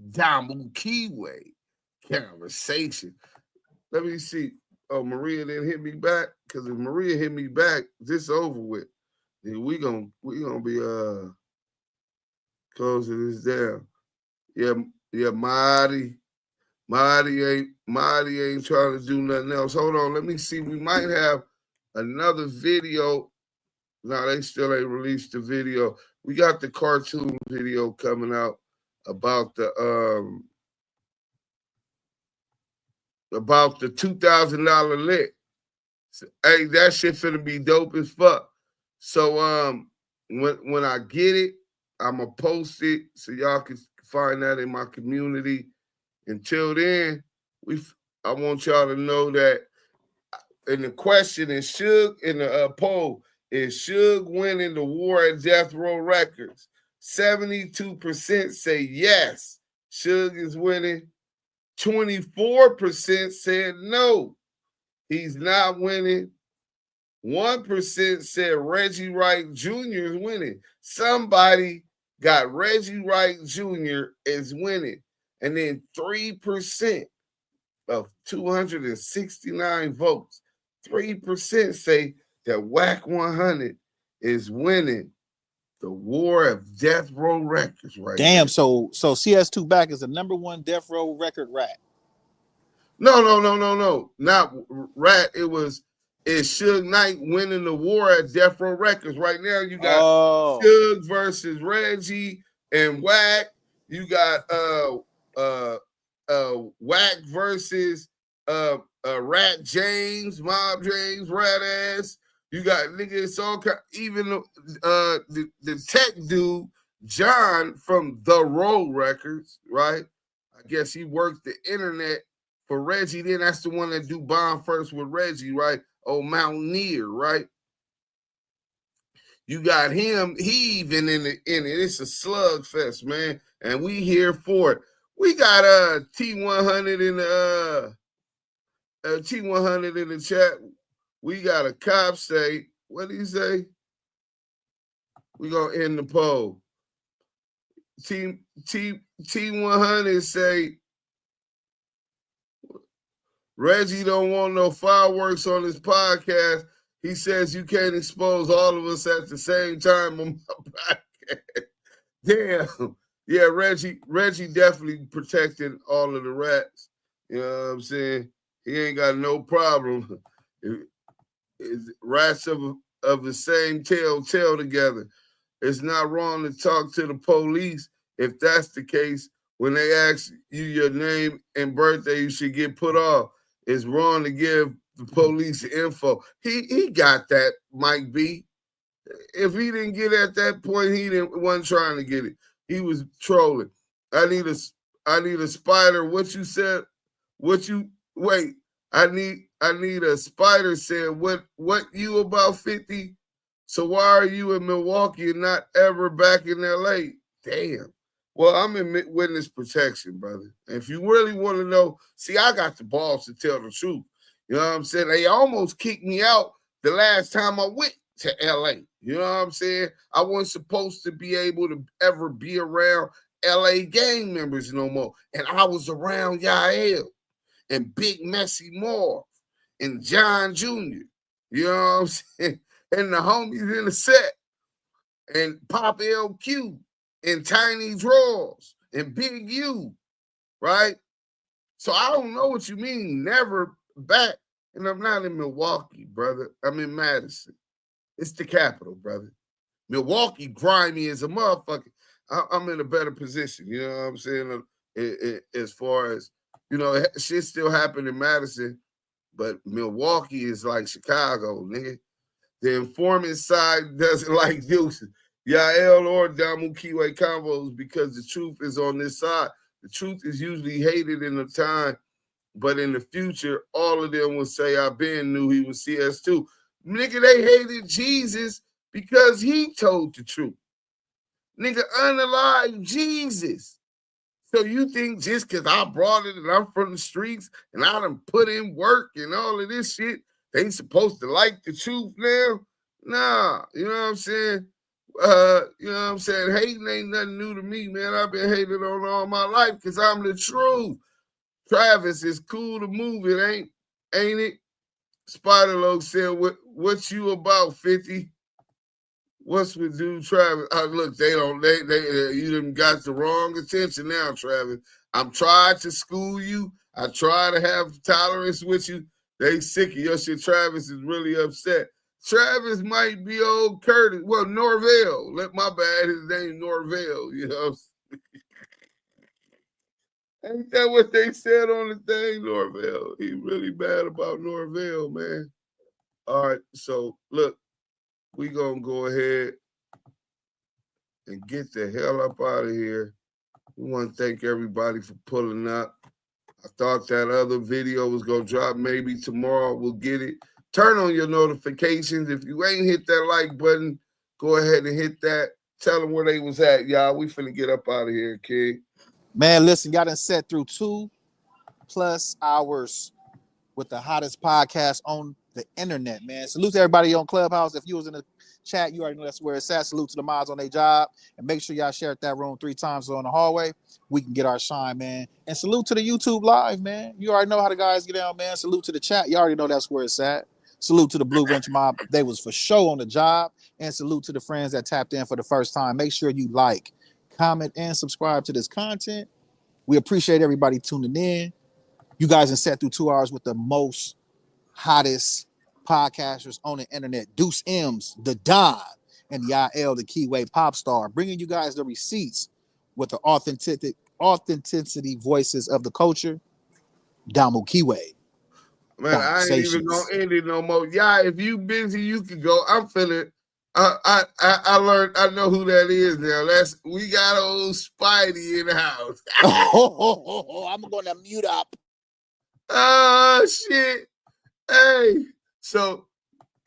Damu and Kiwe Conversation. Let me see. Oh, Maria didn't hit me back. Because if Maria hit me back, this over with. Then we gonna be closing this down. Yeah, Marty ain't trying to do nothing else. Hold on, let me see. We might have another video. No, they still ain't released the video. We got the cartoon video coming out about the $2,000 lick. So, hey, that shit finna be dope as fuck. So when I get it, I'ma post it so y'all can find that in my community. Until then, I want y'all to know that. And the question is, Suge in the poll is Suge winning the war at Death Row Records? 72% say yes, Suge is winning. 24% said no, he's not winning. 1% said Reggie Wright Jr. is winning. Somebody got Reggie Wright Jr. is winning. And then 3% of 269 votes, 3% say that Wack100 is winning the war of Death Row Records right now. Damn, so CS2 Back is the #1 Death Row record rat. No. Not rat. It's Suge Knight winning the war at Death Row Records. Right now, you got Suge versus Reggie and Wack. You got Wack versus Rat James, Mob James, Rat Ass. You got niggas all kind, even the tech dude, John from The Row Records, right? I guess he worked the internet for Reggie. Then that's the one that do Bombfirst with Reggie, right? Oh, Mountaineer, right? You got him heaving in it. It's a slugfest, man, and we here for it. We got T100 in the T100 in the chat. We got a cop say, what did he say? We gonna end the poll. T100 say Reggie don't want no fireworks on his podcast. He says you can't expose all of us at the same time on my podcast. Damn. Yeah, Reggie definitely protected all of the rats. You know what I'm saying? He ain't got no problem. Rats of the same tail together. It's not wrong to talk to the police. If that's the case, when they ask you your name and birthday, you should get put off. It's wrong to give the police info. He got that, Mike B. If he didn't get at that point, wasn't trying to get it. He was trolling. I need a spider. What you said? I need a spider saying what you about 50? So why are you in Milwaukee and not ever back in LA? Damn. Well, I'm in witness protection, brother. And if you really want to know, see, I got the balls to tell the truth. You know what I'm saying? They almost kicked me out the last time I went to LA. You know what I'm saying? I wasn't supposed to be able to ever be around LA gang members no more. And I was around Yael and Big Messy Moore and John Jr. You know what I'm saying? And the homies in the set. And Pop LQ and Tiny Draws and Big U, right? So I don't know what you mean, never back. And I'm not in Milwaukee, brother. I'm in Madison. It's the capital, brother. Milwaukee, grimy as a motherfucker. I'm in a better position, you know what I'm saying? As far as, you know, shit still happened in Madison, but Milwaukee is like Chicago, nigga. The informant side doesn't like deuces. Yael or Damu and Kiwe Convos because the truth is on this side. The truth is usually hated in the time, but in the future, all of them will say, I been knew he was CS2. Nigga, they hated Jesus because he told the truth. Nigga, unalived Jesus. So you think just because I brought it and I'm from the streets and I done put in work and all of this shit, they supposed to like the truth now? Nah, you know what I'm saying? You know what I'm saying? Hating ain't nothing new to me, man. I've been hated on all my life because I'm the truth. Travis, it's cool to move it, ain't it? Spider-Loc said, what you about, 50? What's with dude Travis? Look, you done got the wrong attention now, Travis. I'm trying to school you. I try to have tolerance with you. They sick of your shit. Travis is really upset. Travis might be old Curtis. Well, Norvell. My bad. His name Norvell, you know. Ain't that what they said on the thing, Norvell? He really bad about Norvell, man. All right, so look, we gonna go ahead and get the hell up out of here. We want to thank everybody for pulling up. I thought that other video was gonna drop maybe tomorrow. We'll get it. Turn on your notifications. If you ain't hit that like button, go ahead and hit that. Tell them where they was at, y'all. We finna get up out of here, kid. Man, listen, y'all done sat through 2+ hours with the hottest podcast on the internet, man. Salute to everybody on Clubhouse. If you was in the chat, you already know that's where it's at. Salute to the mods on their job. And make sure y'all share that room 3 times on the hallway. We can get our shine, man. And salute to the YouTube live, man. You already know how the guys get down, man. Salute to the chat. You already know that's where it's at. Salute to the Blue Bench Mob. They was for sure on the job. And salute to the friends that tapped in for the first time. Make sure you like, comment, and subscribe to this content. We appreciate everybody tuning in. You guys have sat through 2 hours with the most hottest podcasters on the internet. Deuce M's, the Don, and Yael, the Kiwe pop star, bringing you guys the receipts with the authenticity voices of the culture. Damu and Kiwe. Man, I ain't even gonna end it no more. Yeah, if you busy, you can go. I'm feeling. I learned. I know who that is now. We got old Spidey in the house. I'm gonna mute up. Oh shit! Hey, so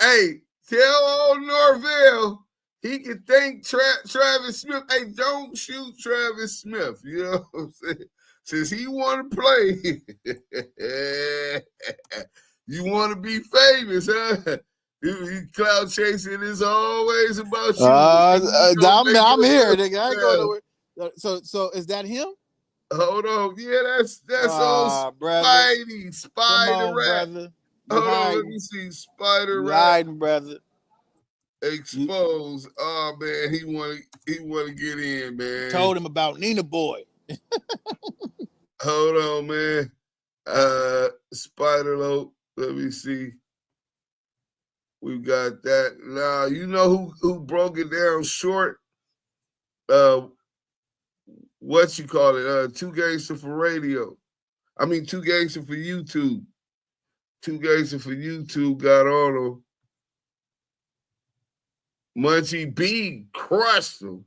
hey, tell old Norvell he can thank Travis Smith. Hey, don't shoot Travis Smith. You know what I'm saying? Since he want to play, you want to be famous, huh? You cloud chasing is always about you. I'm here, nigga. I ain't going nowhere. So is that him? Hold on. Yeah, that's old brother. Spidey. Spider Rat. Brother. Hold on, let me see. Spider Rat. Hiding, brother. Exposed. Oh man, he wanna get in, man. Told him about Nina Boy. Hold on, man. Spider Lope. Let me see. We got that. Now, you know who broke it down short? What you call it? 2 Gangster for radio. I mean, 2 Gangster for YouTube. 2 Gangster for YouTube got on him. Munchie B crushed him.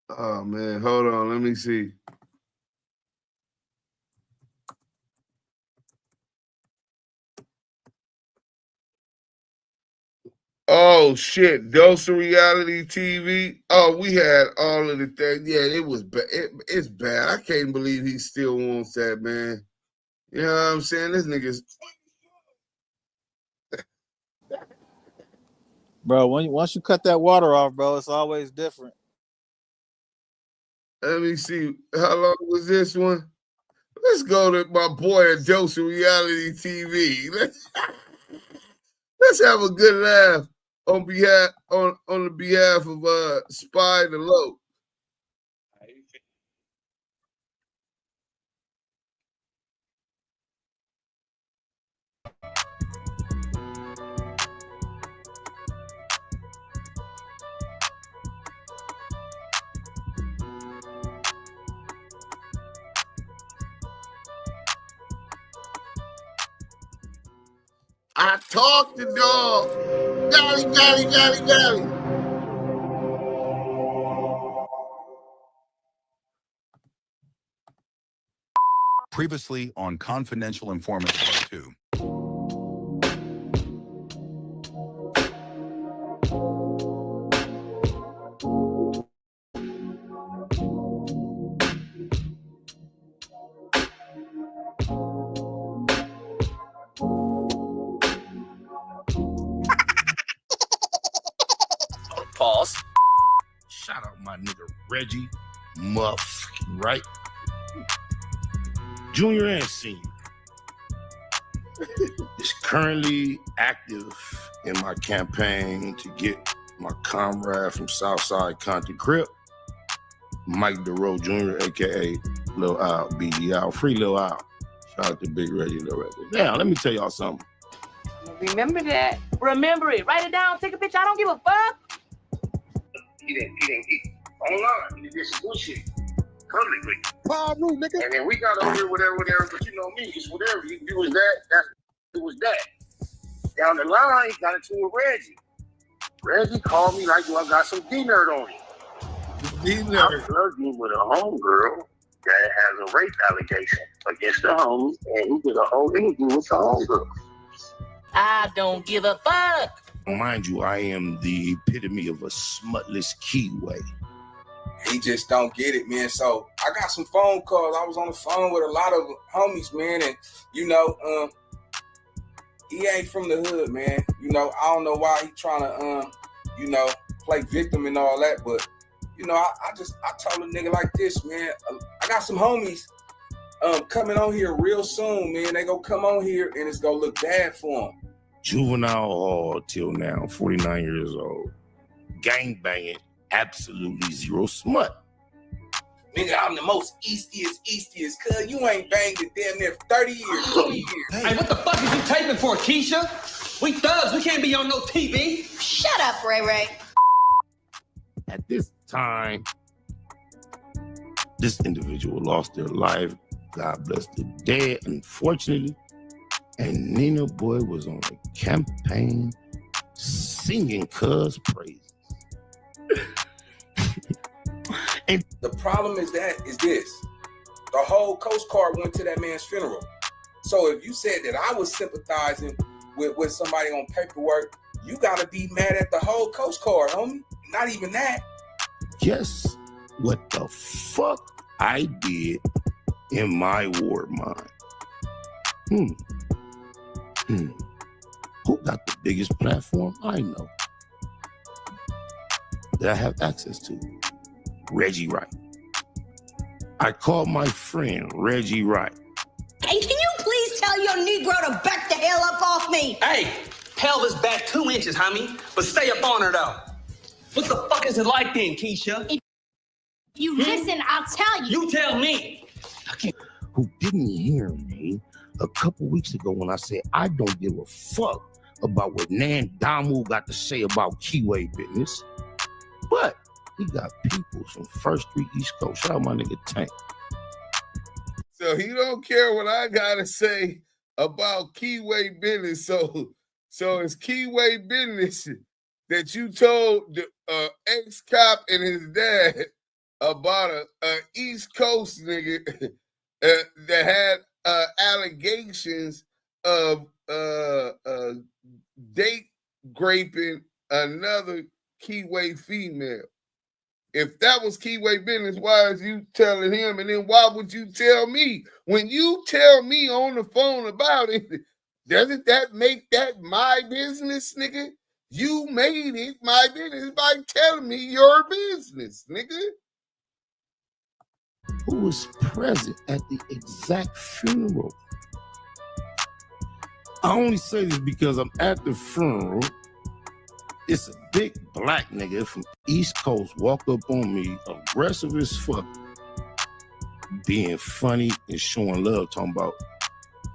Oh, man. Hold on. Let me see. Oh, shit. Dose of Reality TV. Oh, we had all of the things. Yeah, it was bad. It's bad. I can't believe he still wants that, man. You know what I'm saying? This nigga's... Bro, once you cut that water off, bro, it's always different. Let me see. How long was this one? Let's go to my boy at Dose of Reality TV. Let's have a good laugh on the behalf of Spider Lope. I talked to dog. Golly. Previously on Confidential Informants Part 2. Pause. Shout out my nigga Reggie Wright Jr. and Senior. Is currently active in my campaign to get my comrade from Southside Compton Crip, Mike DeRoe Jr., aka Lil Al, BDL, free Lil Al. Shout out to Big Reggie Lil Reggie. Now, let me tell y'all something. Remember that. Remember it. Write it down. Take a picture. I don't give a fuck. He online. He did some bullshit publicly. Nigga. And then we got over here, whatever, but you know me, it's whatever. It was that. Down the line, got into it with Reggie. Reggie called me like, I got some D-nerd on him. D-nerd. I'm flirting with a homegirl that has a rape allegation against the homie, and he did a whole interview with the homegirl. I don't give a fuck. Mind you, I am the epitome of a smutless Kiwe. He just don't get it, man. So I got some phone calls. I was on the phone with a lot of homies, man, and he ain't from the hood, man. I don't know why he trying to play victim and all that, but I told a nigga like this, man. I got some homies coming on here real soon, man. They gonna come on here and it's gonna look bad for them. Juvenile hall till now, 49 years old. Gang banging, absolutely zero smut. Nigga, I'm the most eastiest, cuz you ain't banged it damn near 30 years, 20 years. Hey, what the fuck is you taping for, Keisha? We thugs, we can't be on no TV. Shut up, Ray Ray. At this time, this individual lost their life. God bless the dead, unfortunately. And Nina Boy was on a campaign singing cuz praises. And the problem is this. The whole Coast Guard went to that man's funeral. So if you said that I was sympathizing with somebody on paperwork, you gotta be mad at the whole Coast Guard, homie. Not even that. Guess what the fuck I did in my war mind? Who got the biggest platform? I know. That I have access to. Reggie Wright. I called my friend Reggie Wright. Hey, can you please tell your Negro to back the hell up off me? Hey, pelvis back 2 inches, homie, but stay up on her though. What the fuck is it like then, Keisha? If you listen, I'll tell you. You tell me. Who didn't hear me a couple weeks ago when I said I don't give a fuck about what Nan Damu got to say about Kiwe business. But he got people from First Street East Coast. Shout out my nigga Tank. So he don't care what I gotta say about Kiwe business. So it's Kiwe business that you told the ex-cop and his dad about a East Coast nigga that had allegations of date raping another Kiwe female. If that was Kiwe business, why is you telling him? And then why would you tell me? When you tell me on the phone about it, doesn't that make that my business, nigga? You made it my business by telling me your business, nigga. Who was present at the exact funeral? I only say this because I'm at the funeral. It's a big black nigga from East Coast walk up on me, aggressive as fuck, being funny and showing love, talking about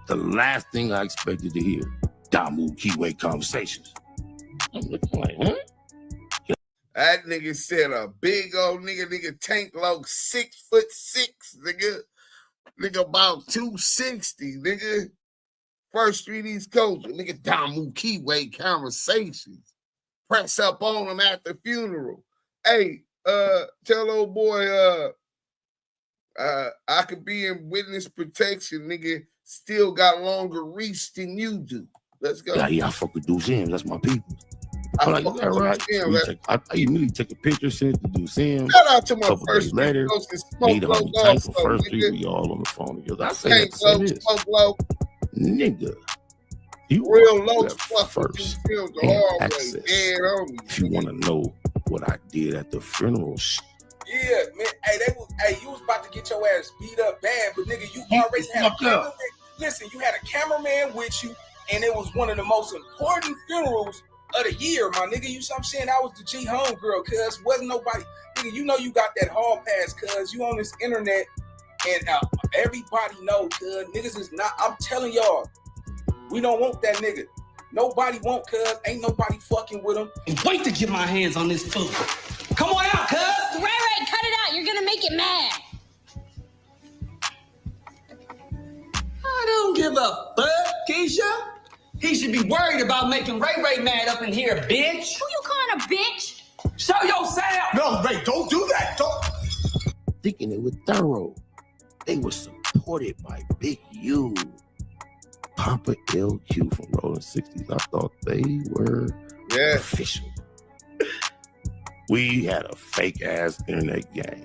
the last thing I expected to hear, Damu Kiwe Conversations. I'm looking like, huh? That nigga said a big old nigga Tank Low 6'6", nigga about 260, nigga. First Street East Coast, nigga Damu Kiwe Conversations. Press up on him at the funeral. Hey, tell old boy, I could be in witness protection, nigga. Still got longer reach than you do. Let's go. Yeah, I fuck with Ducem. That's my people. I'm like, is that right? I immediately take a picture, send it to Ducem. Shout out to my couple First days later, me the homie Tank from First Street, we all on the phone together. I say that to say this. Nigga, you real low first and access. If you want to know what I did at the funeral. Yeah, man. Hey, you was about to get your ass beat up bad, but nigga, you already had a cameraman. Listen, you had a cameraman with you, and it was one of the most important funerals of the year, my nigga. You know what I'm saying? I was the G homegirl, cuz wasn't nobody. Nigga, you know you got that hall pass, cuz you on this internet, and everybody know, cuz niggas is not. I'm telling y'all. We don't want that nigga. Nobody want, cuz. Ain't nobody fucking with him. Wait to get my hands on this food. Come on out, cuz. Right, cut it out. You're gonna make it mad. I don't give a fuck, Keisha. He should be worried about making Ray mad up in here, bitch. Who you calling a bitch? Show yourself. No, Ray, don't do that. Don't. Thinking they were thorough. They were supported by Big U. Papa LQ from Rolling 60s. I thought they were official. We had a fake ass internet game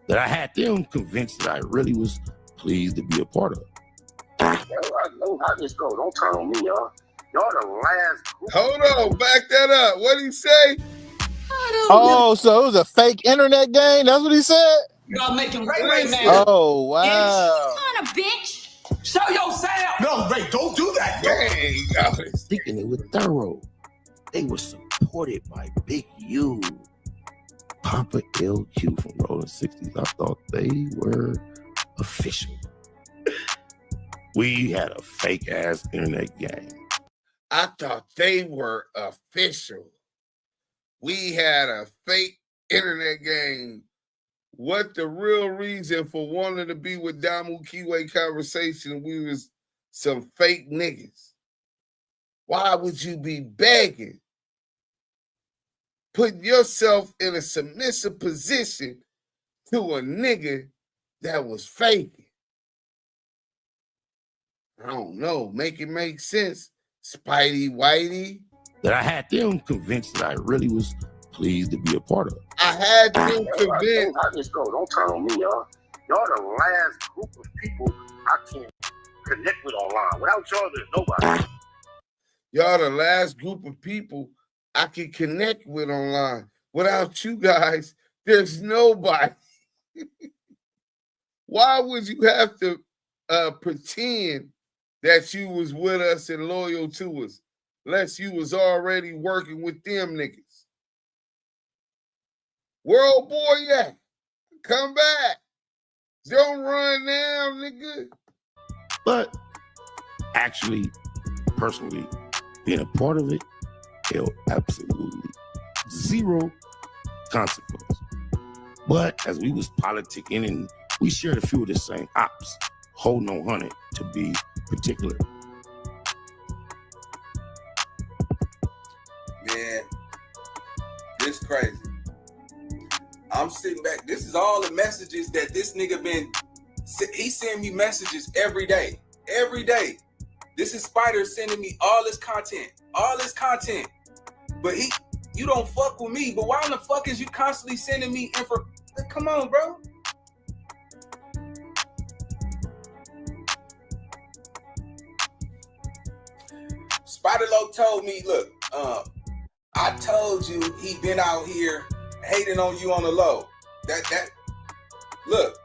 that I had them convinced that I really was pleased to be a part of. I know how this go. Don't turn on me, y'all. Y'all the last group. Hold on, back that up. What'd he say? Oh, so it was a fake internet game? That's what he said? Y'all making Ray mad. Oh, wow. Come on, a bitch. Show yourself. No, Ray, don't do that. Thinking they were thorough. They were supported by Big U. Papa LQ from Rolling 60s. I thought they were official. We had a fake ass internet game. I thought they were official. We had a fake internet game. What the real reason for wanting to be with Damu Kiwe Conversation? We was some fake niggas. Why would you be begging? Put yourself in a submissive position to a nigga that was faking. I don't know. Make it make sense. Spidey Whitey. That I had them convinced that I really was pleased to be a part of. I had them convinced. How this go? Don't turn on me, y'all. Y'all the last group of people I can connect with online. Without y'all, there's nobody. Y'all the last group of people I can connect with online. Without you guys, there's nobody. Why would you have to pretend that you was with us and loyal to us, unless you was already working with them niggas? World boy, yeah, come back. Don't run now, nigga. But actually, personally, being a part of it held absolutely zero consequence. But as we was politicking and we shared a few of the same ops, holding on 100 to be particular. Man, this crazy. I'm sitting back. This is all the messages that this nigga been. He send me messages every day. Every day. This is Spider sending me all this content. All this content. But you don't fuck with me. But why in the fuck is you constantly sending me info? Come on, bro. Spider-Lo told me, look, I told you he been out here hating on you on the low. Look,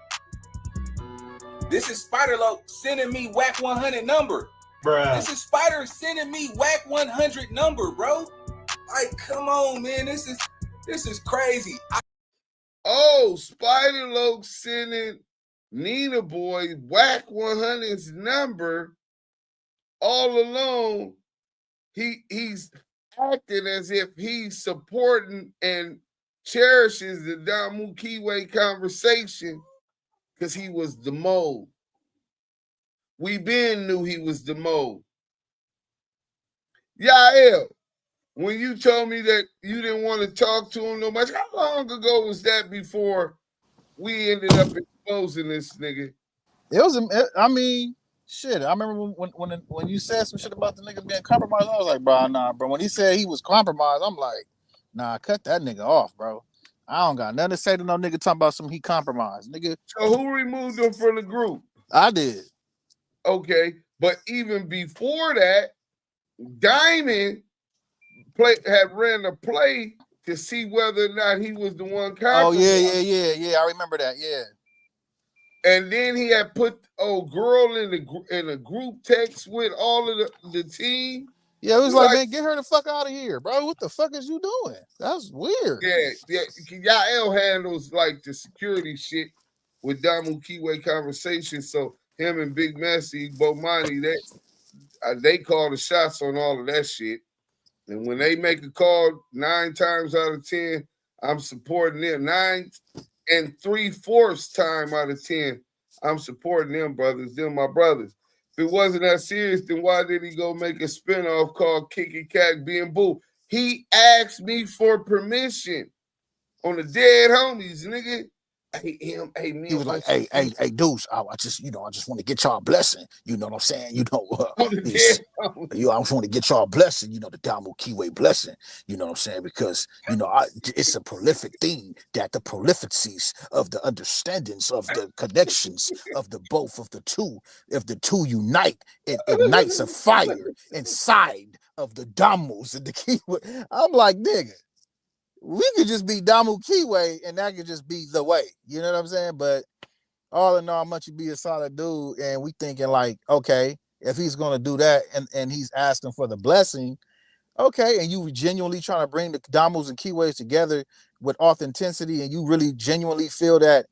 this is Spider-Lo sending me Wack100 number. Bruh. This is Spider sending me Wack100 number, bro. Like, come on, man. This is crazy. Oh, Spider-Lo sending Nina Boy Wack100's number all alone. He's acting as if he's supporting and cherishes the Damu and Kiwe Conversation because he was the mole. We been knew he was the mole. Yael, when you told me that you didn't want to talk to him no much, how long ago was that before we ended up exposing this nigga? It was, I mean, shit. I remember when you said some shit about the nigga being compromised, I was like, bro, nah, bro. When he said he was compromised, I'm like, nah, cut that nigga off, bro. I don't got nothing to say to no nigga talking about some he compromised, nigga. So who removed him from the group? I did. Okay, but even before that, Diamond had ran a play to see whether or not he was the one compromised. Oh yeah. I remember that. Yeah. And then he had put girl in a group text with all of the team. Yeah, it was like, man, get her the fuck out of here, bro. What the fuck is you doing? That's weird. Yeah. Yael handles like the security shit with Damu and Kiwe Conversation. So him and Big Messy, Bomani, they call the shots on all of that shit. And when they make a call 9 times out of 10, I'm supporting them. 9 3/4 time out of 10, I'm supporting them brothers. Them my brothers. If it wasn't that serious, then why did he go make a spinoff called Kiki Kak Being Boo? He asked me for permission on the dead homies, nigga. Me. He was like, hey, Deuce, I just want to get y'all a blessing. You know what I'm saying? I just want to get y'all a blessing, the Damu and Kiwe blessing. You know what I'm saying? Because, it's a prolific thing that the prolificies of the understandings of the connections of the both of the two, if the two unite, it ignites a fire inside of the Damus and the Kiwe. I'm like, nigga. We could just be Damu and Kiwe, and that could just be the way. You know what I'm saying? But all in all, Munchie be a solid dude, and we thinking like, okay, if he's gonna do that, and he's asking for the blessing, okay, and you genuinely trying to bring the Damus and Kiwes together with authenticity, and you really genuinely feel that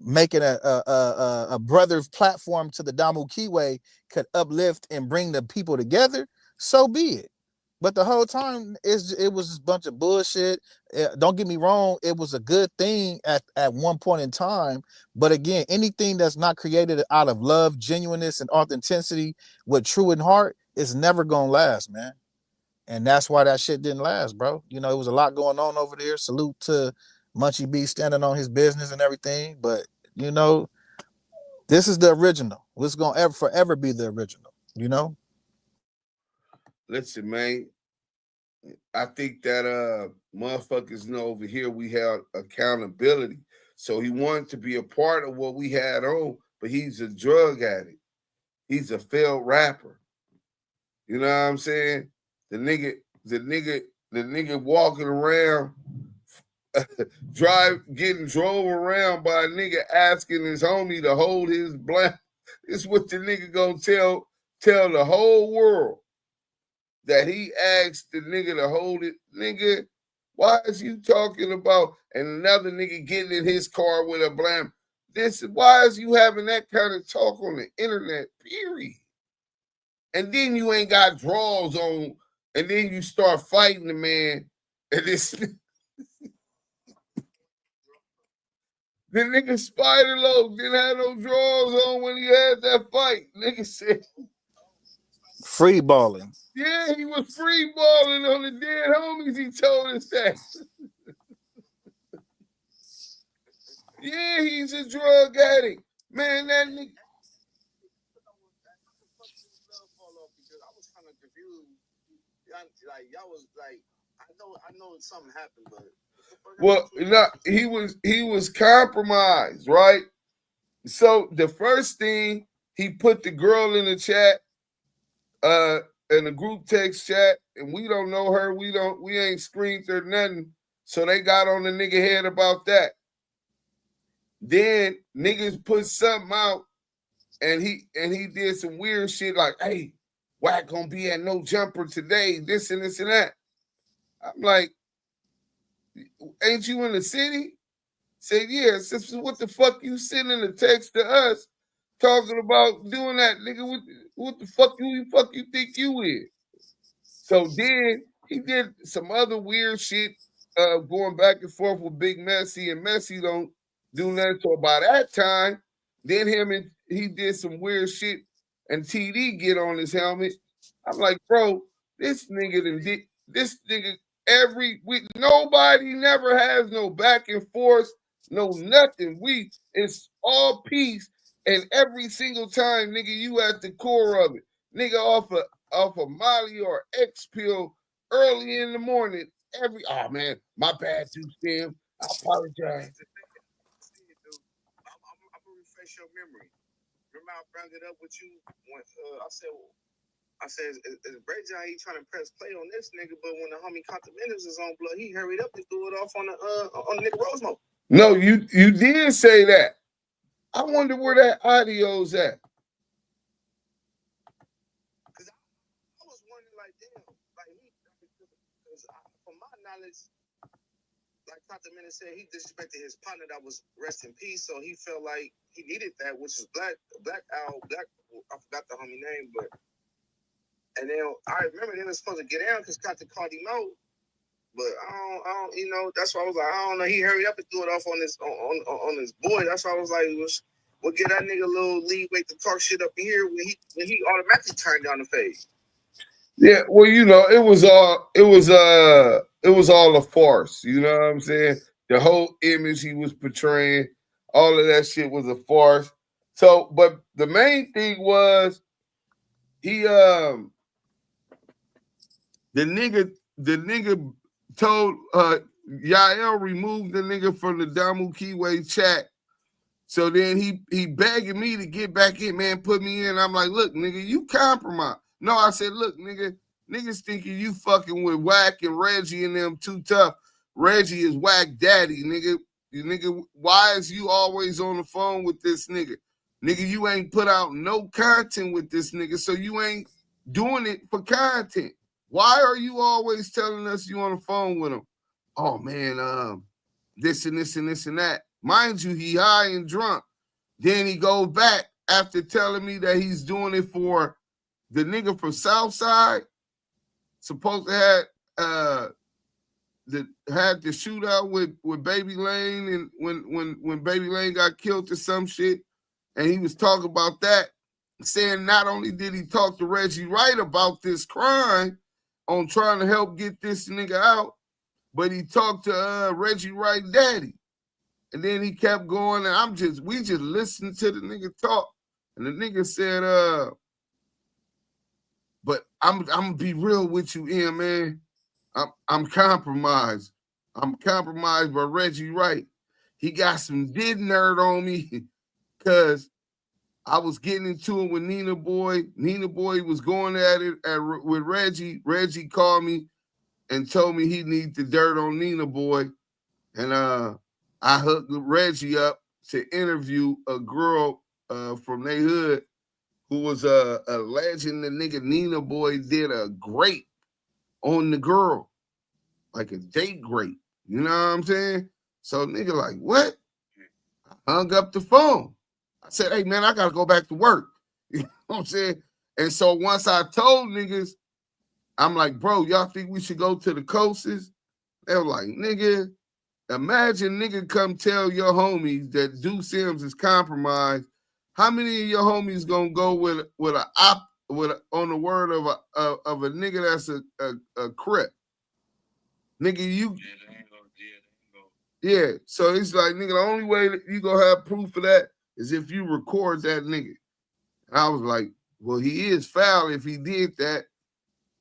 making a brother platform to the Damu and Kiwe could uplift and bring the people together, so be it. But the whole time, it was just a bunch of bullshit. Don't get me wrong, it was a good thing at one point in time. But again, anything that's not created out of love, genuineness, and authenticity with true in heart is never going to last, man. And that's why that shit didn't last, bro. It was a lot going on over there. Salute to Munchie B standing on his business and everything. But, this is the original. It's going to forever be the original. You know? Listen, man. I think that motherfuckers know over here we have accountability. So he wanted to be a part of what we had on, but he's a drug addict. He's a failed rapper. You know what I'm saying? The nigga walking around, getting drove around by a nigga asking his homie to hold his blunt. This is what the nigga gonna tell the whole world. That he asked the nigga to hold it. Nigga, why is you talking about and another nigga getting in his car with a blam? Why is you having that kind of talk on the internet, period? And then you ain't got draws on, and then you start fighting the man, and this the nigga Spider Loaf didn't have no draws on when he had that fight. Nigga said free balling. Yeah, he was free balling on the dead homies. He told us that. Yeah, he's a drug addict. Man, that nigga. I was kind of confused. Like, y'all was like, I know something happened, but. Well, no, he was compromised, right? So the first thing, he put the girl in the chat, in the group text chat, and we don't know her. We ain't screened her nothing. So they got on the nigga head about that. Then niggas put something out, and he did some weird shit like, hey, Wack gonna be at No Jumper today, this and this and that. I'm like, ain't you in the city? Said, yeah, sis, what the fuck you sending a text to us talking about doing that, nigga? What the fuck you think you is? So then he did some other weird shit, going back and forth with Big Messy, and Messy don't do nothing. So by that time, then he did some weird shit, and TD get on his helmet. I'm like, bro, this nigga every week, nobody never has no back and forth, no nothing. It's all peace, and every single time, nigga, you at the core of it. Nigga off of Molly or X pill early in the morning. Oh man, my bad too, Sam. I apologize. I'm gonna refresh your memory. Remember I brought it up with you when I said, is Reggie he trying to press play on this nigga, but when the homie Compton is on blood, he hurried up and threw it off on the nigga Rosemo. No, you did say that. I wonder where that audio's at. Cause I was wondering, like, damn, like because from my knowledge, like Compton said, he disrespected his partner that was rest in peace, so he felt like he needed that, which is Black. I forgot the homie name, but. And then I remember they were supposed to get down because Compton called him out. But I don't, you know, that's why I was like, I don't know. He hurried up and threw it off on his boy. That's why I was like, we'll get that nigga a little leeway to talk shit up in here when he automatically turned down the page. Yeah, well, you know, it was all a farce. You know what I'm saying? The whole image he was portraying, all of that shit was a farce. So, but the main thing was he the nigga told Yael removed the nigga from the Damu and Kiwe chat. So then he begging me to get back in, man, put me in. I'm like, look, nigga, you compromised. No, I said, look, niggas thinking you fucking with Wack and Reggie and them too tough. Reggie is Wack daddy, nigga. Why is you always on the phone with this nigga? Nigga, you ain't put out no content with this nigga, so you ain't doing it for content. Why are you always telling us you on the phone with him? Oh, man, this and this and this and that. Mind you, he high and drunk. Then he goes back after telling me that he's doing it for the nigga from Southside. Supposed to have had the shootout with Baby Lane, and when Baby Lane got killed or some shit, and he was talking about that, saying not only did he talk to Reggie Wright about this crime on trying to help get this nigga out, but he talked to Reggie Wright daddy. And then he kept going, and we just listened to the nigga talk. And the nigga said, But I'm gonna be real with you, Ian, man. I'm compromised. I'm compromised by Reggie Wright. He got some did nerd on me because I was getting into it with Nina Boy. Nina Boy was going at it with Reggie. Reggie called me and told me he needed the dirt on Nina Boy. And I hooked Reggie up to interview a girl from their hood who was a legend. The nigga Nina Boy did a grape on the girl, like a date grape. You know what I'm saying? So nigga like, what? I hung up the phone. I said, hey, man, I got to go back to work. You know what I'm saying? And so once I told niggas, I'm like, bro, y'all think we should go to the coasts? They were like, nigga, imagine nigga come tell your homies that Due Sims is compromised. How many of your homies gonna go with on the word of a nigga that's a crip? Nigga, you yeah. So it's like, nigga, the only way that you gonna have proof of that is if you record that nigga. And I was like, well, he is foul if he did that.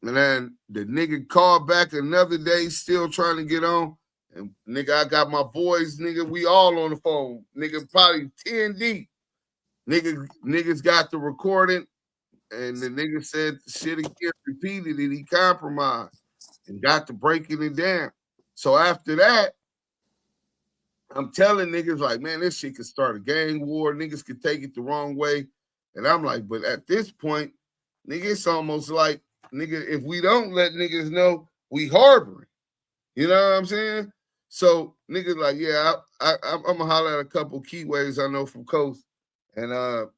And then the nigga called back another day, still trying to get on. And nigga, I got my boys, nigga, we all on the phone. Nigga, probably 10 deep. Niggas got the recording, and the nigga said the shit again repeated and he compromised and got to breaking it down. So after that, I'm telling niggas like, man, this shit could start a gang war. Niggas could take it the wrong way. And I'm like, but at this point, nigga, it's almost like, nigga, if we don't let niggas know, we harboring. You know what I'm saying? So niggas like, yeah, I'm gonna holler at a couple keyways I know from Coast and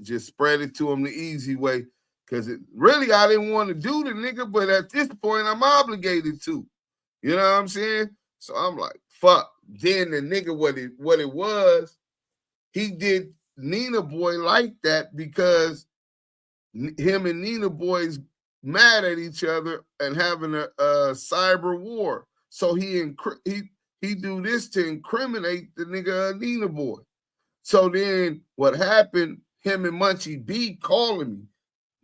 just spread it to them the easy way. Cause really I didn't want to do the nigga, but at this point I'm obligated to. You know what I'm saying? So I'm like, fuck. Then the nigga, what it was, he did Nina Boy like that because him and Nina Boy's mad at each other and having a cyber war. So he do this to incriminate the nigga Nina Boy. So then what happened, him and Munchie B calling me,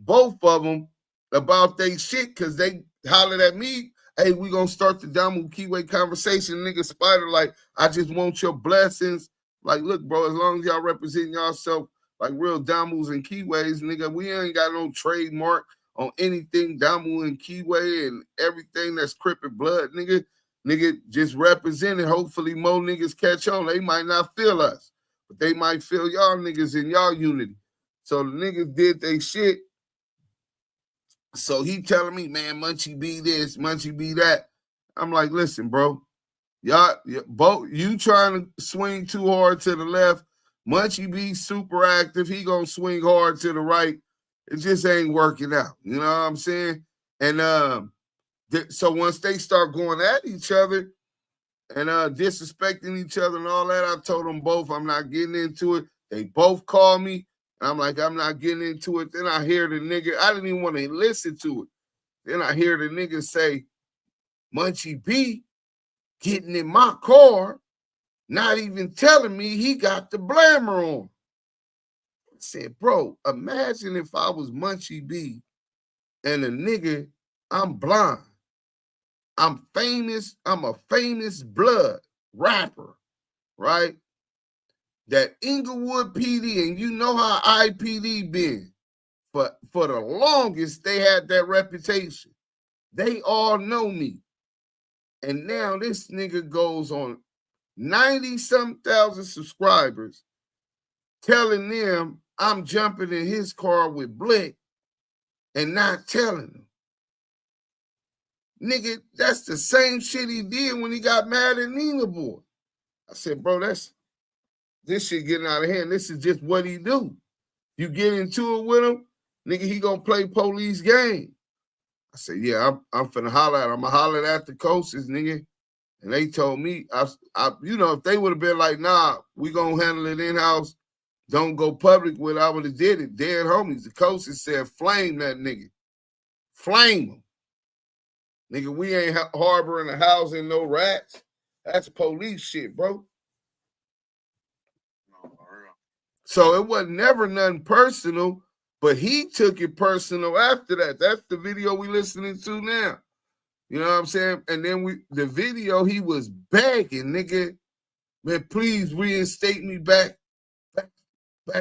both of them, about they shit, because they hollered at me, hey, we gonna start the Damu and Kiwe Conversation. Nigga Spider, like, I just want your blessings. Like, look, bro, as long as y'all represent yourself like real Damus and Kiwes, nigga, we ain't got no trademark on anything Damu and Kiwe and everything that's Crippin' blood, nigga. Nigga, just represent it. Hopefully more niggas catch on. They might not feel us, but they might feel y'all niggas in y'all unity. So the niggas did they shit. So he telling me, man, Munchie be this, Munchie be that. I'm like, listen, bro, y'all both you trying to swing too hard to the left. Munchie be super active. He gonna swing hard to the right. It just ain't working out. You know what I'm saying? And so once they start going at each other and disrespecting each other and all that, I told them both I'm not getting into it. They both call me. I'm like, I'm not getting into it. Then I hear the nigga, I didn't even want to listen to it. Then I hear the nigga say, Munchie B getting in my car, not even telling me he got the blammer on. I said, bro, imagine if I was Munchie B and a nigga, I'm blind. I'm famous. I'm a famous blood rapper, right? That Inglewood PD, and you know how IPD been. But for the longest, they had that reputation. They all know me. And now this nigga goes on 90-some thousand subscribers telling them I'm jumping in his car with Blick and not telling them. Nigga, that's the same shit he did when he got mad at Nina Boy. I said, bro, this shit getting out of hand. This is just what he do. You get into it with him, nigga, he gonna play police game. I said, yeah, I'm finna holler at him. I'm gonna holler at the coaches, nigga. And they told me, you know, if they would have been like, nah, we gonna handle it in-house, don't go public with it, I would have did it. Dead homies. The coaches said, flame that nigga. Flame him. Nigga, we ain't harboring a house and no rats. That's police shit, bro. So it wasn't never nothing personal. But he took it personal after that. That's the video we listening to now. You know what I'm saying? And then the video, he was begging, nigga, man, please reinstate me back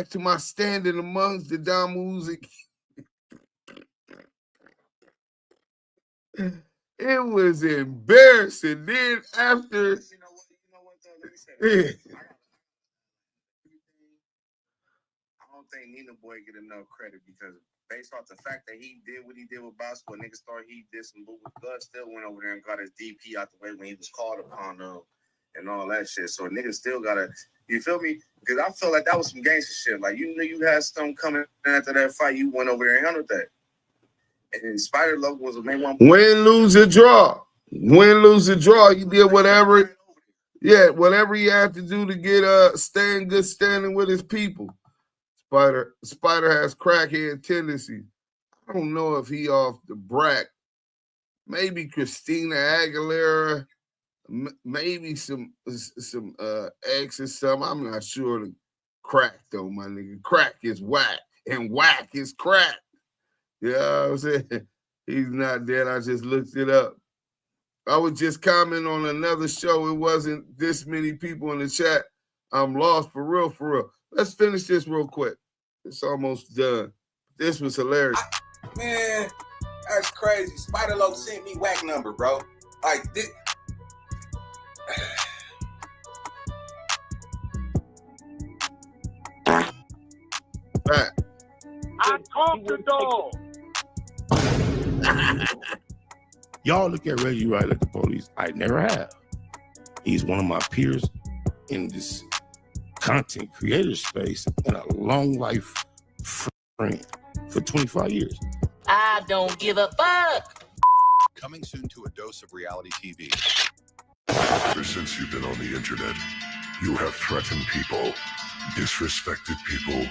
to my standing amongst the Damus. It was embarrassing. Then after, I don't think Nina Boy get enough credit because based off the fact that he did what he did with basketball, niggas thought he did some boo. God still went over there and got his DP out the way when he was called upon and all that shit. So niggas still gotta, you feel me? Because I feel like that was some gangster shit. Like you knew you had something coming after that fight, you went over there and handled that. And Spider Loc was the main one. Win, lose, or draw. Win, lose, or draw. You did whatever. Yeah, whatever he had to do to get stay in good standing with his people. Spider has crackhead tendencies. I don't know if he off the brack. Maybe Christina Aguilera. Maybe some X or something. I'm not sure. The crack though, my nigga. Crack is whack, and whack is crack. You know what I'm saying? He's not dead. I just looked it up. I was just commenting on another show. It wasn't this many people in the chat. I'm lost for real, for real. Let's finish this real quick. It's almost done. This was hilarious. Man, that's crazy. Spider Loc sent me Wack number, bro. Like this. Right. I talked the dog. Y'all look at Reggie Wright like the police. I never have. He's one of my peers in this content creator space and a long life friend for 25 years. I don't give a fuck. Coming soon to a dose of reality TV. Ever since you've been on the internet, you have threatened people, disrespected people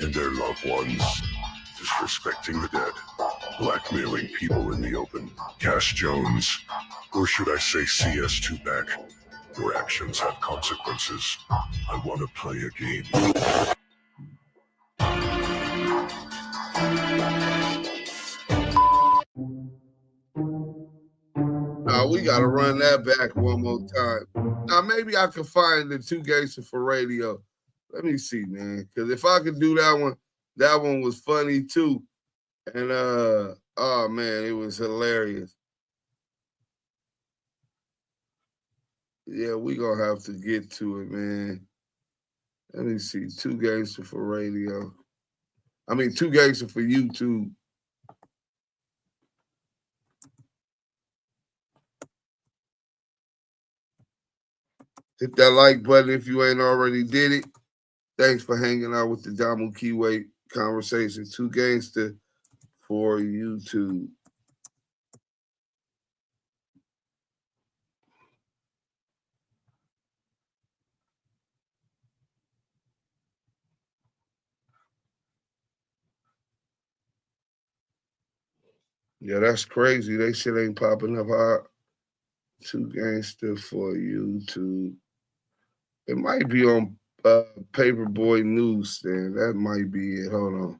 and their loved ones, disrespecting the dead, blackmailing people in the open. Cash Jones, or should I say CS2 back, your actions have consequences. I want to play a game. No, we got to run that back one more time. Now, maybe I can find the Two Gangsters for Radio. Let me see, man. Because if I could do that one was funny too. And, oh, man, it was hilarious. Yeah, we going to have to get to it, man. Let me see. Two Gangsters for Radio. I mean, Two Gangsters for YouTube. Hit that like button if you ain't already did it. Thanks for hanging out with the Damu and Kiwe Conversation. Two Gangster for YouTube. Yeah, that's crazy. They shit ain't popping up hot. Two Gangster for YouTube. It might be on Paperboy Newsstand. That might be it. Hold on.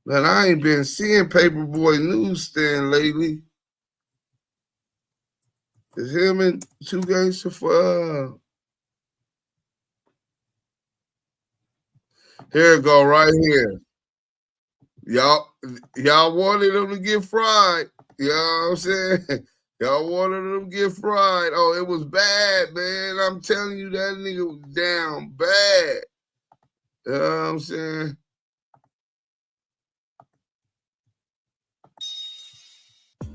Man, I ain't been seeing Paperboy Newsstand lately. It's him and Two Gangster for here it go right here. Y'all wanted them to get fried. You know what I'm saying? Y'all wanted them to get fried. Oh, it was bad, man. I'm telling you, that nigga was down bad. You know what I'm saying?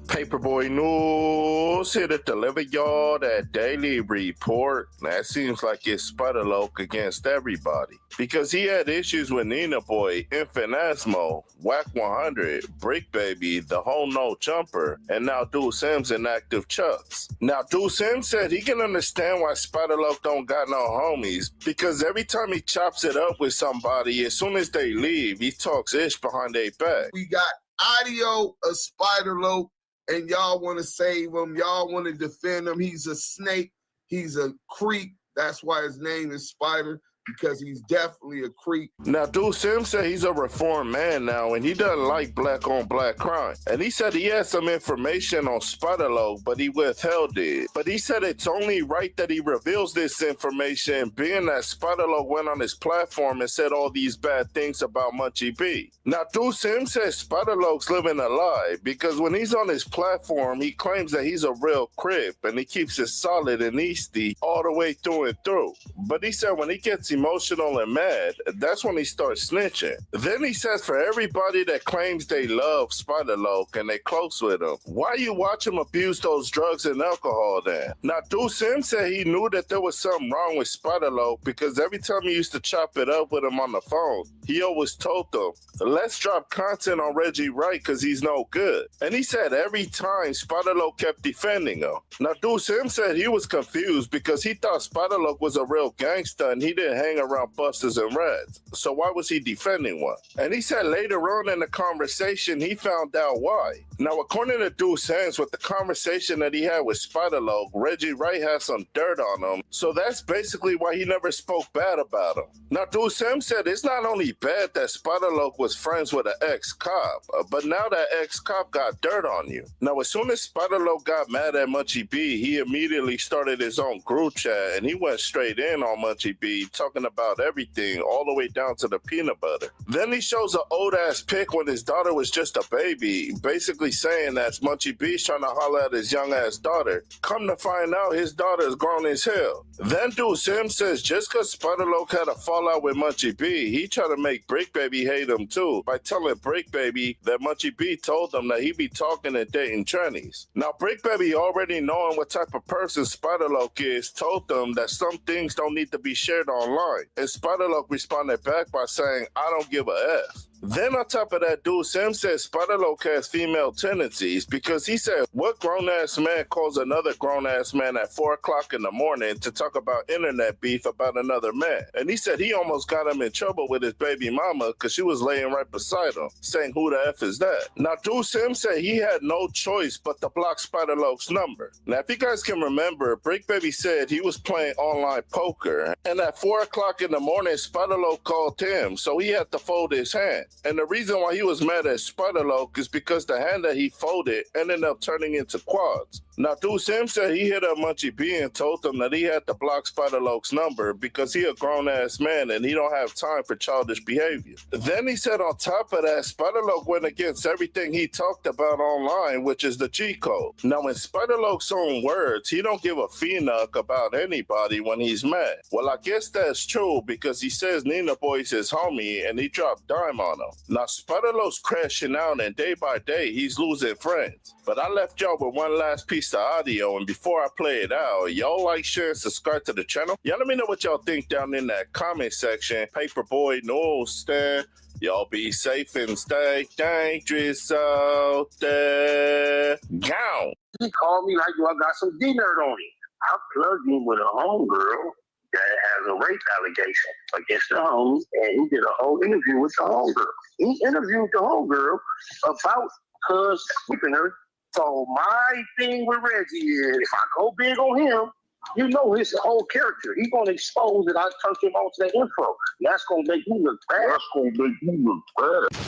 Paperboy News here to deliver y'all that daily report. That seems like it's Spider Loc against everybody because he had issues with Nina Boy, Infinitesimal, Wack100, Brick Baby, the whole No Jumper, and now Dude Sims and Active Chucks. Now Dude Sims said he can understand why Spider Loc don't got no homies because every time he chops it up with somebody, as soon as they leave, he talks ish behind their back. We got audio of Spider Loc. And y'all want to save him. Y'all want to defend him. He's a snake. He's a creep. That's why his name is Spider. because he's definitely a creep. Now, Dude Sim said he's a reformed man now, and he doesn't like black-on-black crime. And he said he had some information on Spiderlock, but he withheld it. But he said it's only right that he reveals this information, being that Spiderlock went on his platform and said all these bad things about Munchie B. Now, Dude Sim says Spiderlock's living a lie, because when he's on his platform, he claims that he's a real crip, and he keeps it solid and easty all the way through and through. But he said when he gets emotional and mad, that's when he starts snitching. Then he says for everybody that claims they love Spiderlock and they close with him, why you watch him abuse those drugs and alcohol then? Now, Dude Sim said he knew that there was something wrong with Spiderlock because every time he used to chop it up with him on the phone, he always told them, let's drop content on Reggie Wright because he's no good. And he said every time Spiderlock kept defending him. Now, Dude Sim said he was confused because he thought Spiderlock was a real gangster and he didn't hang around busters and rats. So why was he defending one? And he said later on in the conversation, he found out why. Now, according to Dude Sims, with the conversation that he had with Spiderlock, Reggie Wright has some dirt on him. So that's basically why he never spoke bad about him. Now, Dude Sims said it's not only bad that Spiderlock was friends with an ex-cop, but now that ex-cop got dirt on you. Now, as soon as Spiderlock got mad at Munchie B, he immediately started his own group chat and he went straight in on Munchie B, talking about everything, all the way down to the peanut butter. Then he shows an old-ass pic when his daughter was just a baby, basically saying that Munchie B's trying to holler at his young-ass daughter. Come to find out, his daughter is grown as hell. Then Dude Sim says just because Spiderlock had a fallout with Munchie B, he tried to make Brick Baby hate him too by telling Brick Baby that Munchie B told him that he be talking and dating trannies. Now, Brick Baby, already knowing what type of person Spiderlock is, told them that some things don't need to be shared online. And Spiderlock responded back by saying, I don't give a F. Then on top of that, Dude Sim said Spiderlock has female tendencies because he said, what grown-ass man calls another grown-ass man at 4 o'clock in the morning to talk about internet beef about another man? And he said he almost got him in trouble with his baby mama because she was laying right beside him, saying, who the F is that? Now, Dude Sim said he had no choice but to block Spiderlock's number. Now, if you guys can remember, Brick Baby said he was playing online poker, and at 4 o'clock in the morning, Spiderlock called him, so he had to fold his hand. And the reason why he was mad at Spiderlock is because the hand that he folded ended up turning into quads. Now, Dude Sim said he hit up Munchie B and told him that he had to block Spiderlock's number because he a grown-ass man and he don't have time for childish behavior. Then he said on top of that, Spiderlock went against everything he talked about online, which is the G code. Now, in Spiderlock's own words, he don't give a phenuck about anybody when he's mad. Well, I guess that's true because he says Nina Boy's his homie and he dropped dime on him. Now, Spiderlock's crashing out and day by day, he's losing friends. But I left y'all with one last piece of audio, and before I play it out, y'all like, share, and subscribe to the channel. Y'all let me know what y'all think down in that comment section. Paperboy Newsstand, y'all be safe and stay dangerous out there. Gone. He called me like, yo, I got some D-nerd on him. I plugged him with a homegirl that has a rape allegation against the homie, and he did a whole interview with the homegirl. He interviewed the homegirl about her sleeping her. So my thing with Reggie is, if I go big on him, you know his whole character. He's going to expose that I turned him on to that info. That's going to make you look bad. That's going to make you look bad.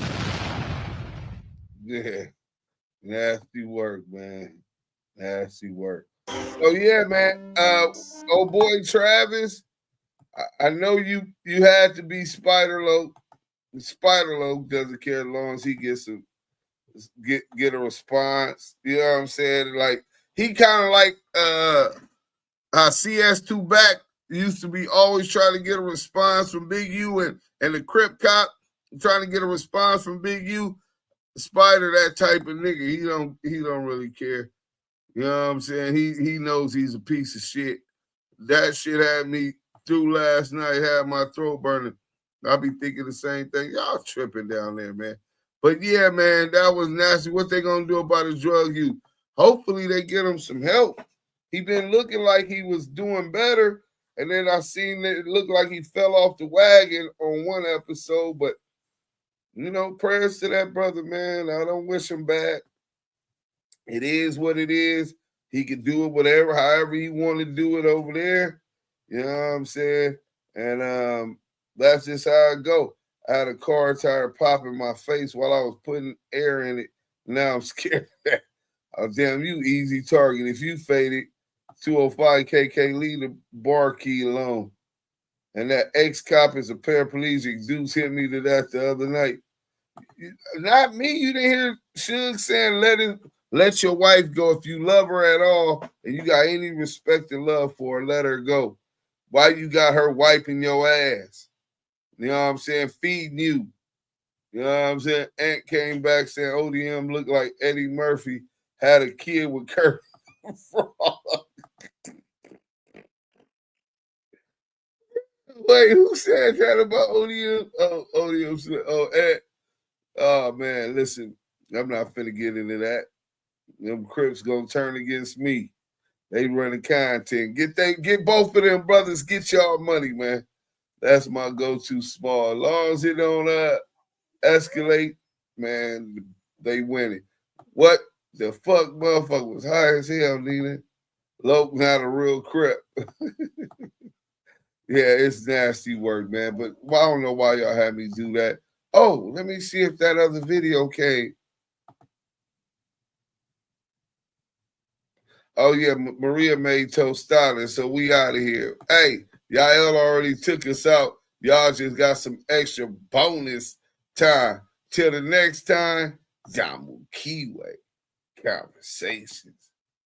Yeah. Nasty work, man. Nasty work. So yeah, man. Old boy Travis, I know you had to be Spiderlock. Spiderlock doesn't care as long as he gets get a response. You know what I'm saying? Like he kind of like CS2 Back used to be always trying to get a response from Big U and the Crip Cop trying to get a response from Big U. Spider, that type of nigga, he don't really care. You know what I'm saying? He knows he's a piece of shit. That shit had me through last night, had my throat burning. I'll be thinking the same thing. Y'all tripping down there, man. But yeah, man, that was nasty. What they gonna do about his drug use? Hopefully they get him some help. He been looking like he was doing better, and then I seen it look like he fell off the wagon on one episode. But you know, prayers to that brother, man. I don't wish him bad. It is what it is. He can do it however he want to do it over there. You know what I'm saying? And that's just how I go. I had a car tire pop in my face while I was putting air in it. Now I'm scared. Oh, damn, you easy target. If you faded, 205 KK, leave the bar key alone. And that ex-cop is a paraplegic. Dudes hit me to that the other night. Not me. You didn't hear Suge saying let your wife go if you love her at all and you got any respect and love for her, let her go. Why you got her wiping your ass? You know what I'm saying? Feeding you. You know what I'm saying? Aunt came back saying ODM looked like Eddie Murphy had a kid with Kurt. Wait, who said that about ODM? Oh, ODM said, Aunt. Oh, man, listen, I'm not finna get into that. Them Crips gonna turn against me. They running content. Get both of them brothers, get y'all money, man. That's my go-to small. As long as it don't escalate, man, they winning. What the fuck, motherfucker was high as hell, Nina. Loke not a real Crip. Yeah, it's nasty work, man. But I don't know why y'all had me do that. Oh, let me see if that other video came. Oh, yeah, Maria made tostada, so we out of here. Hey, y'all already took us out. Y'all just got some extra bonus time. Till the next time, Damu and Kiwe Conversations.